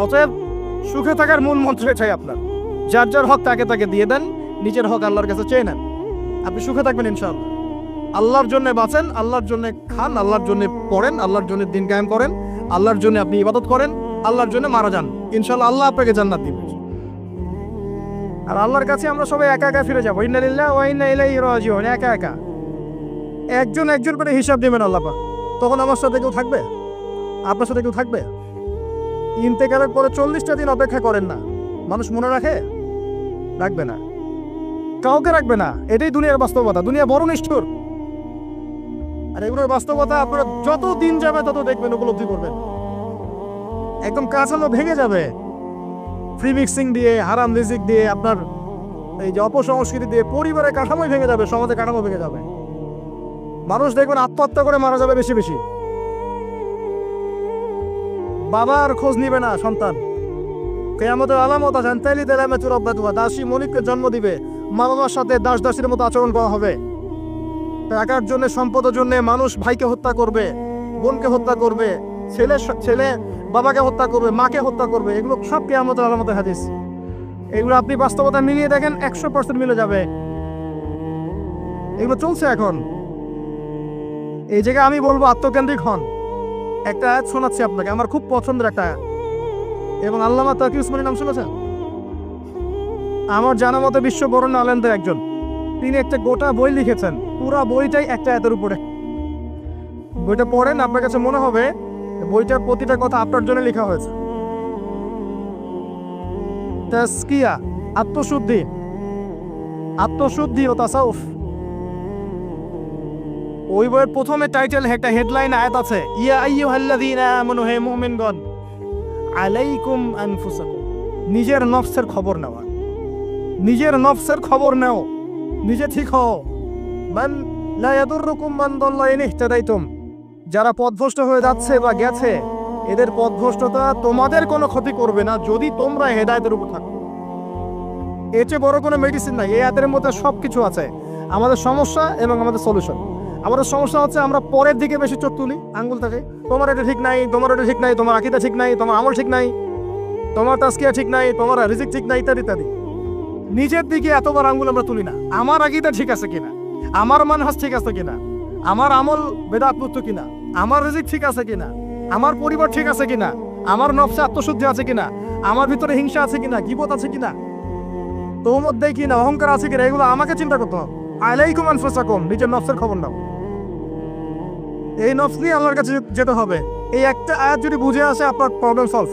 অতএব সুখে থাকার মূল মন্ত্র চাই আপনার, যার যার হক তাকে তাকে দিয়ে দেন, নিজের হক আল্লাহর কাছে চেয়ে নেন, আপনি সুখে থাকবেন ইনশাআল্লাহ। আল্লাহর জন্য বাঁচেন, আল্লাহর জন্য খান, আল্লাহর জন্য পড়েন, আল্লাহর জন্য দিন কায়েম করেন, আল্লাহর জন্য আপনি ইবাদত করেন, আল্লাহর জন্য মারা যান, ইনশাআল্লাহ আল্লাহ আপনাকে জান্নাত দিবেন। আর আল্লাহর কাছে আমরা সবাই একা একা ফিরে যাবো। ইন্না লিল্লাহি ওয়া ইন্না ইলাইহি রাজিউন। একা একা একজন একজন করে হিসাব দিবেন আল্লাহ পাক। তখন আমার সাথে কেউ থাকবে? আপনার সাথে কেউ থাকবে? ইন্তেকালের পরে 40টা দিন অপেক্ষা করেন না, মানুষ মনে রাখে? রাখবে না, কাউকে রাখবে না। এটাই দুনিয়ার বাস্তবতা। দুনিয়া বড় নিষ্ঠুর। আর এগুলোর বাস্তবতা আপনারা যত দিন যাবে তত দেখবেন, উপলব্ধি করবেন। একদম কাঁচালো ভেঙে যাবে ফ্রি মিক্সিং দিয়ে, হারাম রিজিক দিয়ে, আপনার এই যে অপসংস্কৃতি দিয়ে পরিবারের কাঠামোই ভেঙে যাবে, সমাজের কাঠামো ভেঙে যাবে। মানুষ দেখবেন আত্মহত্যা করে মারা যাবে বেশি বেশি। বাবার খোঁজ নিবে না সন্তান। কিয়ামতের আলামত আছে, তাইলি দেলামে তুরাব্বাতুহা, দাসী মনিককে জন্ম দিবে, মা বাবার সাথে দাস দাসীর মতো আচরণ করা হবে। টাকার জন্য, সম্পদের জন্য মানুষ ভাইকে হত্যা করবে, বোনকে হত্যা করবে, ছেলে বাবাকে হত্যা করবে, মাকে হত্যা করবে। এগুলো সব কিয়ামতের আলামতের হাদিস। এগুলো আপনি বাস্তবতা মিলিয়ে দেখেন, 100% মিলে যাবে। এগুলো চলছে এখন। এই জায়গায় আমি বলবো আত্মকেন্দ্রিক হন। একটা আয়াত শোনাচ্ছি আপনাকে, আমার খুব পছন্দের একটা আয়াত, এবং আল্লামা তাকি উসমানীর নাম শুনেছেন? আমার জানা মতে বিশ্ব বরেণ্য আলেমদের একজন। তিনি একটা গোটা বই লিখেছেন, পুরা বইটাই একটা আয়াতের উপরে। বইটা পড়েন, আপনার কাছে মনে হবে বইটার প্রতিটা কথা আপনার জন্য লেখা হয়েছে। তাসকিয়া, আত্মশুদ্ধি, আত্মশুদ্ধি ও তাসাউফ। ওই বইয়ের প্রথমে টাইটেল, একটা হেডলাইন আয়াত আছে, ইয়া আইয়ুহাল্লাযীনা আমানু, হে মুমিনগণ, আলাইকুম আনফুসাকুম। নিজের নফসের খবর নেওয়া, নিজের নফসের খবর নাও, নিজে ঠিক হও। মান লা ইয়াদুররুকুম মান দাল্লা ইন ইহতাদাইতুম। যারা পথভ্রষ্ট হয়ে যাচ্ছে বা গেছে, এদের পথভ্রষ্টতা তোমাদের কোনো ক্ষতি করবে না যদি তোমরা হেদায়েতের উপর থাকো। এর চেয়ে বড় কোনো মেডিসিন নাই। এই আয়াতের মধ্যে সবকিছু আছে, আমাদের সমস্যা এবং আমাদের সলিউশন। আমাদের সমস্যা হচ্ছে আমরা পরের দিকে বেশি চোখ তুলি, আঙ্গুল থাকে, তোমার এটা ঠিক নাই, তোমার এটা ঠিক নাই, তোমার আকীদা ঠিক নাই, তোমার আমল ঠিক নাই, তোমার তাসকিয়া ঠিক নাই, তোমার রিজিক ঠিক নাই, ইত্যাদি ইত্যাদি। নিজের দিকে এতবার আঙ্গুল আমরা তুলি না। আমার আকীদা ঠিক আছে কিনা, আমার মানহাজ ঠিক আছে কিনা, আমার আমল বেদাতমুক্ত কিনা, আমার রিজিক ঠিক আছে কিনা, আমার পরিবার ঠিক আছে কিনা, আমার নফসে আত্মশুদ্ধি আছে কিনা, আমার ভিতরে হিংসা আছে কিনা, গীবত আছে কিনা, তোমর দেয় কিনা, অহংকার আছে কিনা, এগুলো আমাকে চিন্তা করতে হবে। আলাইকুম আনফুসাকুম, নিজের নফসের খবর নাও। এই নফস নিয়ে আল্লাহর কাছে যেতে হবে। এই একটা আয়াত যদি বুঝে আসে, আপনার প্রবলেম সলভ।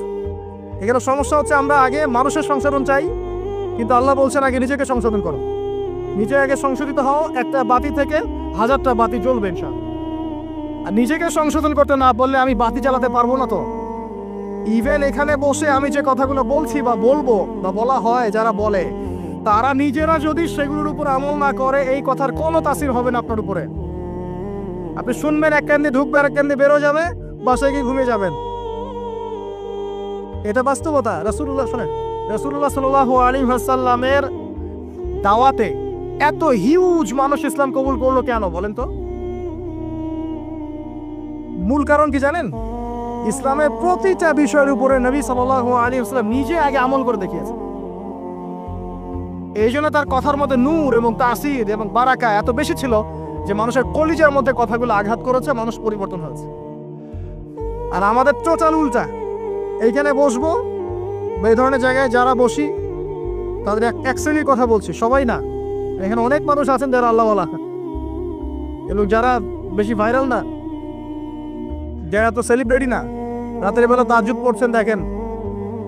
এখানে সমস্যা হচ্ছে আমরা আগে মানুষের সংশোধন চাই, কিন্তু আল্লাহ বলছেন আগে নিজেকে সংশোধন করো। নিজে আগে সংশোধিত হও, একটা বাতি থেকে 1000টা বাতি জ্বলবে ইনশাআল্লাহ। আর নিজেকে সংশোধন করতে না বললে আমি বাতি জ্বালাতে পারবো না। তো ইভেন এখানে বসে আমি যে কথাগুলো বলছি বা বলবো বা বলা হয়, যারা বলে, তারা নিজেরা যদি সেগুলোর উপর আমল না করে, এই কথার কোনো তাসির হবে না আপনার উপরে। আপনি শুনবেন, এক কান দিয়ে ঢুকবে, আর এক কান দিয়ে বেরো যাবে, বাসায় গিয়ে ঘুমিয়ে যাবেন। এটা বাস্তবতা। রাসূলুল্লাহ শোনেন, রাসূলুল্লাহ সাল্লাল্লাহু আলাইহি ওয়াসাল্লামের দাওয়াতে এত হিউজ মানুষ ইসলাম কবুল করলো কেন বলেন তো? মূল কারণ কি জানেন? ইসলামের প্রতিটা বিষয়ের উপরে নবী সাল্লাল্লাহু আলাইহি ওয়াসাল্লাম নিজে আগে আমল করে দেখিয়েছেন। এই জন্য তার কথার মধ্যে নূর এবং তাসির এবং বারাকা এত বেশি ছিল যে মানুষের কলিজার মধ্যে কথাগুলো আঘাত করেছে, মানুষ পরিবর্তন হয়েছে। আর আমাদের টোটাল উল্টা। এইখানে বসবো, এই ধরনের জায়গায় যারা বসি তাদের এক শ্রেণীর কথা বলছি, সবাই না। এখানে অনেক মানুষ আছেন যারা আল্লাহওয়ালা, এবং যারা বেশি ভাইরাল না, যারা তো সেলিব্রিটি না, রাতের বেলা তাহাজ্জুদ পড়ছেন, দেখেন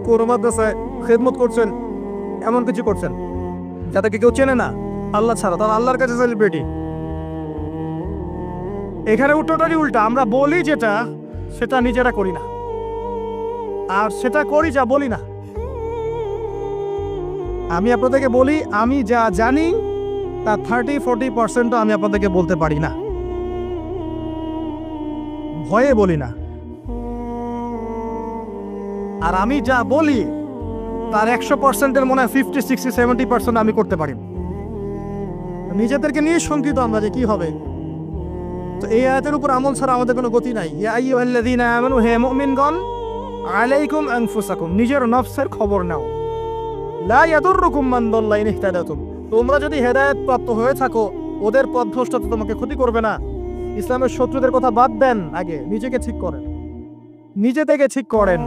কোন মাদ্রাসায় খেদমত করছেন, এমন কিছু করছেন যাদেরকে কেউ চেনে না আল্লাহ ছাড়া, তারা আল্লাহর কাছে সেলিব্রিটি। এখানে টোটালি উল্টা। আমরা বলি যেটা, সেটা নিজেরা করি না, আর সেটা করি যা বলি না। আমি আপনাদেরকে বলি, আমি যা জানি তার 30-40% আমি আপনাদেরকে বলতে পারি না, ভয়ে বলি না। আর আমি যা বলি তার 100%-এর মনে হয় 50-60-70% আমি করতে পারি। নিজেদেরকে নিয়ে শঙ্কিত আমরা যে কি হবে। তো এই আয়াতের উপর আমল ছাড়া আমাদের কোনো গতি নাই। ইয়া আইয়ুহাল্লাযীনা আমানু, হে মুমিনগণ, আলাইকুম আনফুসাকুম, নিজের নফসের খবর নাও। লা ইয়াদুররুকুম মান দাল্লা ইন ইহতাদাতুম, তোমরা যদি হেদায়েত প্রাপ্ত হয়ে থাকো, ওদের পথভ্রষ্টতা তোমাকে ক্ষতি করবে না। ইসলামের শত্রুদের কথা বাদ দেন, আগে নিজেকে ঠিক করেন, নিজে থেকে ঠিক করেন।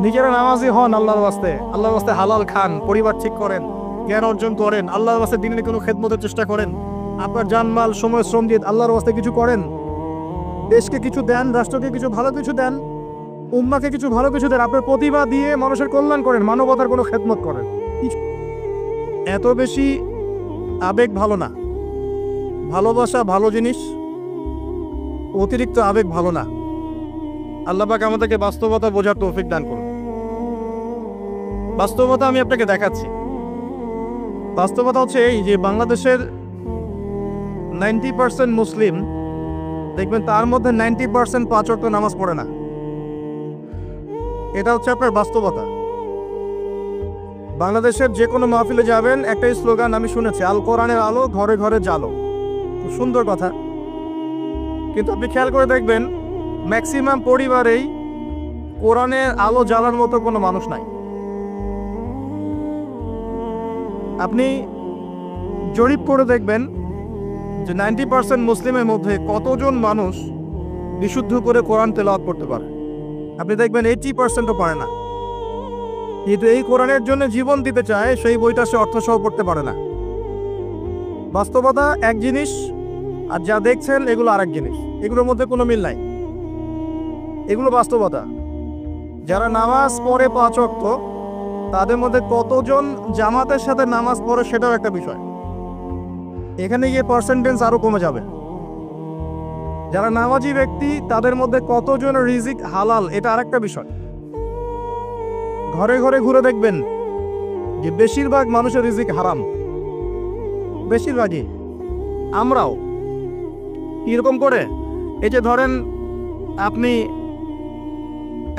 নিজেরা নামাজি হন আল্লাহর ওয়াস্তে, আল্লাহর ওয়াস্তে হালাল খান, পরিবার ঠিক করেন, জ্ঞান অর্জন করেন, আল্লাহর ওয়াস্তে দিনের কোনো খেদমতের চেষ্টা করেন, আপনার জানমাল সময় শ্রম দিয়ে আল্লাহর ওয়াস্তে কিছু করেন, দেশকে কিছু দেন, রাষ্ট্রকে কিছু ভালো কিছু দেন, উম্মাকে কিছু ভালো কিছু দেন, আপনার প্রতিভা দিয়ে মানুষের কল্যাণ করেন, মানবতার কোনো খেদমত করেন। এত বেশি আবেগ ভালো না। ভালোবাসা ভালো জিনিস, অতিরিক্ত আবেগ ভালো না। আল্লাহ পাক আমাদেরকে বাস্তবতা বোঝার তৌফিক দান করুন। বাস্তবতা আমি আপনাকে দেখাচ্ছি। বাস্তবতা হচ্ছে এই যে বাংলাদেশের 90% মুসলিম, দেখবেন তার মধ্যে 90% 5 ওয়াক্ত নামাজ পড়ে না। এটা হচ্ছে আপনার বাস্তবতা। বাংলাদেশের যে কোনো মাহফিলে যাবেন, একটাই স্লোগান আমি শুনেছি, আল কোরআনের আলো ঘরে ঘরে জ্বালো। খুব সুন্দর কথা, কিন্তু আপনি খেয়াল করে দেখবেন ম্যাক্সিমাম পরিবারেই কোরআনের আলো জ্বালার মতো কোনো মানুষ নাই। আপনি জরিপ করে দেখবেন যে 90% মুসলিমের মধ্যে কতজন মানুষ বিশুদ্ধ করে কোরআন তেলাওয়াত করতে পারে। আপনি দেখবেন 80%ও পারে না। কিন্তু এই কোরআনের জন্য জীবন দিতে চায়, সেই বইটা সে অর্থসহ পড়তে পারে না। বাস্তবতা এক জিনিস, আর যা দেখছেন এগুলো আরেক জিনিস। এগুলোর মধ্যে কোনো মিল নাই। এগুলো বাস্তবতা। যারা নামাজ পড়ে 5 ওয়াক্ত, তাদের মধ্যে কতজন জামাতের সাথে নামাজ পড়ে সেটাও একটা বিষয়। এখানে গিয়ে পার্সেন্টেজ আরো কমে যাবে। যারা নামাজি ব্যক্তি, তাদের মধ্যে কতজন রিজিক হালাল, এটা আরেকটা বিষয়। ঘরে ঘরে ঘুরে দেখবেন যে বেশিরভাগ মানুষের রিজিক হারাম, বেশিরভাগই। আমরাও এরকম করে, এই যে ধরেন আপনি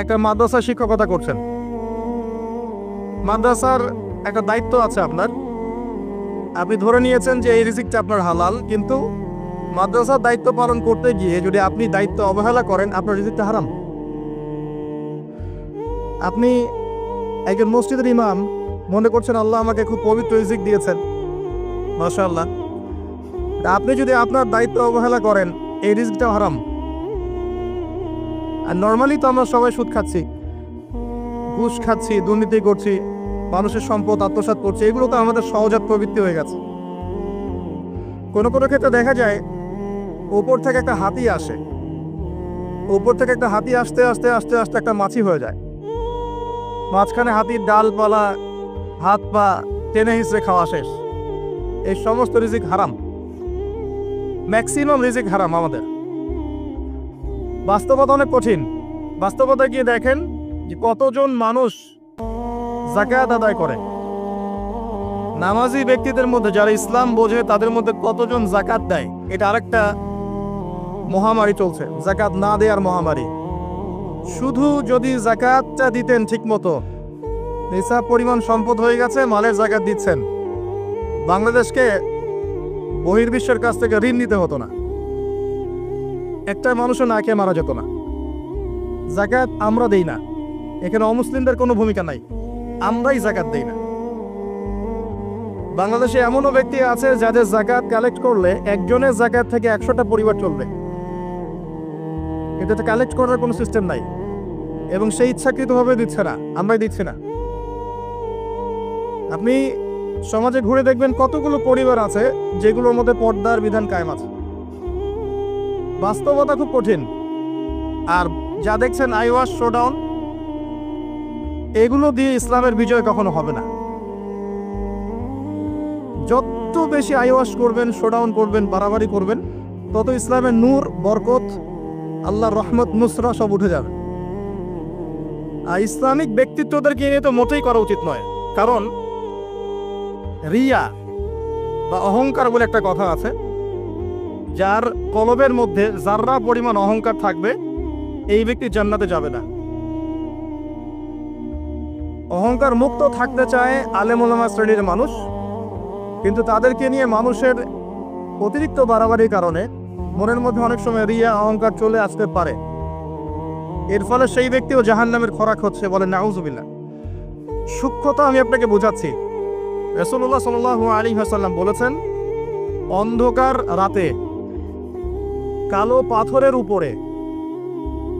একটা মাদ্রাসা শিক্ষকতা করছেন, মাদ্রাসার একটা দায়িত্ব আছে আপনার। আপনি ধরে নিয়েছেন যে এই রিজিকটা আপনার হালাল, কিন্তু মাদ্রাসার দায়িত্ব পালন করতে গিয়ে যদি আপনি দায়িত্ব অবহেলা করেন, আপনার রিজিকটা হারাম। আপনি একজন মসজিদের ইমাম, মনে করছেন আল্লাহ আমাকে খুব পবিত্র রিজিক দিয়েছেন, মাশাআল্লাহ। আপনি যদি আপনার দায়িত্ব অবহেলা করেন, এই রিজিকটা হারাম। আর নর্মালি তো আমরা সবাই সুদ খাচ্ছি, ঘুষ খাচ্ছি, দুর্নীতি করছি, মানুষের সম্পদ আত্মসাৎ করছি। এগুলো তো আমাদের সহজাত প্রবৃত্তি হয়ে গেছে। কোনো কোনো ক্ষেত্রে দেখা যায় উপর থেকে একটা হাতি আসে, উপর থেকে একটা হাতি আসতে আস্তে আস্তে আস্তে একটা মাছি হয়ে যায়। মাঝখানে হাতির ডালপালা, হাত পা টেনে হিসেবে খাওয়া শেষ। এই সমস্ত রিজিক হারাম, ম্যাক্সিমাম রিজিক হারাম আমাদের। বাস্তবতা অনেক কঠিন। বাস্তবতা গিয়ে দেখেন যে কতজন মানুষ যাকাত আদায় করে। নামাজি ব্যক্তিদের মধ্যে যারা ইসলাম বোঝে, তাদের মধ্যে কতজন যাকাত দেয়। এটা আরেকটা মহামারী চলছে, যাকাত না দেওয়ার মহামারী। শুধু যদি যাকাতটা দিতেন ঠিক মতো, নিসাব পরিমাণ সম্পদ হয়ে গেছে, মালের যাকাত দিচ্ছেন, বাংলাদেশকে বহির্বিশ্বের কাছ থেকে ঋণ নিতে হতো না, একটা মানুষও না খেয়ে মারা যেত না। যাকাত আমরা দেই না, এখানে অমুসলিমদের কোনো ভূমিকা নাই, আমরাই যাকাত দেই না। বাংলাদেশে এমনও ব্যক্তি আছে যাদের যাকাত কালেক্ট করলে একজনের যাকাত থেকে 100টা পরিবার চলবে। এটাতে কালেক্ট করার কোনো সিস্টেম নাই, এবং সেই ইচ্ছাকৃতভাবে দিচ্ছে না, আমরাই দিচ্ছি না। আপনি সমাজে ঘুরে দেখবেন কতগুলো পরিবার আছে যেগুলোর মধ্যে পর্দার বিধান কায়েম আছে। বাস্তবতা খুব কঠিন। আর যা দেখছেন আইওয়াশ, শোডাউন, এগুলো দিয়ে ইসলামের বিজয় কখনো হবে না। যত বেশি আইওয়াশ করবেন, শোডাউন করবেন, বাড়াবাড়ি করবেন, তত ইসলামের নূর, বরকত, আল্লাহর রহমত, নুসরা সব উঠে যাবে। আর ইসলামিক ব্যক্তিত্বদেরকে নিয়ে তো মোটেই করা উচিত নয়। কারণ রিয়া বা অহংকার বলে একটা কথা আছে, যার কলবের মধ্যে যাররা পরিমাণ অহংকার থাকবে এই ব্যক্তি জান্নাতে যাবে না। অহংকার মুক্ত থাকতে চায় আলেম ওলামা শ্রেণীর মানুষ, কিন্তু তাদেরকে নিয়ে মানুষের অতিরিক্ত বাড়াবাড়ির কারণে মনের মধ্যে অনেক সময় রিয়া অহংকার চলে আসতে পারে। এর ফলে সেই ব্যক্তিও জাহান্নামের খোরাক হচ্ছে, বলে নাউজুবিল্লাহ। সূক্ষ্মতা আমি আপনাকে বোঝাচ্ছি। রাসূলুল্লাহ সাল্লাল্লাহু আলাইহি ওয়াসাল্লাম বলেছেন, অন্ধকার রাতে কালো পাথরের উপরে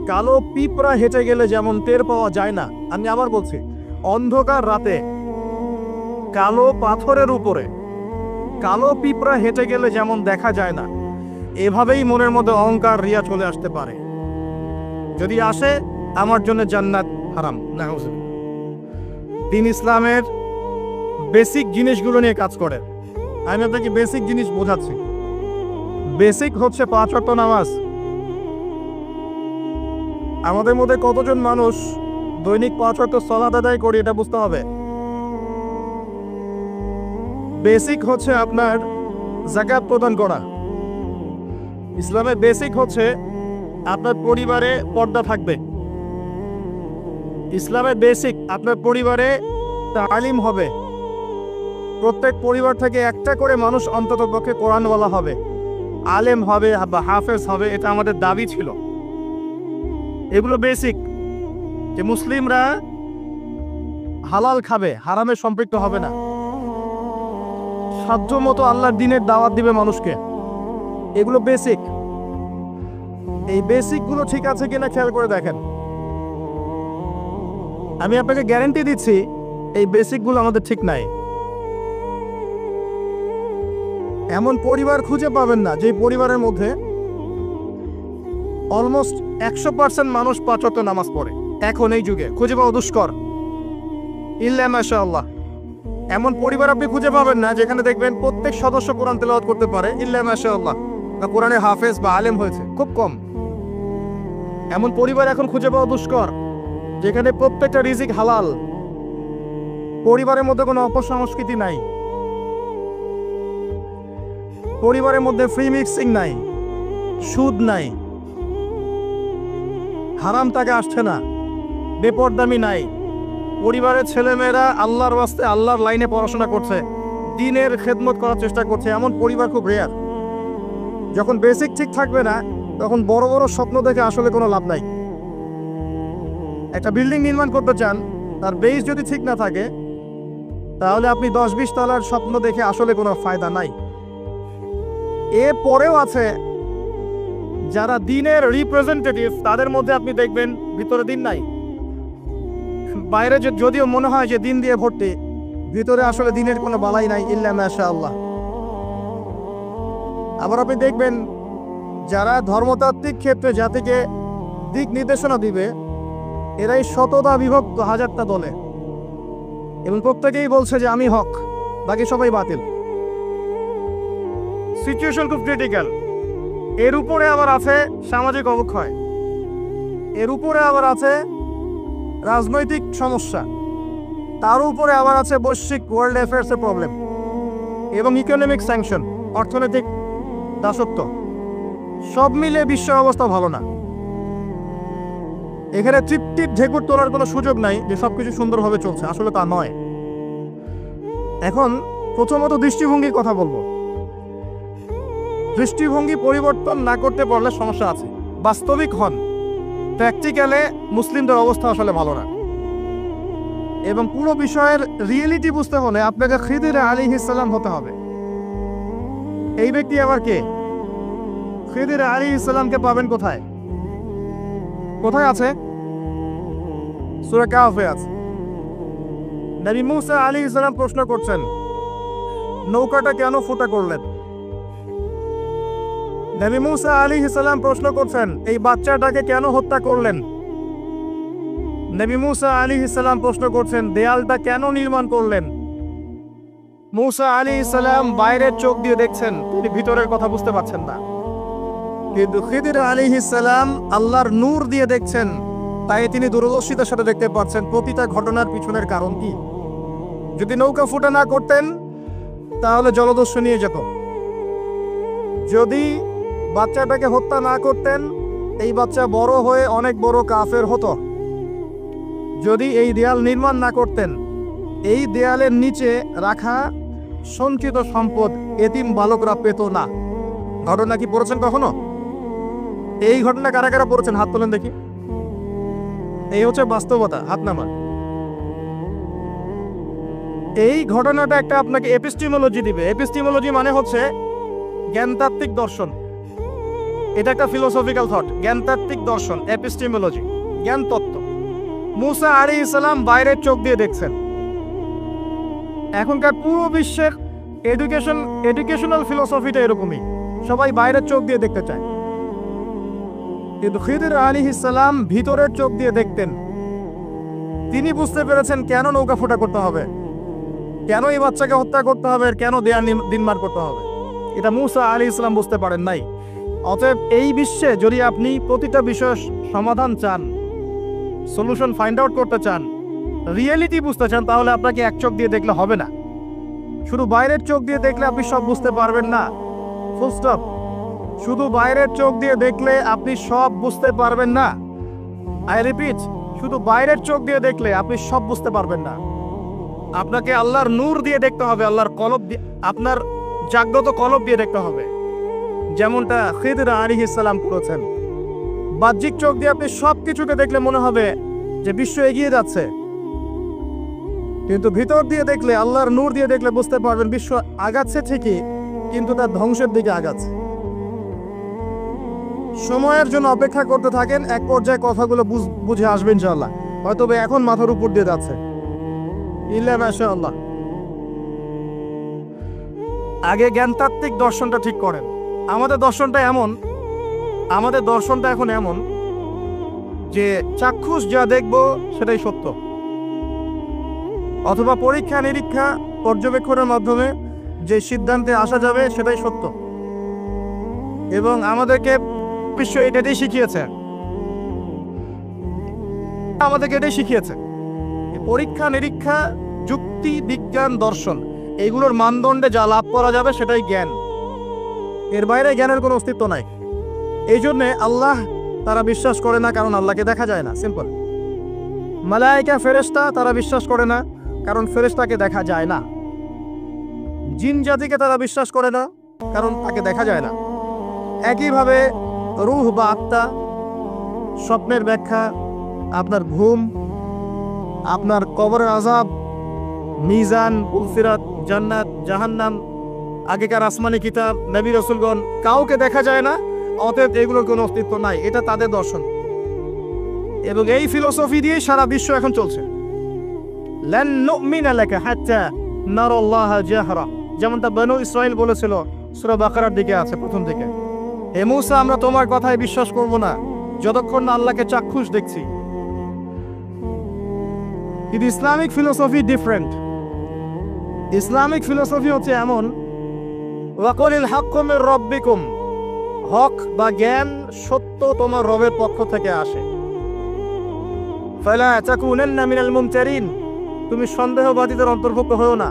কালো পিঁপড়া হেঁটে গেলে যেমন টের পাওয়া যায় না, আমি আবার বলছি, অন্ধকার রাতে কালো পাথরের উপরে কালো পিঁপড়া হেঁটে গেলে যেমন দেখা যায় না, এভাবেই মনের মধ্যে অহংকার রিয়া চলে আসতে পারে। যদি আসে, আমার জন্য জান্নাত হারাম। নাউজুবিল্লাহ। দ্বীন ইসলামের বেসিক জিনিসগুলো নিয়ে কাজ করে। আমি আপনাকে বেসিক জিনিস বোঝাচ্ছি। বেসিক হচ্ছে 5 ওয়াক্ত নামাজ। আমাদের মধ্যে কতজন মানুষ দৈনিক 5 ওয়াক্ত সালাত আদায় করি এটা বুঝতে হবে। বেসিক হচ্ছে আপনার যাকাত প্রদান করা। ইসলামের বেসিক হচ্ছে আপনার পরিবারে পর্দা থাকবে। ইসলামের বেসিক আপনার পরিবারে তালিম হবে। প্রত্যেক পরিবার থেকে একটা করে মানুষ অন্ততপক্ষে কোরআনওয়ালা হবে, আলেম হবে বা হাফেজ হবে, এটা আমাদের দাবি ছিল। এগুলো বেসিক, যে মুসলিমরা হালাল খাবে, হারামে সম্পৃক্ত হবে না, সাধ্য মতো আল্লাহর দ্বীনের দাওয়াত দিবে মানুষকে। এগুলো বেসিক। এই বেসিকগুলো ঠিক আছে কিনা খেয়াল করে দেখেন। আমি আপনাকে গ্যারান্টি দিচ্ছি এই বেসিকগুলো আমাদের ঠিক নাই। এমন পরিবার খুঁজে পাবেন না যে পরিবারের মধ্যে অলমোস্ট 100% মানুষ 5 ওয়াক্ত নামাজ পড়ে। এখন এই যুগে খুঁজে পাওয়া দুষ্কর। ইল্লা মাশাআল্লাহ। এমন পরিবার আপনি খুঁজে পাবেন না যেখানে দেখবেন প্রত্যেক সদস্য কোরআন তেলাওয়াত করতে পারে, ইল্লা মাশাআল্লাহ, বা কোরআনে হাফেজ বা আলেম হয়েছে, খুব কম। এমন পরিবার এখন খুঁজে পাওয়া দুষ্কর যেখানে প্রত্যেকটা রিজিক হালাল, পরিবারের মধ্যে কোনো অপসংস্কৃতি নাই, পরিবারের মধ্যে ফ্রি মিক্সিং নাই, সুদ নাই, হারাম টাকা আসছে না, বেপরদামি নাই। পরিবারের ছেলেমেয়েরা আল্লাহর ওয়াস্তে আল্লাহর লাইনে পড়াশোনা করছে, দ্বীনের খেদমত করার চেষ্টা করছে, এমন পরিবার খুব রেয়ার। যখন বেসিক ঠিক থাকবে না, তখন বড় বড় স্বপ্ন দেখে আসলে কোনো লাভ নাই। একটা বিল্ডিং নির্মাণ করতে চান, তার বেস যদি ঠিক না থাকে, তাহলে আপনি 10-20 তলার স্বপ্ন দেখে আসলে কোনো ফায়দা নাই। এর পরেও আছে যারা দ্বীনের রিপ্রেজেন্টেটিভ, তাদের মধ্যে আপনি দেখবেন ভিতরে দ্বীন নাই। বাইরে যদিও মনে হয় যে দ্বীন দিয়ে ভর্তি, ভিতরে আসলে দ্বীনের কোনো বালাই নাই, ইল্লা মাশাআল্লাহ। আবার আপনি দেখবেন যারা ধর্মতাত্ত্বিক ক্ষেত্রে জাতিকে দিক নির্দেশনা দিবে, এরাই শতটা বিভক্ত হাজারটা দলে, এবং প্রত্যেকেই বলছে যে আমি হক, বাকি সবাই বাতিল। সিচুয়েশন খুব ক্রিটিক্যাল। এর উপরে আবার আছে সামাজিক অবক্ষয়, এর উপরে আবার আছে রাজনৈতিক সমস্যা, তার উপরে আবার আছে বৈশ্বিক ওয়ার্ল্ড অ্যাফেয়ার্সের প্রবলেম এবং ইকোনমিক স্যাংশন, অর্থনৈতিক দাসত্ব। সব মিলে বিশ্ব অবস্থা ভালো না। এখানে তৃপ্তির ঢেকুর তোলার কোনো সুযোগ নাই যে সবকিছু সুন্দরভাবে চলছে, আসলে তা নয়। এখন প্রথমত দৃষ্টিভঙ্গির কথা বলবো। দৃষ্টিভঙ্গি পরিবর্তন না করতে পারলে সমস্যা আছে। বাস্তবিক হন, প্র্যাকটিক্যালে মুসলিমদের অবস্থা আসলে ভালো না। এবং পুরো বিষয়ের রিয়েলিটি বুঝতে হলে আপনাকে খিদির আলাইহিস সালাম হতে হবে। এই ব্যক্তি আবার কে? খিদির আলাইহিস সালামকে পাবেন কোথায়? কোথায় আছে? সূরা কাহফে আছে। নবী মুসা আলাইহিস সালাম প্রশ্ন করছেন, নৌকাটা কেন ফুটা করলেন? নবী মুসা আলাইহিস সালাম প্রশ্ন করছেন, এই বাচ্চাটাকে কেন হত্যা করলেন? নবী মুসা আলাইহিস সালাম প্রশ্ন করছেন, দেয়ালটা কেন নির্মাণ করলেন? মুসা আলাইহিস সালাম বাইরের চোখ দিয়ে দেখছেন, তিনি ভিতরের কথা বুঝতে পারছেন না। কিন্তু খিদির আলাইহিস সালাম আল্লাহর নূর দিয়ে দেখছেন, তাই তিনি দূরদর্শিতার সাথে দেখতে পাচ্ছেন প্রতিটা ঘটনার পিছনের কারণ কি। যদি নৌকা ফুটা না করতেন, তাহলে জলদস্যু নিয়ে যেত। যদি বাচ্চাটাকে হত্যা না করতেন, এই বাচ্চা বড় হয়ে অনেক বড় কাফের হতো। যদি এই দেয়াল নির্মাণ না করতেন, এই দেয়ালের নিচে রাখা সঞ্চিত সম্পদ এতিম বালকরা পেত না। ঘটনা কি পড়েছেন কখনো? এই ঘটনা কারা কারা পড়েছেন হাত তোলেন দেখি। এই হচ্ছে বাস্তবতা, হাত নামান। এই ঘটনাটা একটা আপনাকে এপিস্টিমোলজি দিবে। এপিস্টিমোলজি মানে হচ্ছে জ্ঞানতাত্ত্বিক দর্শন। এটা একটা ফিলোসফিক্যাল থট, জ্ঞানতাত্ত্বিক দর্শন, এপিস্টিমোলজি, জ্ঞান তত্ত্ব। মুসা আলাইহিস সালাম বাইরের চোখ দিয়ে দেখছেন। এখনকার পুরো বিশ্বের এডুকেশনাল ফিলোসফিটা এরকমই, সবাই বাইরের চোখ দিয়ে দেখতে চায়। কিন্তু খিদির আলাইহিস সালাম ভিতরের চোখ দিয়ে দেখতেন। তিনি বুঝতে পেরেছেন কেন নৌকা ফোটা করতে হবে, কেন এই বাচ্চাকে হত্যা করতে হবে, কেন দেয়াল নির্মাণ করতে হবে। এটা মুসা আলাইহিস সালাম বুঝতে পারেন নাই। অতএব এই বিশ্বে যদি আপনি প্রতিটা বিষয়ের সমাধান চান, সলিউশন ফাইন্ড আউট করতে চান, রিয়েলিটি বুঝতে চান, তাহলে আপনাকে এক চোখ দিয়ে দেখলে হবে না। শুধু বাইরের চোখ দিয়ে দেখলে আপনি সব বুঝতে পারবেন না। Full stop. শুধু বাইরের চোখ দিয়ে দেখলে আপনি সব বুঝতে পারবেন না। আই রিপিট, শুধু বাইরের চোখ দিয়ে দেখলে আপনি সব বুঝতে পারবেন না। আপনাকে আল্লাহর নূর দিয়ে দেখতে হবে, আল্লাহর কলব দিয়ে, আপনার জাগ্রত কলব দিয়ে দেখতে হবে, যেমনটা খিদির আলাইহিস সালাম করেছেন। বাহ্যিক চোখ দিয়ে আপনি সব কিছুকে দেখলে মনে হবে যে বিশ্ব এগিয়ে যাচ্ছে, কিন্তু ভিতর দিয়ে দেখলে, আল্লাহর নূর দিয়ে দেখলে বুঝতে পারবেন বিশ্ব আগাচ্ছে ঠিকই, কিন্তু তার ধ্বংসের দিকে আগাচ্ছে। সময়ের জন্য অপেক্ষা করতে থাকেন, এক পর্যায়ে কথাগুলো বুঝে আসবে ইনশাআল্লাহ। হয়তো এখন মাথার উপর দিয়ে যাচ্ছে, ইল্লা মাশাআল্লাহ। আগে জ্ঞানতাত্ত্বিক দর্শনটা ঠিক করেন। আমাদের দর্শনটা এখন এমন যে চাক্ষুষ যা দেখব সেটাই সত্য, অথবা পরীক্ষা নিরীক্ষা পর্যবেক্ষণের মাধ্যমে যে সিদ্ধান্তে আসা যাবে সেটাই সত্য। এবং আমাদেরকে বিশ্ব এটাই শিখিয়েছে, পরীক্ষা নিরীক্ষা, যুক্তি, বিজ্ঞান, দর্শন, এগুলোর মানদণ্ডে যা লাভ করা যাবে সেটাই জ্ঞান। এর বাইরে জ্ঞানের কোনো অস্তিত্ব নাই। এই জন্যে আল্লাহ তারা বিশ্বাস করে না, কারণ আল্লাহকে দেখা যায় না, সিম্পল। মালায়েকা, ফেরেশতা তারা বিশ্বাস করে না, কারণ ফেরেশতাকে দেখা যায় না। জিন জাতিকে তারা বিশ্বাস করে না, কারণ তাকে দেখা যায় না। একইভাবে রূহ বা আত্মা, স্বপ্নের ব্যাখ্যা, আপনার ঘুম, আপনার কবরের আযাব, মিজান, উলসিরাত, জান্নাত, জাহান্নাম, আগেকার আসমানি কিতাব, নবী রাসূলগণ, কাউকে দেখা যায় না। অতএব এগুলোর কোনো অস্তিত্ব নাই, এটা তাদের দর্শন। এবং এই ফিলোসফি দিয়ে সারা বিশ্ব এখন চলছে। লান নুমিনা লাকা হাত্তা নারাল্লাহা জাহরা, যেমনটা বনু ইসরাইল বলেছিল, সূরা বাকারার দিকে আছে প্রথম দিকে। হে মূসা, আমরা তোমার কথায় বিশ্বাস করব না যতক্ষণ না আল্লাহকে চাক্ষুষ দেখছি। কিন্তু Islamic philosophy different. Islamic philosophy হচ্ছে এমন, ওয়াকুলিল হাক্কু মির রাব্বিকুম, হক বা জ্ঞান, সত্য তোমার রবের পক্ষ থেকে আসে। ফালা তাকুনান্না মিনাল মুমতারিন, তুমি সন্দেহবাদীদের অন্তর্ভুক্ত হও না।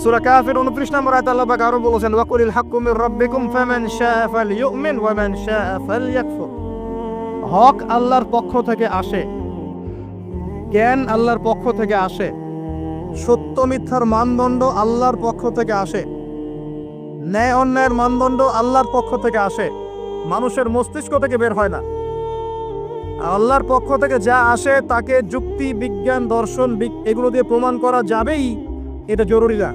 সূরা কাফির 29 নম্বর আয়াতে আল্লাহ পাক আরো বলেছেন, ওয়াকুলিল হাক্কু মির রাব্বিকুম ফামান শাআ ফালইউমিন ওয়া মান শাআ ফালইয়াকফুর। হক আল্লাহর পক্ষ থেকে আসে, জ্ঞান আল্লাহর পক্ষ থেকে আসে, সত্য মিথ্যার মানদণ্ড আল্লাহর পক্ষ থেকে আসে, ন্যায় অন্যায়ের মানদণ্ড আল্লাহর পক্ষ থেকে আসে, মানুষের মস্তিষ্ক থেকে বের হয় না। আল্লাহর পক্ষ থেকে যা আসে তাকে যুক্তি, বিজ্ঞান, দর্শন এগুলো দিয়ে প্রমাণ করা যাবেই, এটা জরুরি না।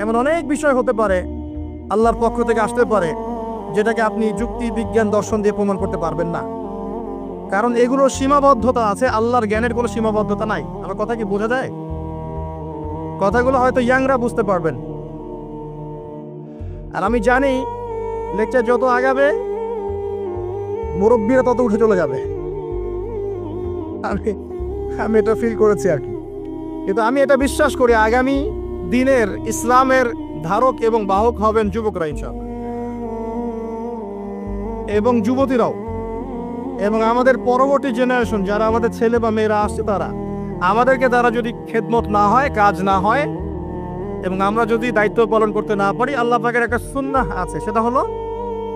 এমন অনেক বিষয় হতে পারে আল্লাহর পক্ষ থেকে আসতে পারে যেটাকে আপনি যুক্তি, বিজ্ঞান, দর্শন দিয়ে প্রমাণ করতে পারবেন না, কারণ এগুলোর সীমাবদ্ধতা আছে। আল্লাহর জ্ঞানের কোনো সীমাবদ্ধতা নাই। আমার কথা কি বোঝা যায়? কথাগুলো হয়তো ইয়াংরা বুঝতে পারবেন। আর আমি জানি লেকচার যত আগাবে মুরব্বীরা তত উঠে চলে যাবে, আমি এটা ফিল করেছি আর কি। কিন্তু আমি এটা বিশ্বাস করি আগামী দিনের ইসলামের ধারক এবং বাহক হবেন যুবকরা ইনশাআল্লাহ, এবং যুবতীরাও, এবং আমাদের পরবর্তী জেনারেশন যারা আমাদের ছেলে বা মেয়েরা আসছে, তারা আমাদেরকে দ্বারা যদি খেদমত না হয়, কাজ না হয়, এবং আমরা যদি দায়িত্ব পালন করতে না পারি, আল্লাহ পাকের একটা সুন্নাহ আছে, সেটা হলো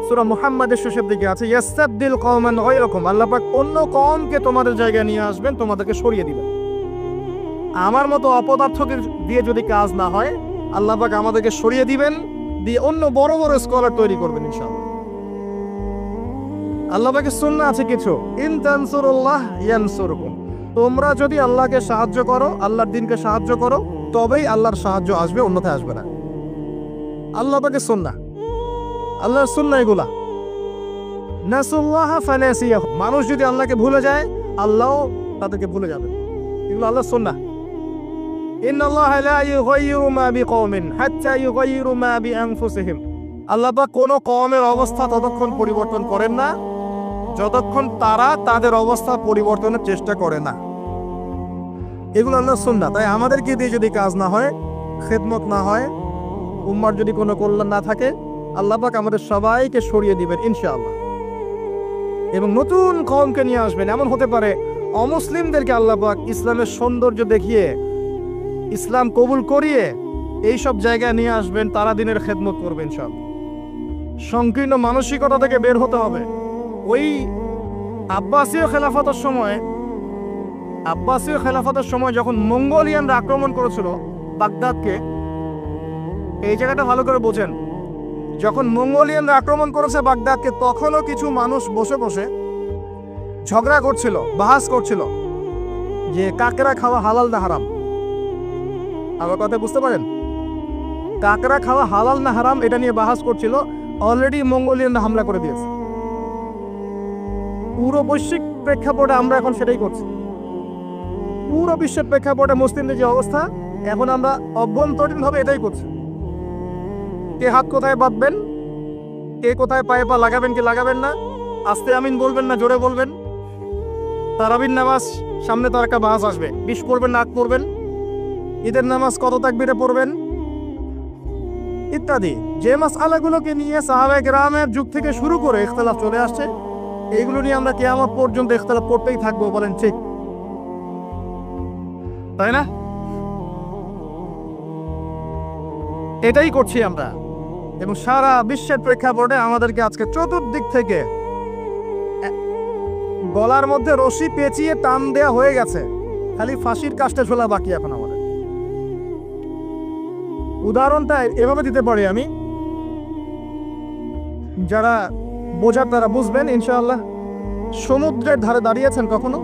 সূরা মুহাম্মাদের শেষের দিকে আছে, ইয়াস্তাবদিল কওমান গায়রাকুম, আল্লাহ পাক অন্য কওমকে তোমাদের জায়গায় নিয়ে আসবেন, তোমাদেরকে সরিয়ে দিবেন। আমার মতো অপদার্থকে দিয়ে যদি কাজ না হয়, আল্লাহ পাক আমাদেরকে সরিয়ে দিবেন, দিয়ে অন্য বড় বড় স্কলার তৈরি করবেন ইনশাআল্লাহ। আল্লাহ পাকের সুন্নাহ আছে কিছু, ইন তানসুরুল্লাহ ইয়ানসুরকুম, তোমরা যদি আল্লাহকে সাহায্য করো, আল্লাহর দ্বীনকে সাহায্য করো, তবেই আল্লাহর সাহায্য আসবে, অন্যথায় আসবে না। আল্লাহ পাকের সুন্নাহ, আল্লাহর সুন্নাহ এগুলা। নাসুল্লাহ ফানাসিয়াহুম, মানুষ যদি আল্লাহকে ভুলে যায়, আল্লাহও তাদেরকে ভুলে যাবে। এগুলো আল্লাহর সুন্নাহ। ইন্নাল্লাহা লা ইউগাইয়িরু মা বিকওমিন হাত্তা ইউগাইয়িরু মা বিআনফুসিহিম, আল্লাহ পাক কোনো কওমের অবস্থা ততক্ষণ পরিবর্তন করেন না যতক্ষণ তারা তাদের অবস্থা পরিবর্তনের চেষ্টা করে না। এগুলো আল্লাহর সুন্নাহ। তাই আমাদেরকে দিয়ে যদি কাজ না হয়, খেদমত না হয়, উম্মার যদি কোনো কল্যাণ না থাকে, আল্লাহ পাক আমাদের সবাইকে সরিয়ে দিবেন ইনশাআল্লাহ, এবং নতুন কওমকে নিয়ে আসবেন। এমন হতে পারে অমুসলিমদেরকে আল্লাহ পাক ইসলামের সৌন্দর্য দেখিয়ে, ইসলাম কবুল করিয়ে এইসব জায়গায় নিয়ে আসবেন, তারা দিনের খেদমত করবেন। সব সংকীর্ণ মানসিকতা থেকে বের হতে হবে। ওই আব্বাসীয় খেলাফতের সময় যখন মঙ্গোলিয়ানরা আক্রমণ করেছিল বাগদাদকে, এই জায়গাটা ভালো করে বোঝেন, যখন মঙ্গোলিয়ানরা আক্রমণ করেছে বাগদাদকে, তখনও কিছু মানুষ বসে বসে ঝগড়া করছিল, বাহাস করছিল যে কাকড়া খাওয়া হালাল না হারাম। আমার কথা বুঝতে পারেন? কাকড়া খাওয়া হালাল না হারাম এটা নিয়ে বাহাস করছিল। অলরেডি মঙ্গোলিয়ানরা হামলা করে দিয়েছে। পুরো বৈশ্বিক প্রেক্ষাপটে আমরা এখন সেটাই করছি। পুরো বিশ্বের প্রেক্ষাপটে মুসলিমদের যে অবস্থা, এখন আমরা অভ্যন্তরীণভাবে এটাই করছি। কে হাত কোথায় বাঁধবেন, কে কোথায় পায়ে পা লাগাবেন কি লাগাবেন না, আস্তে আমিন বলবেন না জোরে বলবেন, তারাবির নামাজ সামনে তো একটা বাহাস আসবে, 20 পড়বেন না 8 পড়বেন, ঈদের নামাজ কত তাকবীরে পড়বেন ইত্যাদি। যে মাসআলাগুলোকে নিয়ে সাহাবায়ে কেরামের যুগ থেকে শুরু করে ইখতিলাফ চলে আসছে, এইগুলো নিয়ে আমরা কিয়ামত পর্যন্ত ইখতিলাফ করতেই থাকবো। বলেন ঠিক, তাই না? এটাই করছি আমরা, এবং সারা বিশ্বের প্রেক্ষাপটে আমাদেরকে আজকে চতুর্দিক থেকে গলার মধ্যে রশি পেঁচিয়ে টান দেয়া হয়ে গেছে, খালি ফাঁসির কাস্টে ঝোলা বাকি এখন আমাদের। উদাহরণটা এভাবে দিতে পারি আমি, যারা বোঝার তারা বুঝবেন ইনশাআল্লাহ। সমুদ্রের ধারে দাঁড়িয়েছেন কখনো?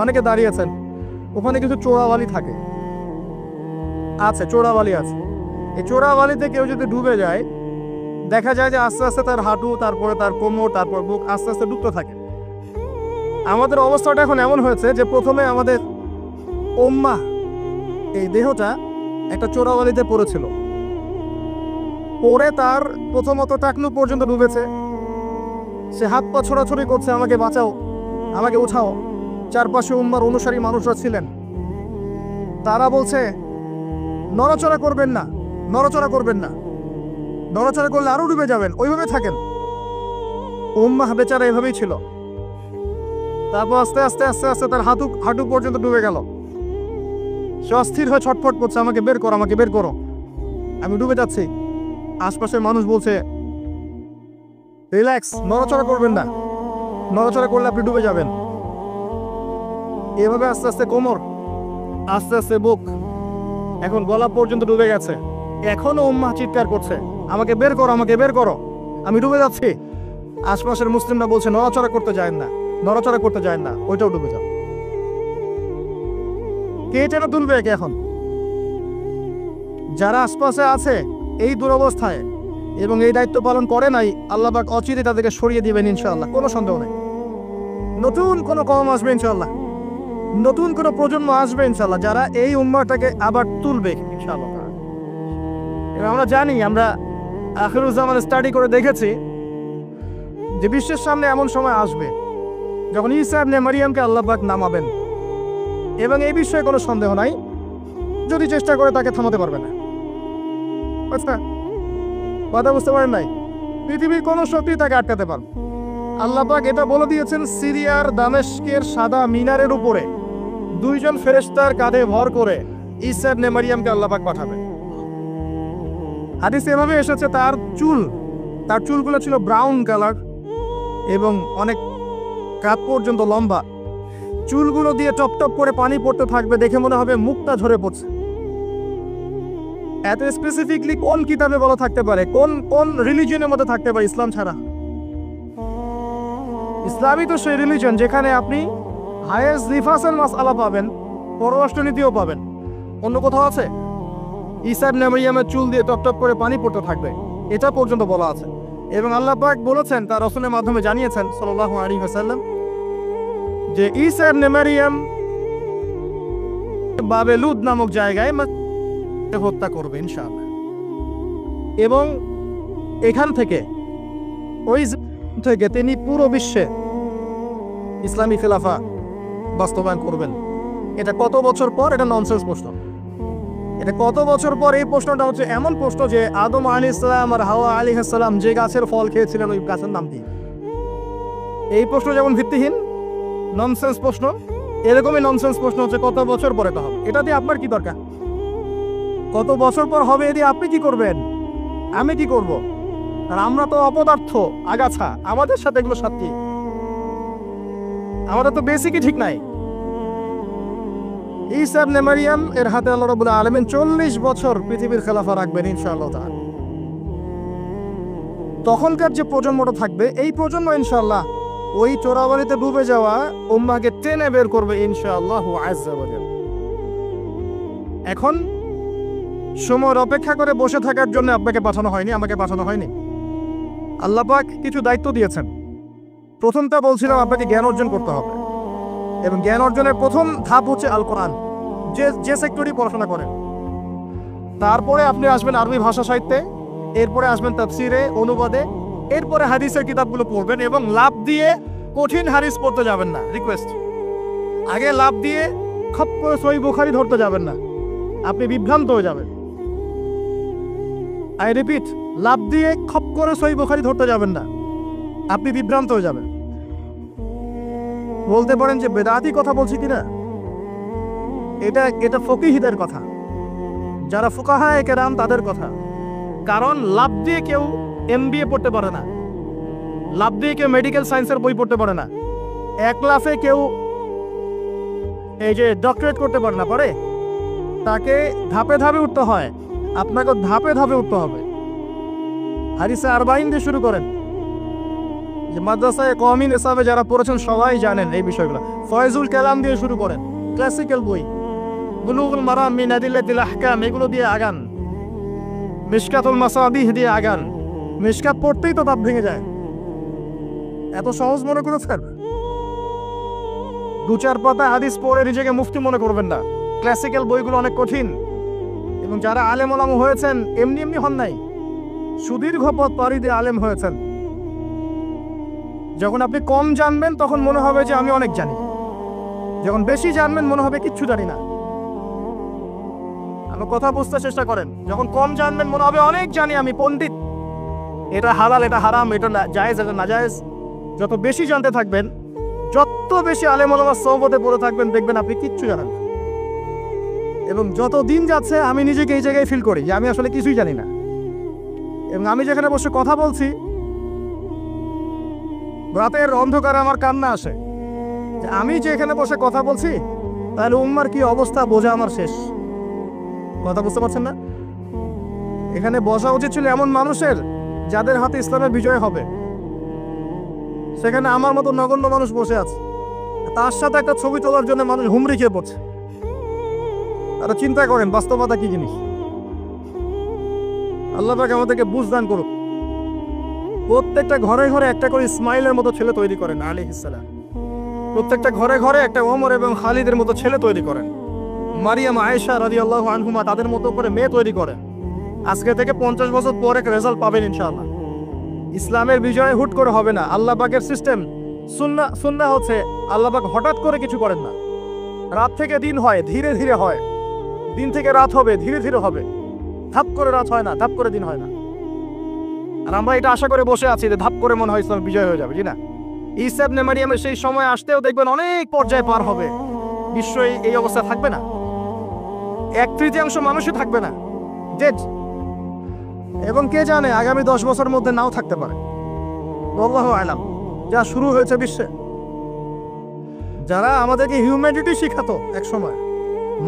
অনেকে দাঁড়িয়েছেন, ওখানে কিছু চোরাবালি থাকে, আছে চোরাবালি আছে। এই চোরাবালিতে কেউ যদি ডুবে যায়, দেখা যায় যে আস্তে আস্তে তার হাঁটু, তারপরে তার কোমর, তারপর বুক আস্তে আস্তে ডুবতে থাকে। আমাদের অবস্থাটা এখন এমন হয়েছে যে প্রথমে আমাদের উম্মাহ, এই দেহটা একটা চোরাবালিতে পড়েছিল, পরে তার প্রথমত টাকনু পর্যন্ত ডুবেছে। সে হাত পা ছোড়াছড়ি করছে, আমাকে বাঁচাও, আমাকে উঠাও। চারপাশে উম্মার অনুসারী মানুষরা ছিলেন, তারা বলছে নড়াচড়া করবেন না, নড়াচড়া করবেন না, নড়াচড়া করলে আরো ডুবে যাবেন, ওইভাবে থাকেন। উম্মাহ বেচারা এভাবেই ছিল। তারপর আস্তে আস্তে আস্তে আস্তে তার হাঁটু পর্যন্ত ডুবে গেল। সে অস্থির হয়ে ছটফট করছে, আমাকে বের করো, আমাকে বের করো, আমি ডুবে যাচ্ছি। আশপাশের মানুষ বলছে রিল্যাক্স, নড়াচড়া করবেন না, নড়াচড়া করলে আপনি ডুবে যাবেন। এভাবে আস্তে আস্তে কোমর, আস্তে আস্তে বুক, এখন গলা পর্যন্ত ডুবে গেছে। এখনো উম্মাহ চিৎকার করছে, আমাকে বের করো, আমাকে বের করো, আমি ডুবে যাচ্ছি। আশপাশের মুসলিমরা বলছে নড়াচড়া করতে যায় না, নড়াচড়া করতে যায় না, ওইটাও ডুবে যাও। কে যেন তুলবে একে এখন? যারা আশপাশে আছে এই দুরবস্থায় এবং এই দায়িত্ব পালন করে নাই, আল্লাহ পাক অচিরে তাদেরকে সরিয়ে দিবেন ইনশাআল্লাহ, কোনো সন্দেহ নেই। নতুন কোনো কওম আসবে ইনশাআল্লাহ, নতুন কোনো প্রজন্ম আসবে ইনশাআল্লাহ, যারা এই উম্মাহটাকে আবার তুলবে ইনশাআল্লাহ। এবং আমরা জানি, আমরা আখিরুজ্জামান স্টাডি করে দেখেছি যে বিশ্বের সামনে এমন সময় আসবে যখন ঈসা ইবনে মারিয়ামকে আল্লাহ পাক নামাবেন, এবং এই বিষয়ে কোনো সন্দেহ নাই, যদি চেষ্টা করে তাকে থামাতে পারবে না। আচ্ছা, কথা বুঝতে পারেন নাই? পৃথিবীর কোনো শক্তি তাকে আটকাতে পারবে। আল্লাহ পাক এটা বলে দিয়েছেন, সিরিয়ার দামেস্কের সাদা মিনারের উপরে 2 জন ফেরেশতার কাঁধে ভর করে ঈসা ইবনে মারইয়ামকে আল্লাহ পাক পাঠাবেন। হাদিসে এভাবে এসেছে তার চুলগুলো ছিল ব্রাউন কালার এবং অনেক কাত পর্যন্ত লম্বা। চুলগুলো দিয়ে টপ টপ করে পানি পড়তে থাকবে, দেখে মনে হবে মুক্তা ঝরে পড়ছে। এত স্পেসিফিকলি কোন কিতাবে বলা থাকতে পারে, কোন রিলিজিয়নের মধ্যে থাকতে পারে ইসলাম ছাড়া? ইসলামই তো সেই রিলিজন যেখানে আপনি হায়েস্ট রিফাসের মাসআলা পাবেন, পররাষ্ট্রনীতিও পাবেন। অন্য কোথাও আছে? ঈসা ইবনে মারইয়ামের চুল দিয়ে টপ টপ করে পানি পড়তে থাকবে, এটা পর্যন্ত বলা আছে। এবং আল্লাহ পাক বলেছেন, তার রাসূলের মাধ্যমে জানিয়েছেন সাল্লাল্লাহু আলাইহি ওয়াসাল্লাম, যে ঈসা ইবনে মারইয়াম বাবেলুদ নামক জায়গায় হত্যা করবে ইনশাআল্লাহ। এবং এখান থেকে তিনি পুরো বিশ্বে ইসলামী খেলাফা বাস্তবায়ন করবেন। এটা কত বছর পর? এটা ননসেন্স প্রশ্ন। এটা কত বছর পর? এই প্রশ্নটা হচ্ছে এমন প্রশ্ন যে আদম আলাইহিস সালাম আর হাওয়া আলাইহিস সালাম যে গাছের ফল খেয়েছিলেন ওই গাছের নাম কি? এই প্রশ্ন যেমন ভিত্তিহীন, ননসেন্স প্রশ্ন, এরকমই ননসেন্স প্রশ্ন হচ্ছে কত বছর পর এটা হবে। এটা দিয়ে আপনার কি দরকার? কত বছর পর হবে এ দিয়ে আপনি কি করবেন? আমি কি করব? আর আমরা তো অপদার্থ, আগাছা, আমাদের সাথে এগুলো সাথী, আমাদের তো বেসিকই ঠিক নাই। ঈসা ইবনে মারইয়াম এর হাতে আল্লাহ রাব্বুল আলামিন 40 বছর পৃথিবীর খেলাফা রাখবেন ইনশাআল্লাহ তাআলা। তখনকার যে প্রজন্মটা থাকবে, এই প্রজন্ম ইনশাআল্লাহ ওই চোরাবালিতে ডুবে যাওয়া উম্মাহকে টেনে বের করবে ইনশাআল্লাহু আযজা ওয়া জাল। এখন সময়ের অপেক্ষা করে বসে থাকার জন্য আপনাকে পাঠানো হয়নি, আমাকে পাঠানো হয়নি। আল্লাহ পাক কিছু দায়িত্ব দিয়েছেন। প্রথমটা বলছিলাম আপনাকে জ্ঞান অর্জন করতে হবে, এবং জ্ঞান অর্জনের প্রথম ধাপ হচ্ছে আল কোরআন। যে সেক্টরই পড়াশোনা করেন, তারপরে আপনি আসবেন আরবি ভাষা সাহিত্যে, এরপরে আসবেন তাফসিরে, অনুবাদে, এরপরে হাদিসের কিতাবগুলো পড়বেন। এবং লাভ দিয়ে কঠিন হাদিস পড়তে যাবেন না, রিকোয়েস্ট। আগে লাভ দিয়ে খপ করে সহিহ বুখারী ধরতে যাবেন না, আপনি বিভ্রান্ত হয়ে যাবেন। আই রিপিট, লাভ দিয়ে খপ করে সহিহ বুখারী ধরতে যাবেন না, আপনি বিভ্রান্ত হয়ে যাবেন। বলতে পারেন যে বেদাতি কথা বলছি কিনা, এটা ফকিহদের কথা, যারা ফুকাহায়ে কেরাম তাদের কথা। কারণ লাভ দিয়ে কেউ এমবিএ পড়তে পারে না, লাভ দিয়ে কেউ মেডিকেল সায়েন্সের বই পড়তে পারে না, এক লাফে কেউ এই যে ডক্টরেট করতে পারে না, পারে? তাকে ধাপে ধাপে উঠতে হয়, আপনাকে ধাপে ধাপে উঠতে হবে। হাদিসে আরবাইন দিয়ে শুরু করেন, যে মাদ্রাসায় কওমি নিসাবে যারা পড়েছেন সবাই জানেন এই বিষয়গুলো। ফয়জুল কালাম দিয়ে শুরু করেন, ক্লাসিক্যাল বই, বুলুগুল মারাম মিন আদিল্লাতিল আহকাম, এগুলো দিয়ে আগান। মিশকাতুল মাসাবিহ দিয়ে আগান। মিশকাত পড়তেই তো দাঁত ভেঙে যায়, এত সহজ মনে করেছেন? 2-4 পাতা হাদিস পড়ে নিজেকে মুফতি মনে করবেন না। ক্লাসিক্যাল বইগুলো অনেক কঠিন, এবং যারা আলেম ওলামা হয়েছেন এমনি এমনি হন নাই, সুদীর্ঘ পথ পাড়ি দিয়ে আলেম হয়েছেন। যখন আপনি কম জানবেন তখন মনে হবে যে আমি অনেক জানি, যখন বেশি জানবেন মনে হবে কিচ্ছু জানি না। আমার কথা বুঝতে চেষ্টা করেন। যখন কম জানবেন মনে হবে অনেক জানি, আমি পণ্ডিত, এটা হালাল, এটা হারাম, এটা জায়েজ, এটা নাজায়েজ। যত বেশি জানতে থাকবেন, যত বেশি আলেম ওলামার সোহবতে পড়ে থাকবেন, দেখবেন আপনি কিচ্ছু জানেন না। এবং যত দিন যাচ্ছে আমি নিজেকে এই জায়গায় ফিল করি যে আমি আসলে কিছুই জানি না। এবং আমি যেখানে বসে কথা বলছি, রাতের অন্ধকারে আমার কান্না আসে যে আমি যে এখানে বসে কথা বলছি, তাহলে উম্মার কি অবস্থা বোঝা আমার শেষ। কথা বুঝতে পারছেন না? এখানে বসা উচিত ছিল এমন মানুষের যাদের হাতে ইসলামের বিজয় হবে। সেখানে আমার মতো নগণ্য মানুষ বসে আছে, তার সাথে একটা ছবি তোলার জন্য মানুষ হুমড়ি খেয়ে পড়ছে। তারা চিন্তা করেন বাস্তবতা কি জিনিস। আল্লাহ পাক আমাদেরকে বুঝদান করুক। প্রত্যেকটা ঘরে ঘরে একটা করে ইসমাইলের মতো ছেলে তৈরি করেন আলাইহিস সালাম। প্রত্যেকটা ঘরে ঘরে একটা ওমর এবং খালিদের মতো ছেলে তৈরি করেন। মারিয়াম, আয়েশা রাদিয়াল্লাহু আনহুমা তাদের মতো করে মেয়ে তৈরি করেন। আজকে থেকে 50 বছর পরে রেজাল্ট পাবেন ইনশাআল্লাহ। ইসলামের বিজয় হুট করে হবে না। আল্লাহ পাকের সিস্টেম, সুন্নাহ হচ্ছে আল্লাহ পাক হঠাৎ করে কিছু করেন না। রাত থেকে দিন হয়, ধীরে ধীরে হয়। দিন থেকে রাত হবে, ধীরে ধীরে হবে। ধাপ করে রাত হয় না, ধাপ করে দিন হয় না। আর আমরা এটা আশা করে বসে আছি যে ধাপ করে মনে হয় ইসলামের বিজয় হয়ে যাবে, জি না? ঈসা ইবনে মারইয়ামের সেই সময় আসতেও দেখবেন অনেক পর্যায়ে পার হবে, বিশ্ব এই অবস্থা থাকবে না। 1/3 মানুষই থাকবে না, ডেড। এবং কে জানে আগামী 10 বছরের মধ্যে নাও থাকতে পারে। আল্লাহু আলাম। যা শুরু হয়েছে বিশ্বে, যারা আমাদেরকে হিউম্যানিটি শিখাতো, এক সময়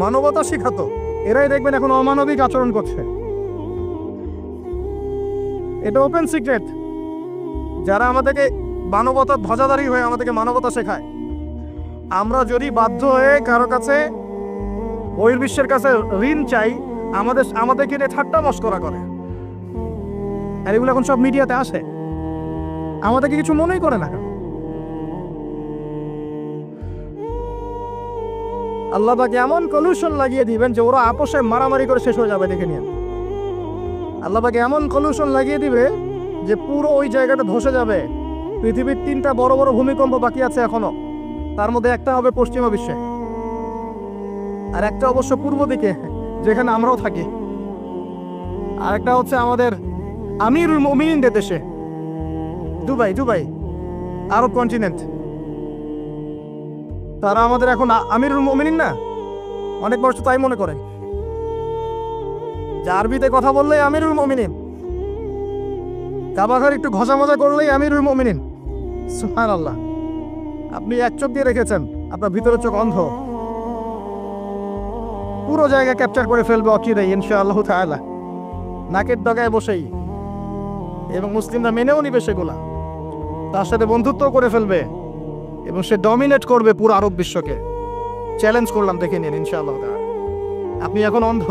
মানবতা শিখাতো, এরাই দেখবেন এখন অমানবিক আচরণ করছে। এটা ওপেন সিক্রেট। যারা আমাদেরকে মানবতার ধ্বজাধারী হয়ে আমাদেরকে মানবতা শেখায়, আমরা যদি বাধ্য হয়ে কারো কাছে বহির্বিশ্বের কাছে ঋণ চাই, আমাদেরকে নিয়ে ঠাট্টা মশকরা করে। আর এগুলো এখন সব মিডিয়াতে আসে, আমাদেরকে কিছু মনেই করে না। আল্লাহ পাক এমন কলুশন লাগিয়ে দিবেন যে ওরা আপোষে মারামারি করে শেষ হয়ে যাবে, দেখে নিন। আল্লাহ পাক এমন কলুশন লাগিয়ে দিবে যে পুরো ওই জায়গাটা ধসে যাবে। পৃথিবীর 3টা বড় বড় ভূমিকম্প বাকি আছে এখনো, তার মধ্যে একটা হবে পশ্চিমা বিশ্বে, আর একটা অবশ্য পূর্ব দিকে যেখানে আমরাও থাকি, আর একটা হচ্ছে আমাদের আমিরুল মুমিনিনদের দেশে, দুবাই আরব কন্টিনেন্ট। তারা আমাদের এখন আমিরুল মুমিনিন না, অনেক বর্ষ তাই মনে করে। যে আরবিতে কথা বললেই আমিরুল মুমিনিন, কাবা ঘর একটু ঘষা মজা করলেই আমিরুল মুমিনিন। সুবহানাল্লাহ। আপনি এক চোখ দিয়ে রেখেছেন, আপনার ভিতরের চোখ অন্ধ। পুরো জায়গা ক্যাপচার করে ফেলবে অচিরেই ইনশাআল্লাহ তাআলা, নাকের ডগায় বসেই। এবং মুসলিমরা মেনেও নিবে সেগুলা, তার সাথে বন্ধুত্ব করে ফেলবে, এবং সে ডমিনেট করবে পুরো আরব বিশ্বকে। চ্যালেঞ্জ করলাম, দেখে নিন ইনশাআল্লাহ তাআলা। আপনি এখন অন্ধ,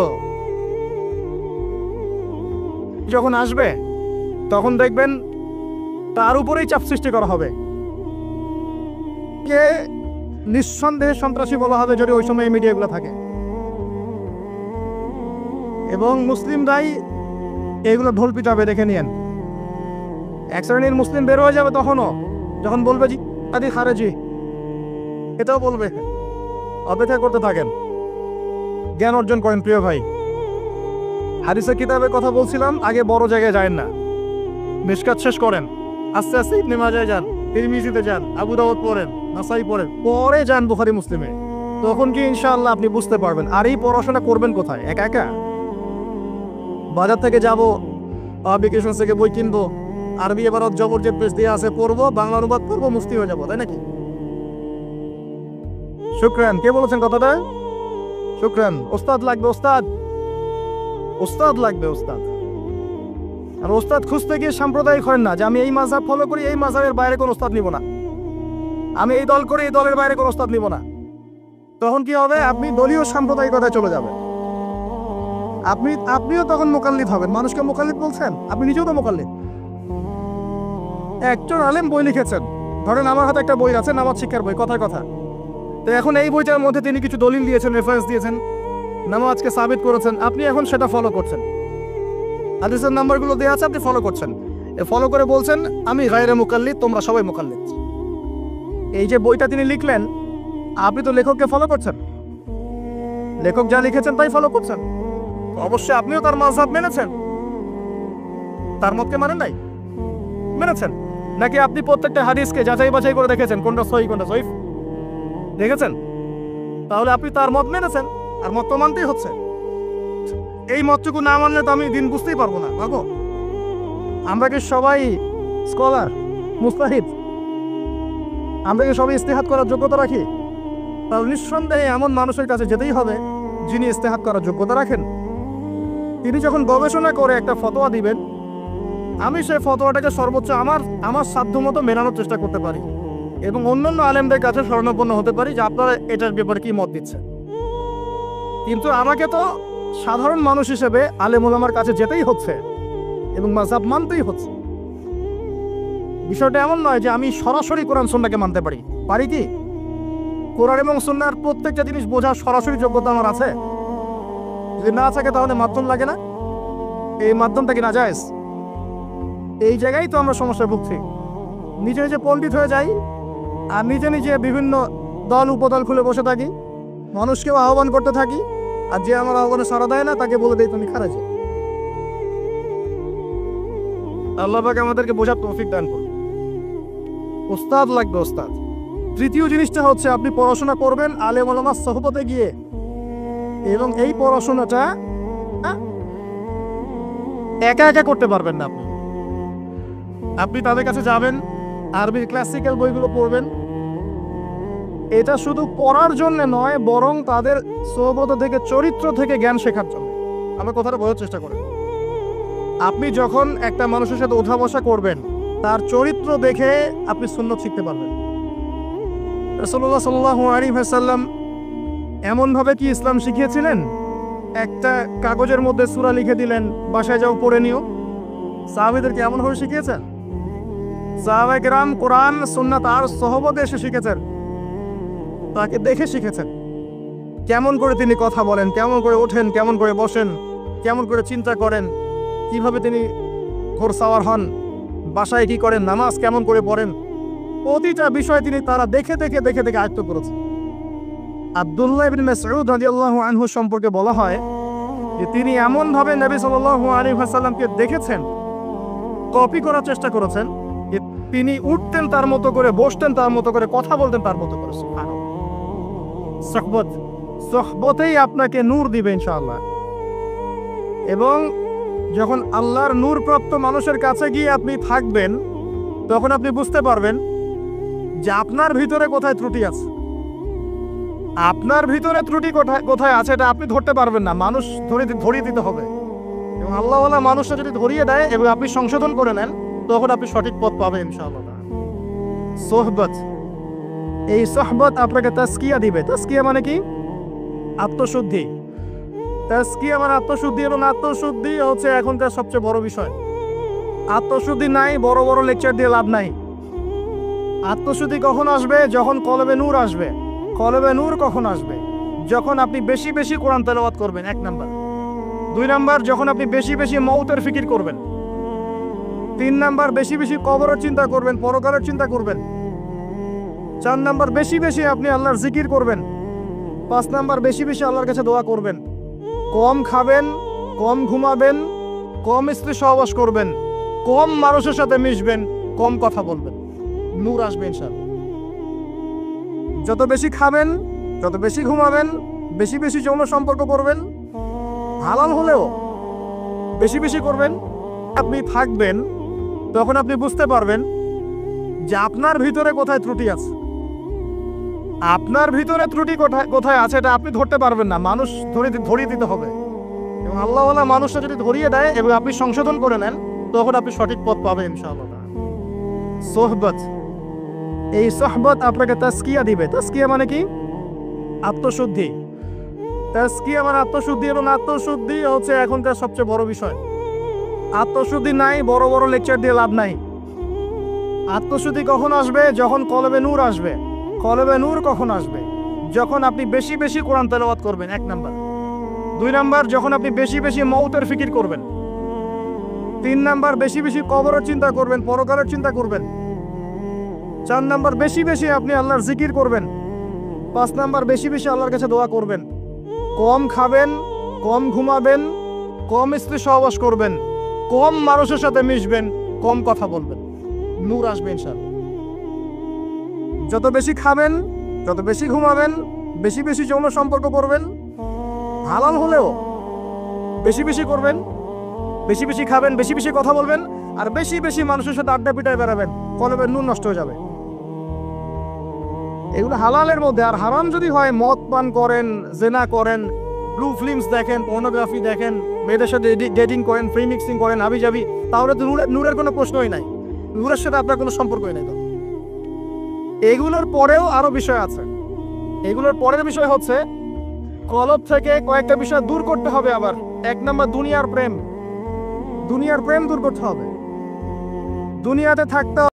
যখন আসবে তখন দেখবেন তার উপরেই চাপ সৃষ্টি করা হবে। কে নিঃসন্দেহে সন্ত্রাসী বলা হবে যদি ওই সময় মিডিয়াগুলো থাকে, এবং মুসলিমরাই এগুলো ঢোল পিটাবে, দেখে নিয়েন। এক শ্রেণীর মুসলিম বের হয়ে যাবে তখনও, যখন বলবে জি আদি খারেজি, এটাও বলবে। অপেক্ষা করতে থাকেন, জ্ঞান অর্জন করেন প্রিয় ভাই। হাদিসের কিতাবের কথা বলছিলাম, আগে বড় জায়গায় যায় না, মিশকাত শেষ করেন, আস্তে আস্তে ইবনে মাজায় যান, তিরমিজিতে যান, আবু দাউদ পড়েন, নাসাই পড়েন, পরে যান বুখারী মুসলিমে। তখন কি ইনশাআল্লাহ আপনি বুঝতে পারবেন। আর এই পড়াশোনা করবেন কোথায়? একা একা? বাজার থেকে যাব, পাবলিকেশন থেকে বই কিনবো, আরবি এবারত জবরজেদ পেজ দিয়ে আছে পড়বো, বাংলা অনুবাদ পড়বো, মুফতি হয়ে যাবো, তাই নাকি? শুকরান। কে বলেছেন কথাটা? শুকরান। ওস্তাদ লাগবে, ওস্তাদ লাগবে, ওস্তাদ। আর ওস্তাদ খুঁজতে গিয়ে সাম্প্রদায়িক হয় না, যে আমি এই মাযহাব ফলো করি, এই মাযহাবের বাইরে কোনো ওস্তাদ নিব না, আমি এই দল করি, এই দলের বাইরে কোনো ওস্তাদ নিব না। তখন কি হবে? আপনি দলীয় সাম্প্রদায়িকতায় চলে যাবেন। আপনিও তখন মুকাল্লিদ হবেন। মানুষকে মুকাল্লিদ বলছেন, আপনি নিজেও তো মুকাল্লিদ। একজন আলেম বই লিখেছেন, ধরেন আমার হাতে একটা বই আছে, নামাজ শিক্ষার বই, কথার কথা। তো এখন এই বইটার মধ্যে তিনি কিছু দলিল দিয়েছেন, রেফারেন্স দিয়েছেন, নামাজকে সাবিত করেছেন, আপনি এখন সেটা ফলো করছেন। হাদিসের নাম্বারগুলো দেওয়া আছে, আপনি ফলো করছেন। ফলো করে বলছেন আমি গায়রে মুকাল্লিদ, তোমরা সবাই মুকাল্লিদ। এই যে বইটা তিনি লিখলেন, আপনি তো লেখককে ফলো করছেন, লেখক যা লিখেছেন তাই ফলো করছেন। অবশ্যই আপনিও তার মাযহাব মেনেছেন, তার মতকে মানেন নাই, মেনেছেন। নাকি আপনি প্রত্যেকটা হাদিসকে যাচাই বাছাই করে দেখেছেন কোনটা সহিহ কোনটা জয়ীফ? দেখেছেন? তাহলে আপনি তার মত মেনেছেন, আর মত তো মানতেই হচ্ছে। এই মতটুকু না মানলে তো আমি দিন বুঝতেই পারবো না। ভাবো, আমরা কি সবাই স্কলার, মুস্তাহিদ? আমরা কি সবাই ইস্তেহাদ করার যোগ্যতা রাখি? তাহলে নিঃসন্দেহে এমন মানুষের কাছে যেতেই হবে যিনি ইস্তেহাদ করার যোগ্যতা রাখেন। তিনি যখন গবেষণা করে একটা ফতোয়া দিবেন, আমি সেই ফতোয়াটাকে সর্বোচ্চ আমার সাধ্যমতো মেলানোর চেষ্টা করতে পারি, এবং অন্যান্য আলেমদের কাছে শরণাপন্ন হতে পারি যে আপনারা এটার ব্যাপারে কি মত দিচ্ছেন। কিন্তু আমাকে তো সাধারণ মানুষ হিসেবে আলেম ওলামার কাছে যেতেই হচ্ছে এবং মাযহাব মানতেই হচ্ছে। বিষয়টা এমন নয় যে আমি সরাসরি কোরআন সুন্নাহকে মানতে পারি। পারি কি? কোরআন এবং সুন্নাহর প্রত্যেকটা জিনিস বোঝার সরাসরি যোগ্যতা আমার আছে? যদি না থাকে তাহলে মাধ্যম লাগে না? এই মাধ্যমটা কি নাজায়েজ? এই জায়গায় তো আমরা সমস্যায় ভুগছি। নিজে নিজে পণ্ডিত হয়ে যাই, আর নিজে নিজে বিভিন্ন দল উপদল খুলে বসে থাকি, মানুষকেও আহ্বান করতে থাকি, আর যে আমার আহ্বানে সাড়া দেয় না তাকে বলে দেয় তুমি খারাপ। আল্লাহ পাক আমাদেরকে বোঝার তৌফিক দান করুন। ওস্তাদ লাগবে, ওস্তাদ। তৃতীয় জিনিসটা হচ্ছে আপনি পড়াশোনা করবেন আলেম ওলামার সোহবতে গিয়ে। এবং এই পড়াশোনাটা একা একা করতে পারবেন না। আপনি তাদের কাছে যাবেন, আরবির ক্লাসিক্যাল বইগুলো পড়বেন। এটা শুধু পড়ার জন্য নয়, বরং তাদের সোহবত থেকে, চরিত্র থেকে জ্ঞান শেখার জন্য। আমার কথাটা বোঝার চেষ্টা করেন। আপনি যখন একটা মানুষের সাথে ওঠা বসা করবেন, তার চরিত্র দেখে আপনি সুন্নত শিখতে পারবেন। রাসূলুল্লাহ সাল্লাল্লাহু আলাইহি ওয়াসাল্লাম এমনভাবে কি ইসলাম শিখিয়েছিলেন, একটা কাগজের মধ্যে সূরা লিখে দিলেন, বাসায় যাও পড়ে নিও। সাহাবীদেরকে এমনভাবে শিখিয়েছেন? সাহাবায়ে কেরাম কোরআন সুন্নাত আর সোহবতে এসে শিখেছেন, তাকে দেখে শিখেছেন। কেমন করে তিনি কথা বলেন, কেমন করে ওঠেন, কেমন করে বসেন, কেমন করে চিন্তা করেন, কিভাবে তিনি ঘোড়সাওয়ার হন, বাসায় কি করেন, নামাজ কেমন করে পড়েন, প্রতিটা বিষয় তিনি তারা দেখে দেখে দেখে দেখে আয়ত্ত করেছেন। আব্দুল্লাহ ইবনে মাসউদ রাদিয়াল্লাহু আনহু সম্পর্কে বলা হয় যে তিনি এমনভাবে নবী সাল্লাল্লাহু আলাইহি ওয়াসাল্লামকে দেখেছেন, কপি করার চেষ্টা করেছেন, যে তিনি উঠতেন তার মতো করে, বসতেন তার মতো করে, কথা বলতেন তার মতো করে। সুবহানাল্লাহ। সোহবতেই আপনাকে নূর দিবে ইনশাআল্লাহ। এবং যখন আল্লাহর নূরপ্রাপ্ত মানুষের কাছে গিয়ে আপনি থাকবেন, তখন আপনি বুঝতে পারবেন যে আপনার ভিতরে কোথায় ত্রুটি আছে। আপনার ভিতরে ত্রুটি কোথায় আছে এটা আপনি ধরতে পারবেন না, মানুষ ধরিয়ে দিতে হবে। এবং আল্লাহওয়ালা মানুষটা যদি ধরিয়ে দেয় এবং আপনি সংশোধন করে নেন, তখন আপনি সঠিক পথ পাবেন ইনশাআল্লাহ। সোহবত, এই সোহবত আপনাকে তাজকিয়া দিবে। তাজকিয়া মানে কি? আত্মশুদ্ধি। তাজকিয়া মানে আত্মশুদ্ধি, এবং আত্মশুদ্ধি হচ্ছে এখনকার সবচেয়ে বড় বিষয়। আত্মশুদ্ধি নাই, বড় বড় লেকচার দিয়ে লাভ নাই। আত্মশুদ্ধি কখন আসবে? যখন কলবে নূর আসবে। কলবে নূর কখন আসবে? যখন আপনি বেশি বেশি কোরআন তেলাওয়াত করবেন, 1 নাম্বার। 2 নাম্বার, যখন আপনি বেশি বেশি মউতের ফিকির করবেন। 3 নাম্বার, বেশি বেশি কবরের চিন্তা করবেন, পরকালের চিন্তা করবেন। 4 নাম্বার, বেশি বেশি আপনি আল্লাহর জিকির করবেন। 5 নাম্বার, বেশি বেশি আল্লাহর কাছে দোয়া করবেন। কম খাবেন, কম ঘুমাবেন, কম স্ত্রী সহবাস করবেন, কম মানুষের সাথে মিশবেন, কম কথা বলবেন। নূর আসবে ইনশাআল্লাহ। যত বেশি খাবেন, যত বেশি ঘুমাবেন, বেশি বেশি যৌন সম্পর্ক করবেন, হালাল হলেও বেশি বেশি করবেন, আপনি থাকবেন, তখন আপনি বুঝতে পারবেন যে আপনার ভিতরে কোথায় ত্রুটি আছে। আপনার ভিতরে ত্রুটি কোথায় আছে এটা আপনি ধরতে পারবেন না, মানুষ ধরিয়ে দিতে হবে। এবং আল্লাহওয়ালা মানুষটা যদি ধরিয়ে দেয় এবং আপনি সংশোধন করে নেন, তখন আপনি সঠিক পথ পাবেন ইনশাআল্লাহ। সোহবত, এই সোহবত আপনাকে তাজকিয়া দিবে। তাজকিয়া মানে কি? আত্মশুদ্ধি। তাজকিয়া মানে আত্মশুদ্ধি, এবং আত্মশুদ্ধি হচ্ছে এখনকার সবচেয়ে বড় বিষয়। আত্মশুদ্ধি নাই, বড় বড় লেকচার দিয়ে লাভ নাই। আত্মশুদ্ধি কখন আসবে? যখন কলবে নূর আসবে। কলবে নূর কখন আসবে? যখন আপনি বেশি বেশি কোরআন তেলাওয়াত করবেন, 1 নাম্বার। 2 নাম্বার, যখন আপনি বেশি বেশি মউতের ফিকির করবেন। 3 নাম্বার, বেশি বেশি কবরের চিন্তা করবেন, পরকালের চিন্তা করবেন। 4 নাম্বার, বেশি বেশি আপনি আল্লাহর জিকির করবেন। 5 নাম্বার, বেশি বেশি আল্লাহর কাছে দোয়া করবেন। কম খাবেন, কম ঘুমাবেন, কম স্ত্রী সহবাস করবেন, কম মানুষের সাথে মিশবেন, কম কথা বলবেন। নূর আসবে ইনশাআল্লাহ। যত বেশি খাবেন, যত বেশি ঘুমাবেন, বেশি বেশি যৌন সম্পর্ক করবেন, হালাল হলেও বেশি বেশি করবেন, বেশি বেশি খাবেন, বেশি বেশি কথা বলবেন, আর বেশি বেশি মানুষের সাথে আড্ডা পিটায় বেড়াবেন, কলবের নূর নষ্ট হয়ে যাবে। এগুলো হালালের মধ্যে। আর হারাম যদি হয়, মদ পান করেন, জেনা করেন, ব্লু ফিল্মস দেখেন, পর্নোগ্রাফি দেখেন, মেয়েদের সাথে ডেটিং করেন, ফ্রি মিক্সিং করেন, হাবিজাবি, তাহলে তো নূরের কোনো প্রশ্নই নাই, নূরের সাথে আপনার কোনো সম্পর্কই নাই। তো এগুলোর পরেও আরো বিষয় আছে। এগুলোর পরের বিষয় হচ্ছে কলব থেকে কয়েকটা বিষয় দূর করতে হবে। আবার 1 নাম্বার, দুনিয়ার প্রেম। দুনিয়ার প্রেম দূর করতে হবে। দুনিয়াতে থাকতে